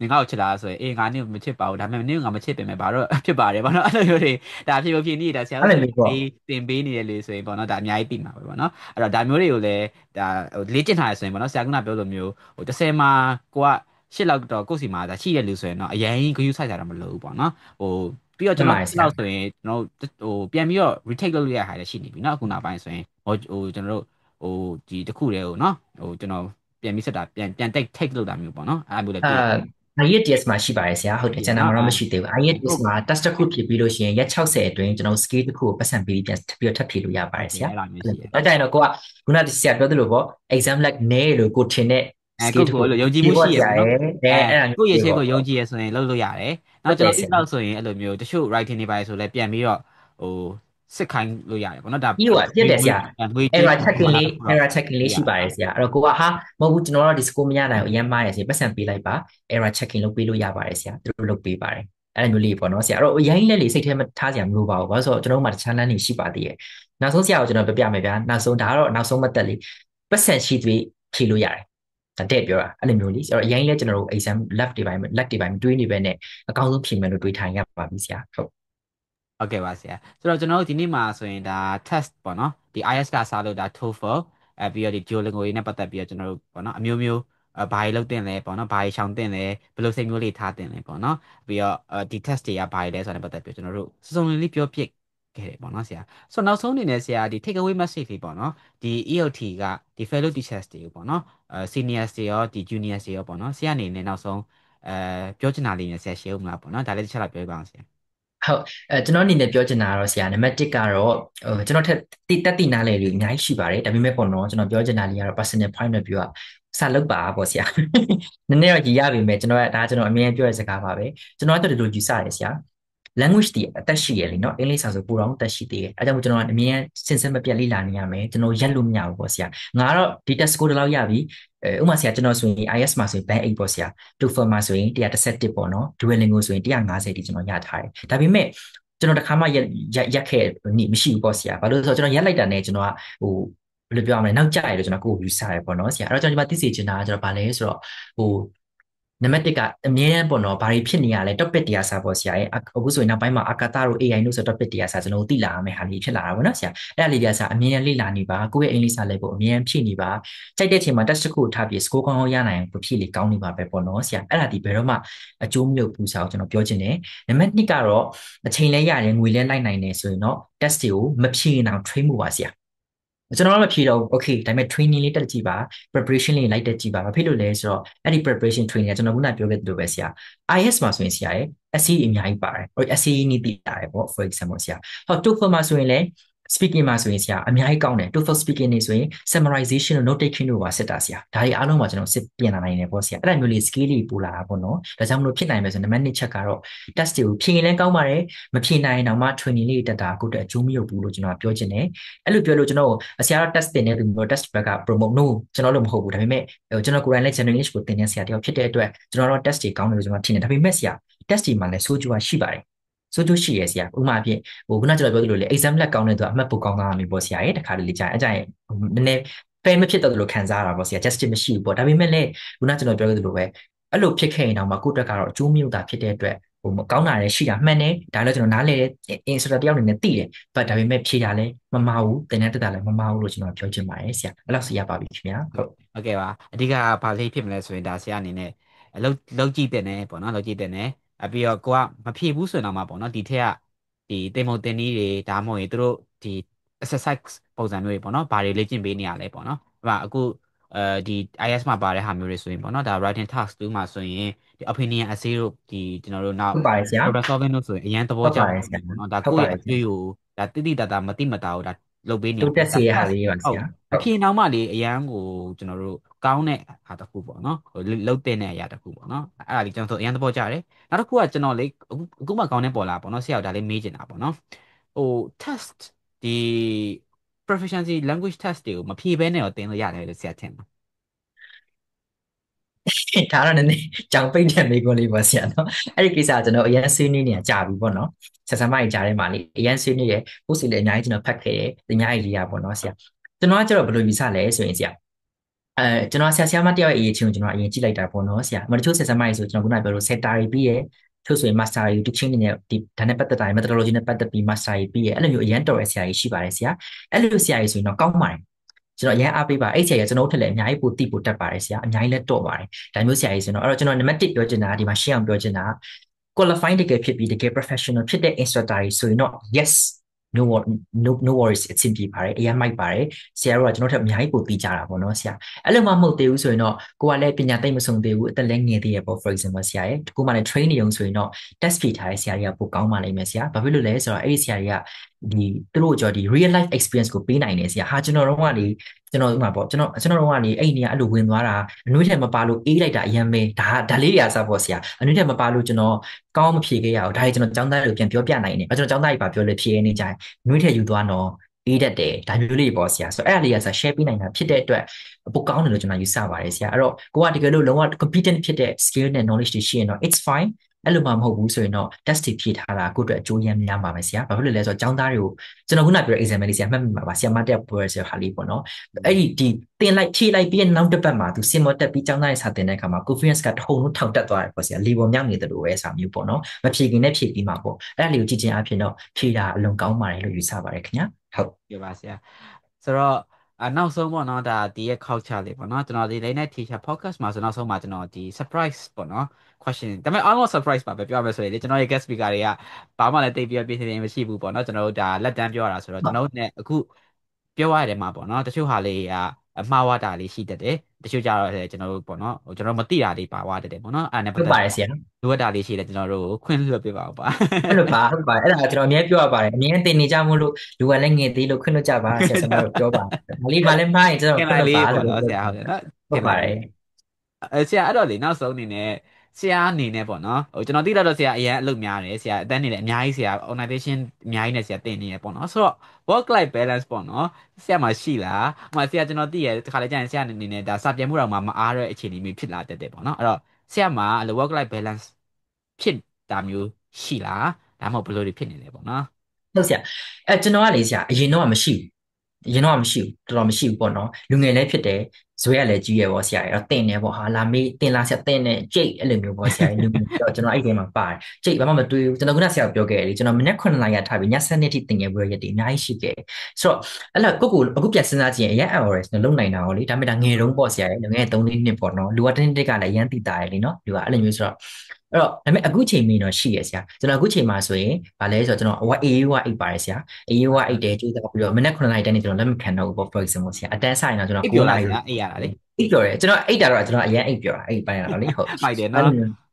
နင်ငါ့ကိုချစ်လားဆိုရင်အေးငါနင့်ကိုမချစ်ပါဘူးဒါပေမဲ့နင့်ကငါမချစ်ပင်မဲ့ဘာတော့ဖြစ်ပါတယ်ဘာနော်အဲ့လိုမျိုးတွေဒါဖြေဖို့ဖြေနေဒါဆရာအဲ့တို့လိုမျိုးပေါ့တင်ပေးနေတယ်လေဆိုရင်ပေါ့နော်ဒါအများကြီးသိမှာပဲပေါ့နော်အဲ့တော့ဒါမျိုးတွေကိုလည်းဒါဟိုလေ့ကျင့်ထားရဆိုရင်ပေါ့နော်ဆရာကပြောလိုမျိုးဟို30မှာကိုက8လောက်တော့ကိုယ့်စီမှာဒါရှိရလူဆိုရင်တော့အရင်ဂရုစိုက်ကြတာမလိုဘူးပေါ့နော်ဟိုပြီးတော့မှကျွန်တော်န်ပါတယ်ဆရာနောက်ဆိုရင်ကျွန်တော်ဟိုပြန်ပြီးတော့ retake လုပ်လို့ရတဲ့ဟာလည်းရှိနေပြီเนาะအခုနောက်ပိုင်းဆိုရင်ဟိုကျွန်တော်တို့ဟိုဒီတစ်ခုတည်းဟိုเนาะဟိုကျွန်တော်ပြန်ပြီးဆက်တာပြန် take လုပ်တာမျိုးပေါ့เนาะအဲ့ဒါမျိုးလည်းတွေ့ရတယ် IELTS မှာရှိပါတယ်ဆရာဟုတ်တယ်ကျွန်တော်တော့မရှိသေးဘူး IELTS မှာ test တစ်ခုဖြည့်ပြီးလို့ရှိရင်ရက်60အတွင်းကျွန်တော် scale တစ်ခုကိုပတ်စံပြီးပြန်ပြီးတော့ထပ်ဖြည့်လို့ရပါတယ်ဆရာအဲ့လိုမျိုးရှိတယ်ဒါကြရင်တော့ကိုကခုနကဆရာပြောသလိုပေါ့ exam lag နဲလို့ကိုထင်တဲ့ skill ကိုတစ်ခုအဲ့လိုယုံကြည်ဒီမှုရှိပေါ့ဆရာရရပေါ့နော်ယ်အဲအဲ့ဒါကိုယ့်မျိုးတွေပေါ့ရဲ့ချင်းကိုယုံကြည်ရဆိုရင်လုပ်လို့ရတယ်နောဟုက်ကျွန်တော်သိတ်တယ်ဆရာတော့ဆိုရင်အဲ့လိုမျိုးတချို့ writing တွေပါဆိုလဲပြန်ပြီးတော့ဟိုစစ်ခိုင်းလို့ရတယ်ပေါ့နော်ဒါပြီးတော့ဖြစ်တယ်ဆရာ ငွေကြေး error ခံ checking လေး တာတစ်ခုတော့ error checking လေးလို့ရတာနော်ရှိပါတယ်ဆရာအဲ့တော့ကိုကဟာမဟုတ်ဘူးကျွန်တော်တို့ဒီ score မရနိုင်ဘူးအရင်မှားရစီပတ်စံပေးလိုက်ပါ error checking လုပ်ပေးလို့ရပါတယ်ဆရာသူတို့လုပ်ပေးပါတယ်အဲ့လိုမျိုးလေးပေါ့နော်ဆရာအဲ့တော့အရင်လက်လေးစိတ်ထဲမထားစရာမလိုပါဘူးဘာလို့ဆိုတော့ကျွန်တော်တို့မှာတခြားလမ်းတွေရှိပါသေးတယ်နောက်ဆုံးဆရာကိုကျွန်တော်ပြပြမယ်ဗျာနောက်ဆုံးဒါကတော့နောက်ဆုံးမသက်လေးပတ်စံရှိသွေးဖြေလို့ရတယ်ဒါတဲ့ပြောတာအဲ့လိုမျိုးလေးဆိုတော့အရင်လဲကျွန်တော်တို့ exam left တွေပိုင်း left တွေပိုင်းတွေးနေပဲနဲ့အကောင်းဆုံးဖြေမယ်လို့တွေးထိုင်ရပါပြီဆရာဟုတ်ဟုတ်ကဲ့ပါဆရာဆိုတော့ကျွန်တော်တို့ဒီနေ့မှာဆိုရင်ဒါ test ပေါ့နော်ဒီ IELTS ကစားလို့ဒါ TOEFL ပြီးတော့ဒီ Duolingo တွေနဲ့ပတ်သက်ပြီးတော့ကျွန်တော်တို့ပေါ့နော်အမျိုးမျိုးဘာတွေလုပ်တင်လဲပေါ့နော်ဘာတွေရှောင်တင်လဲဘယ်လိုစိတ်မျိုးလေးထားတင်လဲပေါ့နော်ပြီးတော့ဒီ test တွေကဘာတွေလဲဆိုတာနဲ့ပတ်သက်ပြီးကျွန်တော်တို့စုံစုံလင်လေးပြောပြခဲ့တယ်ပေါ့နော်ဆရာဆိုတော့နောက်ဆုံးအနေနဲ့ဆရာဒီ take away message လေးပေါ့နော်ဒီ ELT ကဒီ fellow teachers တွေကိုပေါ့နော်seniors တွေရောဒီ juniors တွေရောပေါ့နော်ဆရာအနေနဲ့နောက်ဆုံးပြောချင်တာလေးနဲ့ဆရာရှင်းဦးမလားပေါ့နော်ဒါလေးတစ်ချက်လောက်ပြောပြပါအောင်ဆရာဟုတ်ကျွန်တော်အနေနဲ့ပြောချင်တာကတော့ဆရာနံပါတ်1ကတော့ကျွန်တော်ထက်တက်တိနားလေတွေအများကြီးရှိပါတယ်ဒါပေမဲ့ပေါ့နော်ကျွန်တော်ပြောချင်တာလေးကတော့ personal point of view ကစလုပ်ပါပေါ့ဆရာနည်းနည်းတော့ရည်ရပြီမဲ့ကျွန်တော်ကဒါကျွန်တော်အမြဲပြောတဲ့စကားပါပဲကျွန်တော်ကတော့ဒီလိုယူဆတယ်ဆရာ language တွေအသက်ရှိရလေနော်အင်္ဂလိပ်စာဆိုပိုတော့အသက်ရှိသေးတယ်အဲကြောင့်ကျွန်တော်ကအမြဲစင်စက်မပြတ်လေ့လာနေရမယ်ကျွန်တော်ရက်လို့မရဘူးပေါ့ဆရာငါကတော့ဒီ test score တလောက်ရပြီဥပမာဆရာကျွန်တော်ဆိုရင် IS မှာဆိုရင် band 8ပေါ့ဆရာ TOEFL မှာဆိုရင်111ပေါ့နော် Duolingo ဆိုရင်150တိကျွန်တော်ရထားတယ်ဒါပေမဲ့ကျွန်တော်တခါမှရက်ခဲ့နေမရှိဘူးပေါ့ဆရာဘာလို့လဲဆိုတော့ကျွန်တော်ရက်လိုက်တာနဲ့ကျွန်တော်ကဟိုဘယ်လိုပြောရမလဲနောက်ကျရလို့ကျွန်တော်ကိုယ်ယူဆရပေါ့နော်ဆရာအဲ့တော့ကျွန်တော်ဒီမှာသိစေချင်တာကကျွန်တော်ဗာလဲဆိုတော့ဟိုနံပါတ်1ကအမြဲတမ်းပေါ့နော်ဘာတွေဖြစ်နေရလဲ topic တရားစာပေါ့ဆရာရဲ့အခုဆိုရင်နောက်ပိုင်းမှာအာကာသတို့ AI တို့ဆို topic တရားစာကျွန်တော်တို့သိလာရမယ်ဟာလေးဖြစ်လာတာပေါ့နော်ဆရာအဲ့ဒါလေးတရားစာအမြဲတမ်းလေ့လာနေပါကိုယ့်ရဲ့အင်္ဂလိပ်စာလည်းပေါ့အမြဲတမ်းဖြည့်နေပါကြိုက်တဲ့ချိန်မှာ test တစ်ခုထားပြီး score ကောင်းကောင်းရနိုင်အောင်ဖြည့်လေကောင်းနေပါပဲပေါ့နော်ဆရာအဲ့ဒါဒီဘယ်တော့မှအကျိုးမမြုပ်ဘူးစာကိုကျွန်တော်ပြောချင်တယ်နံပါတ်2ကတော့အချိန်လဲရတယ်ငွေလဲလိုက်နိုင်တယ်ဆိုရင်တော့ test တွေကိုမဖြည့်ရင်အောင် train မှုပါဆရာကျွန်တော်တို့မဖြေတော့ okay ဒါပေမဲ့ training လေးတက်ကြည့်ပါ preparation လေးလိုက်တက်ကြည့်ပါဘာဖြစ်လို့လဲဆိုတော့အဲ့ဒီ preparation training ကကျွန်တော်ခုနပြောခဲ့သလိုပဲဆရာ IS မှာဆိုရင်ဆရာရဲ့ SE အများကြီးပါတယ်ဟို SE နည်းသိရတယ်ပေါ့ for example ဆရာဟော TOEFL မှာဆိုရင်လည်း speaking မှာဆိုရင်ဆရာအများကြီးကောင်းတယ် TOEFL speaking နေဆိုရင် summarization တို့ note taking တို့ပါစစ်တာဆရာဒါတွေအားလုံးမှာကျွန်တော်စစ်ပြင်လာနိုင်တယ်ပေါ့ဆရာအဲ့ဒါမျိုးလေး skill လေးပူလာတာပေါ့နော်ဒါကြောင့်မလို့ဖြစ်နိုင်မယ်ဆိုရင်နံပါတ်1ချက်ကတော့ test တွေကိုဖြေရင်လည်းကောင်းပါတယ်မဖြေနိုင်ရင်တော့မှ training လေးတက်တာကိုယ့်အတွက်အကျိုးမရောက်ဘူးလို့ကျွန်တော်ပြောချင်တယ်အဲ့လိုပြောလို့ကျွန်တော်ဆရာတော့ test တင်နေသူမျိုး test ဘက်က promote no ကျွန်တော်တို့မဟုတ်ဘူးဒါပေမဲ့ကျွန်တော်ကိုယ်တိုင်လည်း general English ကိုတင်နေဆရာတယောက်ဖြစ်တဲ့အတွက်ကျွန်တော်တော့ test တွေကောင်းတယ်လို့ကျွန်တော်ထင်တယ်ဒါပေမဲ့ဆရာ test တွေမှာလည်းဆိုးကျိုးကရှိပါတယ်ဆိုတော့ရှိရဆရာဥပမာအဖြစ်ဟိုခုနကျွန်တော်ပြောသလိုလေ exam လက်ကောင်းတဲ့သူကအမှတ်ပိုကောင်းသားမှာပေါ့ဆရာရဲ့တခါတလေကြာရင်အကြိုင်နည်းနည်း fail မဖြစ်တော့လို့ခံစားရတာပေါ့ဆရာ justice မရှိဘူးပေါ့ဒါပေမဲ့လည်းခုနကျွန်တော်ပြောသလိုပဲအဲ့လိုဖြစ်ခဲ့ရင်တော့မှကိုယ့်အတွက်ကတော့အကျိုးမြတ်တာဖြစ်တဲ့အတွက်ဟိုမကောင်းတာလည်းရှိတာမှန်တယ်ဒါလည်းကျွန်တော်နားလဲinstructor တယောက်အနေနဲ့သိတယ် but ဒါပေမဲ့ဖြေတာလည်းမမှားဘူးတင်တဲ့တက်တာလည်းမမှားဘူးလို့ကျွန်တော်ပြောချင်ပါတယ်ဆရာအဲ့လောက်စီရပါပြီခင်ဗျာဟုတ်ဟုတ်ကဲ့ပါအဓိကဘာလေးဖြစ်မလဲဆိုရင်ဒါဆရာအနေနဲ့လောက်ကြည့်တဲ့ねပေါ့နော်လောက်ကြည့်တဲ့ねပြီးတော့ကိုကမဖြေဘူးဆိုရင်တော့မှပေါ့နော်ဒီထက်ကဒီတင်မုံတင်နည်းတွေဒါမှမဟုတ်ရင်တို့ဒီ exercise ပုံစံမျိုးတွေပေါ့နော်ဘာတွေလေ့ကျင့်ပေးနေရလဲပေါ့နော်အခုဒီ IS မှာပါတဲ့ဟာမျိုးတွေဆိုရင်ပေါ့နော်ဒါ writing task 2မှာဆိုရင်ဒီ opinion essay တို့ဒီကျွန်တော်တို့နောက် ဟုတ်ပါတယ်ဆရာ problem solving တို့ဆိုရင်အရင်သဘောဟုတ်ကျပါတယ်ဆရာပေါ့နော်ဒါဟုတ်ကိုယ့်ပါတယ်ဆရာရဲ့အတွေ့ကိုဒါတိတိတတ်တာမတိမတာကိုဒါလုပ်ပေးနေရတိုးပေါ့ဒါ တက်စေရဟာ test လေးပါဆဟုတ်ရာအဖြေနောက်မှလေအရန်ကိုကျွန်တော်တို့ကောင်းတဲ့ဟာတစ်ခုပေါ့နော်ဟိုလုတ်တဲ့အရာတစ်ခုပေါ့နော်အဲ့ဒါလေးကျွန်တော်တို့အရန်သဘောကျတယ်နောက်တစ်ခုကကျွန်တော်လေအခုမှကောင်းနေပေါ်လာပေါ့နော်ဆရာကဒါလေးမေးချင်တာပေါ့နော်ဟို test ဒီ proficiency language test တွေကိုမဖြေဘဲနဲ့တော့သင်လို့ရတယ်လို့ဆရာထင်ပါဒါတော့နည်းနည်းကြောင်ပိတ်တဲ့မိကွန်းလေးပါဆရာနော်အဲ့ဒီကိစ္စကကျွန်တော်အရင်ဆွေးနွေးနေတာကြာပြီပေါ့နော်ဆက်ဆံမကြီးကြားထဲမှာလေအရင်ဆွေးနွေးရပို့စီလည်းအများကြီးကျွန်တော်ဖတ်ခဲ့တယ်အများကြီးရေးရပေါ့နော်ဆရာကျွန်တော်ကကျတော့ဘယ်လိုယူဆလဲဆိုရင်ဆရာကျွန်တော်ဆရာမတယောက်ရဲ့အရေးချင်းကိုကျွန်တော်အရင်ကြည့်လိုက်တာပေါ့နော်ဆရာမတချို့ဆက်ဆံမကြီးဆိုကျွန်တော်ခုနပြောလို့ sector တွေပြီးရချို့ဆိုရင် master တွေ teaching တွေနဲ့ဒီဒါနဲ့ပတ်သက်တာ methodology နဲ့ပတ်သက်ပြီး master တွေပြီးရအဲ့လိုမျိုးအရင်တော်ရဲ့ဆရာကြီးရှိပါတယ်ဆရာအဲ့လိုဆရာကြီးဆိုရင်တော့ကောင်းပါတယ်ကျွန်တော်အရင်အားပေးပါအဲ့ဆရာကြီးကျွန်တော်တို့ထက်လည်းအများကြီးပိုတိပိုတက်ပါတယ်ဆရာအများကြီးလည်းတော့ပါတယ်ဒါမျိုးဆရာကြီးဆိုတော့အဲ့တော့ကျွန်တော်နံပါတ်1ပြောချင်တာဒီမှာရှင်းအောင်ပြောချင်တာ qualifying တကယ်ဖြစ်ပြီးတကယ် professional ဖြစ်တဲ့ instructor တွေဆိုရင်တော့ yes no worries အဆင်ပြေပါတယ်အရင်မိုက်ပါတယ်ဆရာတို့ကကျွန်တော်ထက်အများကြီးပိုသိကြတာပေါ့နော်ဆရာအဲ့လိုမှမဟုတ်သေးဘူးဆိုရင်တော့ကိုကလည်းပညာသိမ့်မဆုံးသေးဘူးအသက်လည်းငယ်သေးရပေါ့ for example ဆရာရဲ့ကိုမှလည်း train နေအောင်ဆိုရင်တော့ test ဖြေထားတဲ့ဆရာတွေကပိုကောင်းပါလိမ့်မယ်ဆရာဘာဖြစ်လို့လဲဆိုတော့အဲ့ဒီဆရာတွေက ဒီသူတို့ကြောဒီ real life experience ကိုပေးနိုင်တယ်ဆရာဟာကျွန်တော်တို့ကလေကျွန်တော်ဥမာပေါ့ကျွန်တော်တို့ကလေအဲ့ဒီနေရာအဲ့လိုဝင်သွားတာအနှွေးထဲမပါလို့အေးလိုက်တာအရင်ပဲဒါလေးတွေအစားပေါ့ဆရာအနှွေးထဲမပါလို့ကျွန်တော်ကောင်းမဖြေခဲ့ရအောင်ဒါတွေကျွန်တော်ចောင်းသားတွေကိုပြန်ပြောပြနိုင်တယ်ကျွန်တော်ចောင်းသားတွေပါပြောလို့ဖြေရနေကြတယ်အနှွေးထဲယူသွားတော့အေးတတ်တယ်ဒါမျိုးလေးပေါ့ဆရာဆိုတော့အဲ့ဒါလေးကဆရာ share ပေးနိုင်တာဖြစ်တဲ့အတွက်ပိုကောင်းတယ်လို့ကျွန်တော်ယူဆပါတယ်ဆရာအဲ့တော့ကိုကတကယ်လို့လုံးဝ competent ဖြစ်တဲ့ skill နဲ့ knowledge တွေရှိရင်တော့ it's fine အဲ့လိုမှမဟုတ်ဘူးဆိုရင်တော့ test တွေဖြေထားတာကိုယ့်အတွက်အကျိုးရမ်းများပါမယ်ဆရာဘာဖြစ်လို့လဲဆိုတော့ကျောင်းသားတွေကိုကျွန်တော်ခုနပြောတဲ့ exam လေးဆရာမှတ်မိမှာပါဆရာမတက်ပွဲဆိုတဲ့ဟာလေးပေါ့နော်အဲ့ဒီတင်လိုက်ဖြေလိုက်ပြီးရင်နောက်တစ်ပတ်မှာသူစင်မောတက်ပြီးကျောင်းသားတွေစာတင်တဲ့အခါမှာ confidence ကထုံလို့ထောင်တက်သွားတယ်ပေါ့ဆရာလေပေါ်မြောက်နေတယ်လို့ပဲစာမျိုးပေါ့နော်မဖြေခင်နဲ့ဖြေပြီးမှာပေါ့အဲ့ဒါလေးကိုကြည့်ချင်းအဖြစ်တော့ဖြေတာအလွန်ကောင်းပါတယ်လို့ယူဆပါတယ်ခင်ဗျာဟုတ်ပြပါဆရာဆိုတော့နောက်ဆုံးပေါ့နော်ဒါဒီရဲ့ culture လေးပေါ့နော်ကျွန်တော်ဒီ late night teacher podcast မှာဆိုနောက်ဆုံးမှာကျွန်တော်ဒီ surprise ပေါ့နော် question ဒါပေမဲ့ almost surprise ပါပဲပြောရမယ်ဆိုရင်လေကျွန်တော်ရဲ့ guest speaker တွေကဘာမှလည်းတိတ်ပြီးပြင်ဆင်နေမရှိဘူးပေါ့နော်ကျွန်တော်တို့ဒါလက်တန်းပြောရတာဆိုတော့ကျွန်တော်တို့ ਨੇ အခုပြောရတဲ့မှာပေါ့နော်တချို့ဟာလေးကအမှားဝတာလေးရှိတတ်တယ်တချို့ကြတော့လည်းကျွန်တော်တို့ပေါ့နော်ကျွန်တော်မသိတာလေးပါသွားတတ်တယ်ပေါ့နော်အဲ့ဒါနဲ့ပတ်ဟုတ်သက်ပါတယ်ဆရာလိုအပ်တာလေးရှိတယ်ကျွန်တော်တို့ခွင့်လွှတ်ပေးပါဦးပါ အဲ့လိုပါဟုတ်ပါတယ်အဲ့ဒါကျွန်တော်အများပြောရပါတယ်အများတင်နေကြမို့လို့လူကလည်းငယ်သေးလို့ခွင့်လွှတ်ကြပါဆရာဆရာတို့ပြောပါဒါလေးမှလည်းမှားရင်ကျွန်တော်ခင်ခွင့်လွှတ်ပါလိုက်လေးပေါ့လို့ပြောနော်ဆရာဟုတ်တယ်နော်ဟုတ်ပါတယ်ခင်လိုက်လေးဆရာအဲ့တော့လေနောက်ဆုံးအနေနဲ့ဆရာအနေနဲ့ပေါ့နော်ဟိုကျွန်တော်သိတတ်တော့ဆရာအရင်အလုပ်များတယ်ဆရာအတန်းနေလည်းအများကြီးဆရာ organization အများကြီးနဲ့ဆရာတင်နေရပေါ့နော်ဆိုတော့ work life balance ပေါ့နော်ဆရာမရှိလားဟိုဆရာကျွန်တော်သိရတခါလေကြာရင်ဆရာအနေနဲ့ဒါစာပြန်မှုတော့မှမအားတဲ့အခြေအနေမျိုးဖြစ်လာတတ်တယ်ပေါ့နော်အဲ့တော့ဆရာမှာအဲ့လို work life balance ဖြစ်တာမျိုးရှိလားဒါမှမဟုတ်ဘယ်လိုတွေဖြစ်နေလဲပေါ့နော်ဟုတ်ဆရာကျွန်တော်ကလေဆရာအရင်တော့မရှိဘူးအရင်တော့မရှိဘူးတော်တော်မရှိဘူးပေါ့နော်လူငယ်လည်းဖြစ်တယ်ဇွဲကလည်းကြီးရပေါ့ဆရာအဲ့တော့တင်တယ်ပေါ့ဟာလာမေးတင်လာဆရာတင်တယ်ကြိတ်အဲ့လိုမျိုးပေါ့ဆရာလူငယ်တော့ကျွန်တော်အဲ့ဒီမှာပါတယ်ကြိတ်ဘာမှမတွေးဘူးကျွန်တော်ခုနဆရာပြောခဲ့တယ်လေကျွန်တော်မနေ့9နာရီထားပြီးည7:00ထိတင်ခဲ့ပြီးရက်တည်အများကြီးရှိခဲ့ဆိုတော့အဲ့လိုကိုအခုပြန်စဉ်းစားကြည့်ရင်အရင် hours နဲ့လုံနိုင်တာဟောလေဒါပေမဲ့ဒါငယ်တုန်းပေါ့ဆရာငယ်3-4နှစ်ပေါ့နော်လူကတစ်နှစ်ကလည်းအရင်တည်တာရယ်လေနော်လူကအဲ့လိုမျိုးဆိုတော့အဲ့တော့ဒါပေမဲ့အခုချိန်မင်းတော့ရှိရဆရာကျွန်တော်အခုချိန်မှာဆိုရင်ဗာလဲဆိုတော့ကျွန်တော်အေးဝအိတ်ပါတယ်ဆရာအေးဝအိတ်တယ်ကြိုးစားပြီးတော့မနေ့9နာရီတန်းနေကျွန်တော်လက်မခံတော့ဘူးပေါ့ for example ဆရာအတန်းဆိုင်တော့ကျွန်တော်အိပ်ပျော်9နာရီလားဆရာအိပ်ရတာလေအိတ်ပြော်တယ်ကျွန်တော်အိတ်တာတော့ကျွန်တော်အရင်အိတ်ပြောတာအိတ်ပိုင်းရတော့လေဟုတ်မိုက်တယ်နော်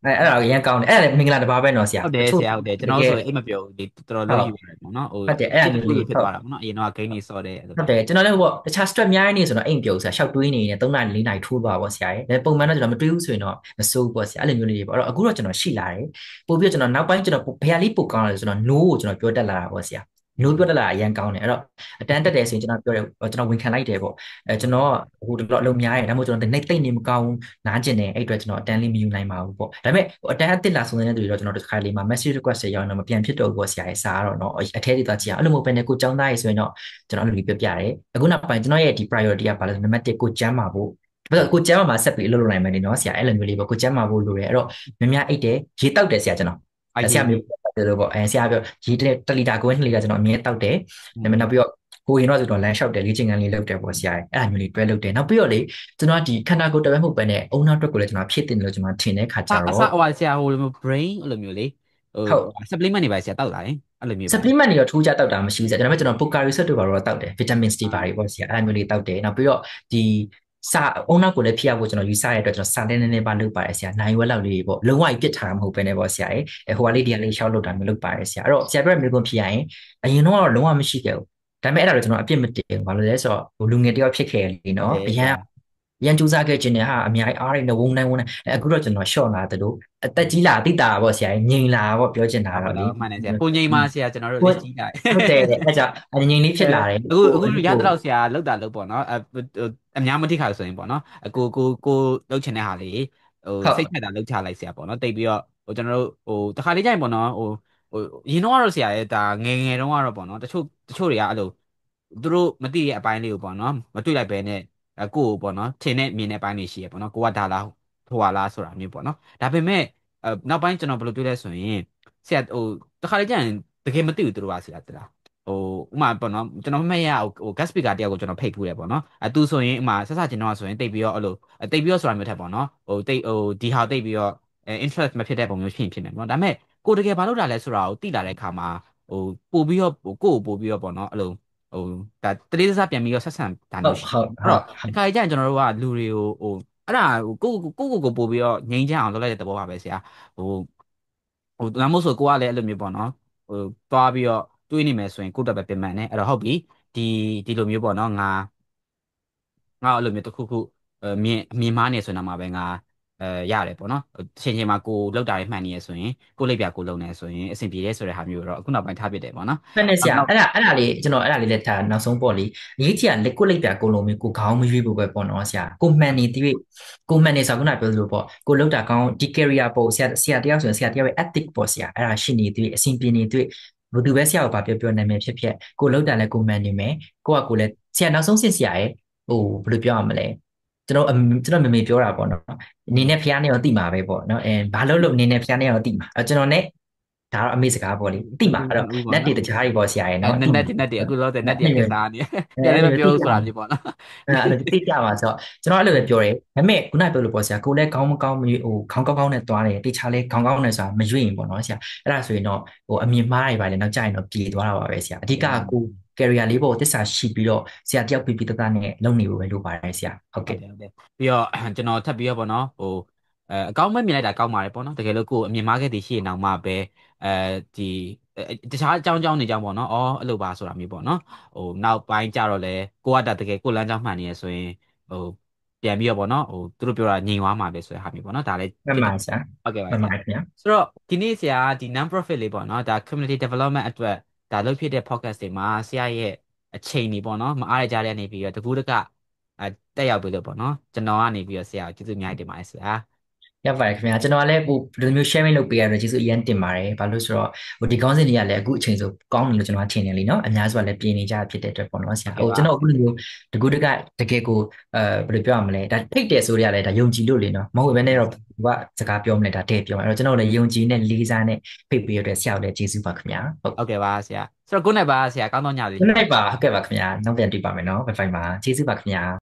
အဲ့လိုအဲ့ဒါအရင်ကောင်းတယ်အဲ့ဒါလည်းမင်္ဂလာတစ်ပါးပဲနော်ဆရာဟုတ်တယ်တချို့ဆရာဟုတ်တယ်ကျွန်တကယ်တော်ဆိုရင်အိတ်မပြောဘူးဒီတော်တော်ဟုတ်လုံးယူရတယ်ပေါ့နော်ဟိုဟုတ်တယ်အဲ့ဒါဖြစ်မျိုးလေးဖြစ်ဟုတ်သွားတာပေါ့နော်အရင်တော့ဂိမ်းနေစော်တယ်အဲ့လိုဟုတ်တယ်ကျွန်တော်လည်းဟိုပေါ့တခြား stress များနေဆိုတော့အိမ်ပြုတ်ဆရာရှောက်တွေးနေနေ3နာရီ4နာရီထိုးသွားပါဆရာရဲ့ဒါပုံမှန်တော့ကျွန်တော်မတွေးဘူးဆိုရင်တော့မစိုးဘူးပေါ့ဆရာအဲ့လိုမျိုးလေးတွေပေါ့အဲ့တော့အခုတော့ကျွန်တော်ရှိလာတယ်ပို့ပြီးကျွန်တော်နောက်ပိုင်းကျွန်တော်ဘယ်ဟာလေးပိုကောင်းလဲဆိုတော့ no ကိုကျွန်တော်ပြောတတ်လာတာပေါ့ဆရာ no ပြောတတ်လာအရင်ကောင်းတယ်အဲ့တော့အတန်းတက်တယ်ဆိုရင်ကျွန်တော်ပြောတယ်ကျွန်တော်ဝန်ခံလိုက်တယ်ပေါ့ကျွန်တော်ဟိုတော့အလုံးများတယ်ဒါမှမဟုတ်ကျွန်တော်တိတ်နေမကောင်းနားကျင်တယ်အဲ့အတွက်ကျွန်တော်အတန်းလေးမယူနိုင်ပါဘူးပေါ့ဒါပေမဲ့အတန်းအစ်စ်လာဆုံးနေတဲ့သူတွေတော့ကျွန်တော်တစ်ခါလေးမှာ message request တွေရောက်တော့မပြန်ဖြစ်တော့ဘူးပေါ့ဆရာရဲ့စာကတော့နော်အထဲတွေသွားကြည့်အောင်အဲ့လိုမျိုးပဲနဲ့ကိုចောင်းသားရေဆိုရင်တော့ကျွန်တော်အဲ့လိုမျိုးပြပြတယ်အခုနောက်ပိုင်းကျွန်တော်ရဲ့ဒီ priority ကဘာလဲဆိုနံပါတ်1ကိုကျမ်းပါဖို့ဘာလို့ကိုကျမ်းမှာဆက်ပြီးအလုပ်လုပ်နိုင်မယ်နေနော်ဆရာအဲ့လိုမျိုးလေးပေါ့ကိုကျမ်းမှာဖို့လိုတယ်အဲ့တော့များများအိတ်တယ်ရေတောက်တယ်ဆရာကျွန်တော်ဆရာမျိုးပြောလို့ပေါ့ဆရာပြောရေ1လီတာကို2လီတာကျွန်တော်အမြဲတောက်တယ်ဒါပေမဲ့နောက်ပြီးတော့ကိုရင်တော့ဆိုတော့လမ်းလျှောက်တယ်လေ့ကျင့်ခန်းလေးလုပ်တယ်ပေါ့ဆရာအဲ့ဒါမျိုးလေးတွဲလုပ်တယ်နောက်ပြီးတော့လေကျွန်တော်ဒီခန္ဓာကိုယ်တပည့်မှုပဲနဲ့အုံနောက်အတွက်ကိုလည်းကျွန်တော်ဖြည့်တင်တယ်လို့ကျွန်တော်ထင်တဲ့ခါကြတော့အစဟိုဆရာဟိုလိုမျိုး brain အဲ့လိုမျိုးလေဟို ဟုတ် supplement တွေပါဆရာတောက်လာရင်အဲ့လိုမျိုးပါ supplement တွေတော့ထူးခြားတောက်တာမရှိဘူးဆရာဒါပေမဲ့ကျွန်တော် Pocari Sweat တို့ပါတော့တောက်တယ် vitamins တွေပါတွေပေါ့ဆရာအဲ့လိုမျိုးလေးတောက်တယ်နောက်ပြီးတော့ဒီစာအုံနောက်ကိုလည်းဖျက်ဖို့ကျွန်တော်ယူဆရတဲ့အတွက်ကျွန်တော်စာလည်းနည်းနည်းပါလုပ်ပါတယ်ဆရာနိုင်ဝက်လောက်လေးပေါ့လုံးဝပြစ်ထားတာမဟုတ်ဘဲနဲ့ပေါ့ဆရာဟိုကလေးဒီကလေးရှောက်လုပ်တာမျိုးလုပ်ပါတယ်ဆရာအဲ့တော့ဆရာပြောတဲ့မျိုးဖြစ်ရရင်အရင်တော့လုံးဝမရှိခဲ့ဘူးဒါပေမဲ့အဲ့ဒါတော့ကျွန်တော်အပြစ်မတင်ဘူးဘာလို့လဲဆိုတော့ဟိုလူငယ်တယောက်ဖြစ်ခဲ့လေဟုတ်နော်တယ်ဆရာရန်ကြိုးစားခဲ့ခြင်းနဲ့ဟာအများကြီးအားရနေဝုန်းတိုင်းအခုတော့ကျွန်တော် short လာတယ်လို့အသက်ကြီးလာတိတာပေါ့ဆရာငြိမ်လာပေါ့ပြောချင်တာဟုတ်တော့လေ တော့မှန်တယ်ဆရာပုံငိမ့်ပါဆရာကျွန်တော်တို့ဟုတ်လက်ကြီးလာဟုတ်တယ်အဲ့ကြောင့်အငြိမ်လေးဖြစ်လာတယ်အခုရကိုတဲ့တော့ဆရာလောက်တာလောက်ပေါ့နော်အများမထိခါဆိုရင်ပေါ့နော်ကိုလောက်ချင်တဲ့ဟာလေးဟိုဟုတ်စိတ်ထက်တာလောက်ချလိုက်ဆရာပေါ့နော်တိတ်ပြီးတော့ဟိုကျွန်တော်တို့ဟိုတခါလေးကြရင်ပေါ့နော်ဟိုရင်တော့ကတော့ဆရာရဲ့ဒါငယ်ငယ်တုန်းကတော့ပေါ့နော်တချို့တွေကအဲ့လိုသူတို့မသိတဲ့အပိုင်းလေးကိုပေါ့နော်မတွေ့လိုက်ပဲနဲ့ကိုယ့်ကိုပေါ့နော်ထင်နဲ့မြင်တဲ့အပိုင်းတွေရှိရပေါ့နော်ကိုကဒါလားထိုဟာလားဆိုတာမျိုးပေါ့နော်ဒါပေမဲ့နောက်ပိုင်းကျွန်တော်ဘယ်လိုတွေ့လဲဆိုရင်ဆရာဟိုတခါလေးကြရင်တကယ်မသိဘူးသူတို့ကဆရာတလားဟိုဥမာပေါ့နော်ကျွန်တော်မမေ့ရဟို gas speaker တယောက်ကိုကျွန်တော်ဖိတ်ဖူးတယ်ပေါ့နော်သူဆိုရင်ဥမာဆက်စချင်းတော့ဆိုရင်တိတ်ပြီးတော့အဲ့လိုတိတ်ပြီးတော့ဆိုတာမျိုးထက်ပေါ့နော်ဟိုတိတ်ဟိုဒီဟာတိတ်ပြီးတော့ interest မဖြစ်တဲ့ပုံမျိုးဖြစ်နေပေါ့နော်ဒါပေမဲ့ကိုတကယ်ဘာလုပ်တာလဲဆိုတာကိုသိလာတဲ့အခါမှာဟိုပို့ပြီးတော့ကိုယ့်ကိုပို့ပြီးတော့ပေါ့နော်အဲ့လိုဟိုဒါတလေးစားပြန်ပြီးတော့ဆက်ဆံတာဟုတ်မျိုးရှိဟုတ်အဲ့တော့ဟုတ်ဒီခါကျရင်ကျွန်တော်တို့ကလူတွေကိုဟိုအဲ့ဒါကိုပို့ပြီးတော့ငြိမ်းချမ်းအောင်လုပ်လိုက်တဲ့သဘောပါပဲဆရာဟိုဒါမှမဟုတ်ဆိုကိုကလည်းအဲ့လိုမျိုးပေါ့နော်ဟိုသွားပြီးတော့ တွေးနေမယ်ဆိုရင်ကိုယ့်အတွက်ပဲပြင်မှန်တယ်အဲ့တော့ဟုတ်ပြီဒီဒီလိုမျိုးပေါ့နော်ငါအဲ့လိုမျိုးတစ်ခုခုမြင်မားနေဆိုရင်တော့မှပဲငါရတယ်ပေါ့နော်ချိန်မှာကိုလောက်တာတွေမှန်နေရဆိုရင်ကိုလိပ်ပြကိုလုံနေဆိုရင်အဆင်ပြေတယ်ဆိုတဲ့ဟာမျိုးတော့အခုနောက်ပိုင်းထားပြတယ်ပေါ့နော်ဖက်နဲ့ဆရာနောက်အဲ့ဒါလေးကျွန်တော်အဲ့ဒါလေးလက်ထားနောက်ဆုံးပေါ့လေအရေးကြီးတာလက်ကိုလိုက်ပြကိုလုံးမျိုးကိုခေါင်းမရွေးဖို့ပဲပေါ့နော်ဆရာကိုမှန်နေသေးကိုမှန်နေဆိုခုနပြောသလိုပေါ့ကိုလောက်တာကောင်းဒီ career ပေါ့ဆရာတယောက်ဆိုရင်ဆရာတယောက်ရဲ့ ethic ပေါ့ဆရာအဲ့ဒါရှိနေသေးအဆင်ပြေနေသေးဘယ်သူပဲဆရာကိုဘာပြောပြောနာမည်ဖြစ်ကိုလောက်တာလဲကိုမှန်နေမယ်ကိုလည်းဆရာနောက်ဆုံးဆင့်ဆရာရဲ့ဟိုဘယ်လိုပြောရမလဲကျွန်တော်မေမေပြောတာပေါ့နော်အနေနဲ့ဖျားနေရောတိမှာပဲပေါ့နော်ဘာလို့အနေနဲ့ဖျားနေရောတိမှာကျွန်တော် ਨੇ ဒါတော့အမေစကားပေါ့လေတိမှာအဲ့တော့ဥပေါ့လက်တွေနော်တခြားတွေပေါ့ဆရာရဲ့နော်နက်တိမှာနက်တွေအခုလောဆယ်နက်တွေကအဲ့လိုစားနေပြန်လည်းမအဲ့လိုပြောဘူးဆိုတာတိကြမှာမျိုးပေါ့နော် အဲ့လိုတိကြမှာဆိုတော့ကျွန်တော်အဲ့လိုပဲပြောတယ်ဒါပေမဲ့ခုနပြောလို့ပေါ့ဆရာကိုလည်းကောင်းမကောင်းမဟိုခေါင်းကောင်းကောင်းနဲ့သွားတယ်တိချာလဲခေါင်းကောင်းနဲ့ဆိုတာမရွေ့ရင်ပေါ့နော်ဆရာအဲ့ဒါဆိုရင်တော့ဟိုအမြင်မှားတွေပါလေနောက်ကျရင်တော့ပြေသွားတာပါပဲဆရာအဓိကကို career လေးပေါ့တစ္ဆာရှိပြီးတော့ဆရာတယောက်ပြပြတသားနဲ့လုပ်နေဖို့ပဲလိုပါတယ်ဆရာဟုတ်ကဲ့ဟုတ်တယ်ဟုတ်တယ်ပြီးတော့ကျွန်တော်ထပ်ပြီးတော့ပေါ့နော်အကောင်းမဲ့မြင်လိုက်တာကောင်းပါတယ်ပေါ့နော်တကယ်လို့ကိုယ်အမြင်မှားခဲ့သည်ရှိရင်တော့မှပဲအဲဒီတခြားအကြောင်းနေကြောင်းပေါ့နော်အော်အဲ့လိုပါဆိုတာမျိုးပေါ့နော်နောက်ပိုင်းကြတော့လေကိုကတကယ်ကိုယ်လမ်းကြောင်းမှန်နေရဆိုရင်ဟိုပြန်ပြီးတော့ပေါ့နော်သူတို့ပြောတာညင်သွားမှာပဲဆိုတဲ့ဟာမျိုးပေါ့နော်ဒါလည်းမှန်ဖြစ်တယ်ပါဆရာဟုတ်ကဲ့ပါမှန်ဆရာပါခင်ဗျာဆိုတော့ဒီနေ့ဆရာဒီ non profit လေးပေါ့နော်ဒါ community development အတွက်ဒါလုပ်ဖြစ်တဲ့ podcast တွေမှာဆရာရဲ့အချိန်ကြီးပေါ့နော်မအားရကြတဲ့နေပြီးတော့တကူးတကအဲတက်ရောက်ပြီလို့ပေါ့နော်ကျွန်တော်ကနေပြီးတော့ဆရာကိုကျေးဇူးအများကြီးတင်ပါတယ်ဆရာရပါတယ်ခင်ဗျာကျွန်တော်ကလည်းဟိုဒီလိုမျိုး sharing လုပ်ပေးရတော့ကျေးဇူးအရင်တင်ပါတယ်ဘာလို့ဆိုတော့ဟိုဒီကောင်းစဉ်တွေကလည်းအခုအချိန်ဆိုကောင်းတယ်လို့ကျွန်တော်ထင်တယ်လीနော်အများစုကလည်းပြင်နေကြဖြစ်တဲ့အတွက်ပေါ့နော်ဆရာဟုတ်ကဲ့ပါဟိုကျွန်တော်အခုလိုမျိုးတကူတကတကယ်ကိုဘယ်လိုပြောရမလဲဒါထိတ်တယ်ဆိုရလဲဒါယုံကြည်လို့လीနော်မဟုတ်ဘဲနဲ့တော့သူကစကားပြောမလဲဒါတဲ့ပြောမှာအဲ့တော့ကျွန်တော်လည်းယုံကြည်နဲ့လေးစားနဲ့ဖိတ်ပေးရတဲ့ဆရာကိုလည်းကျေးဇူးပါခင်ဗျာဟုတ်ဟုတ်ကဲ့ပါဆရာဆိုတော့ good night ပါဆရာကောင်းသောညလေးဒီနေ့ပါဟုတ်ကဲ့ပါခင်ဗျာနောက်ပြန်တွေ့ပါမယ်နော်ဘိုင်ဘိုင်ပါကျေးဇူးပါခင်ဗျာ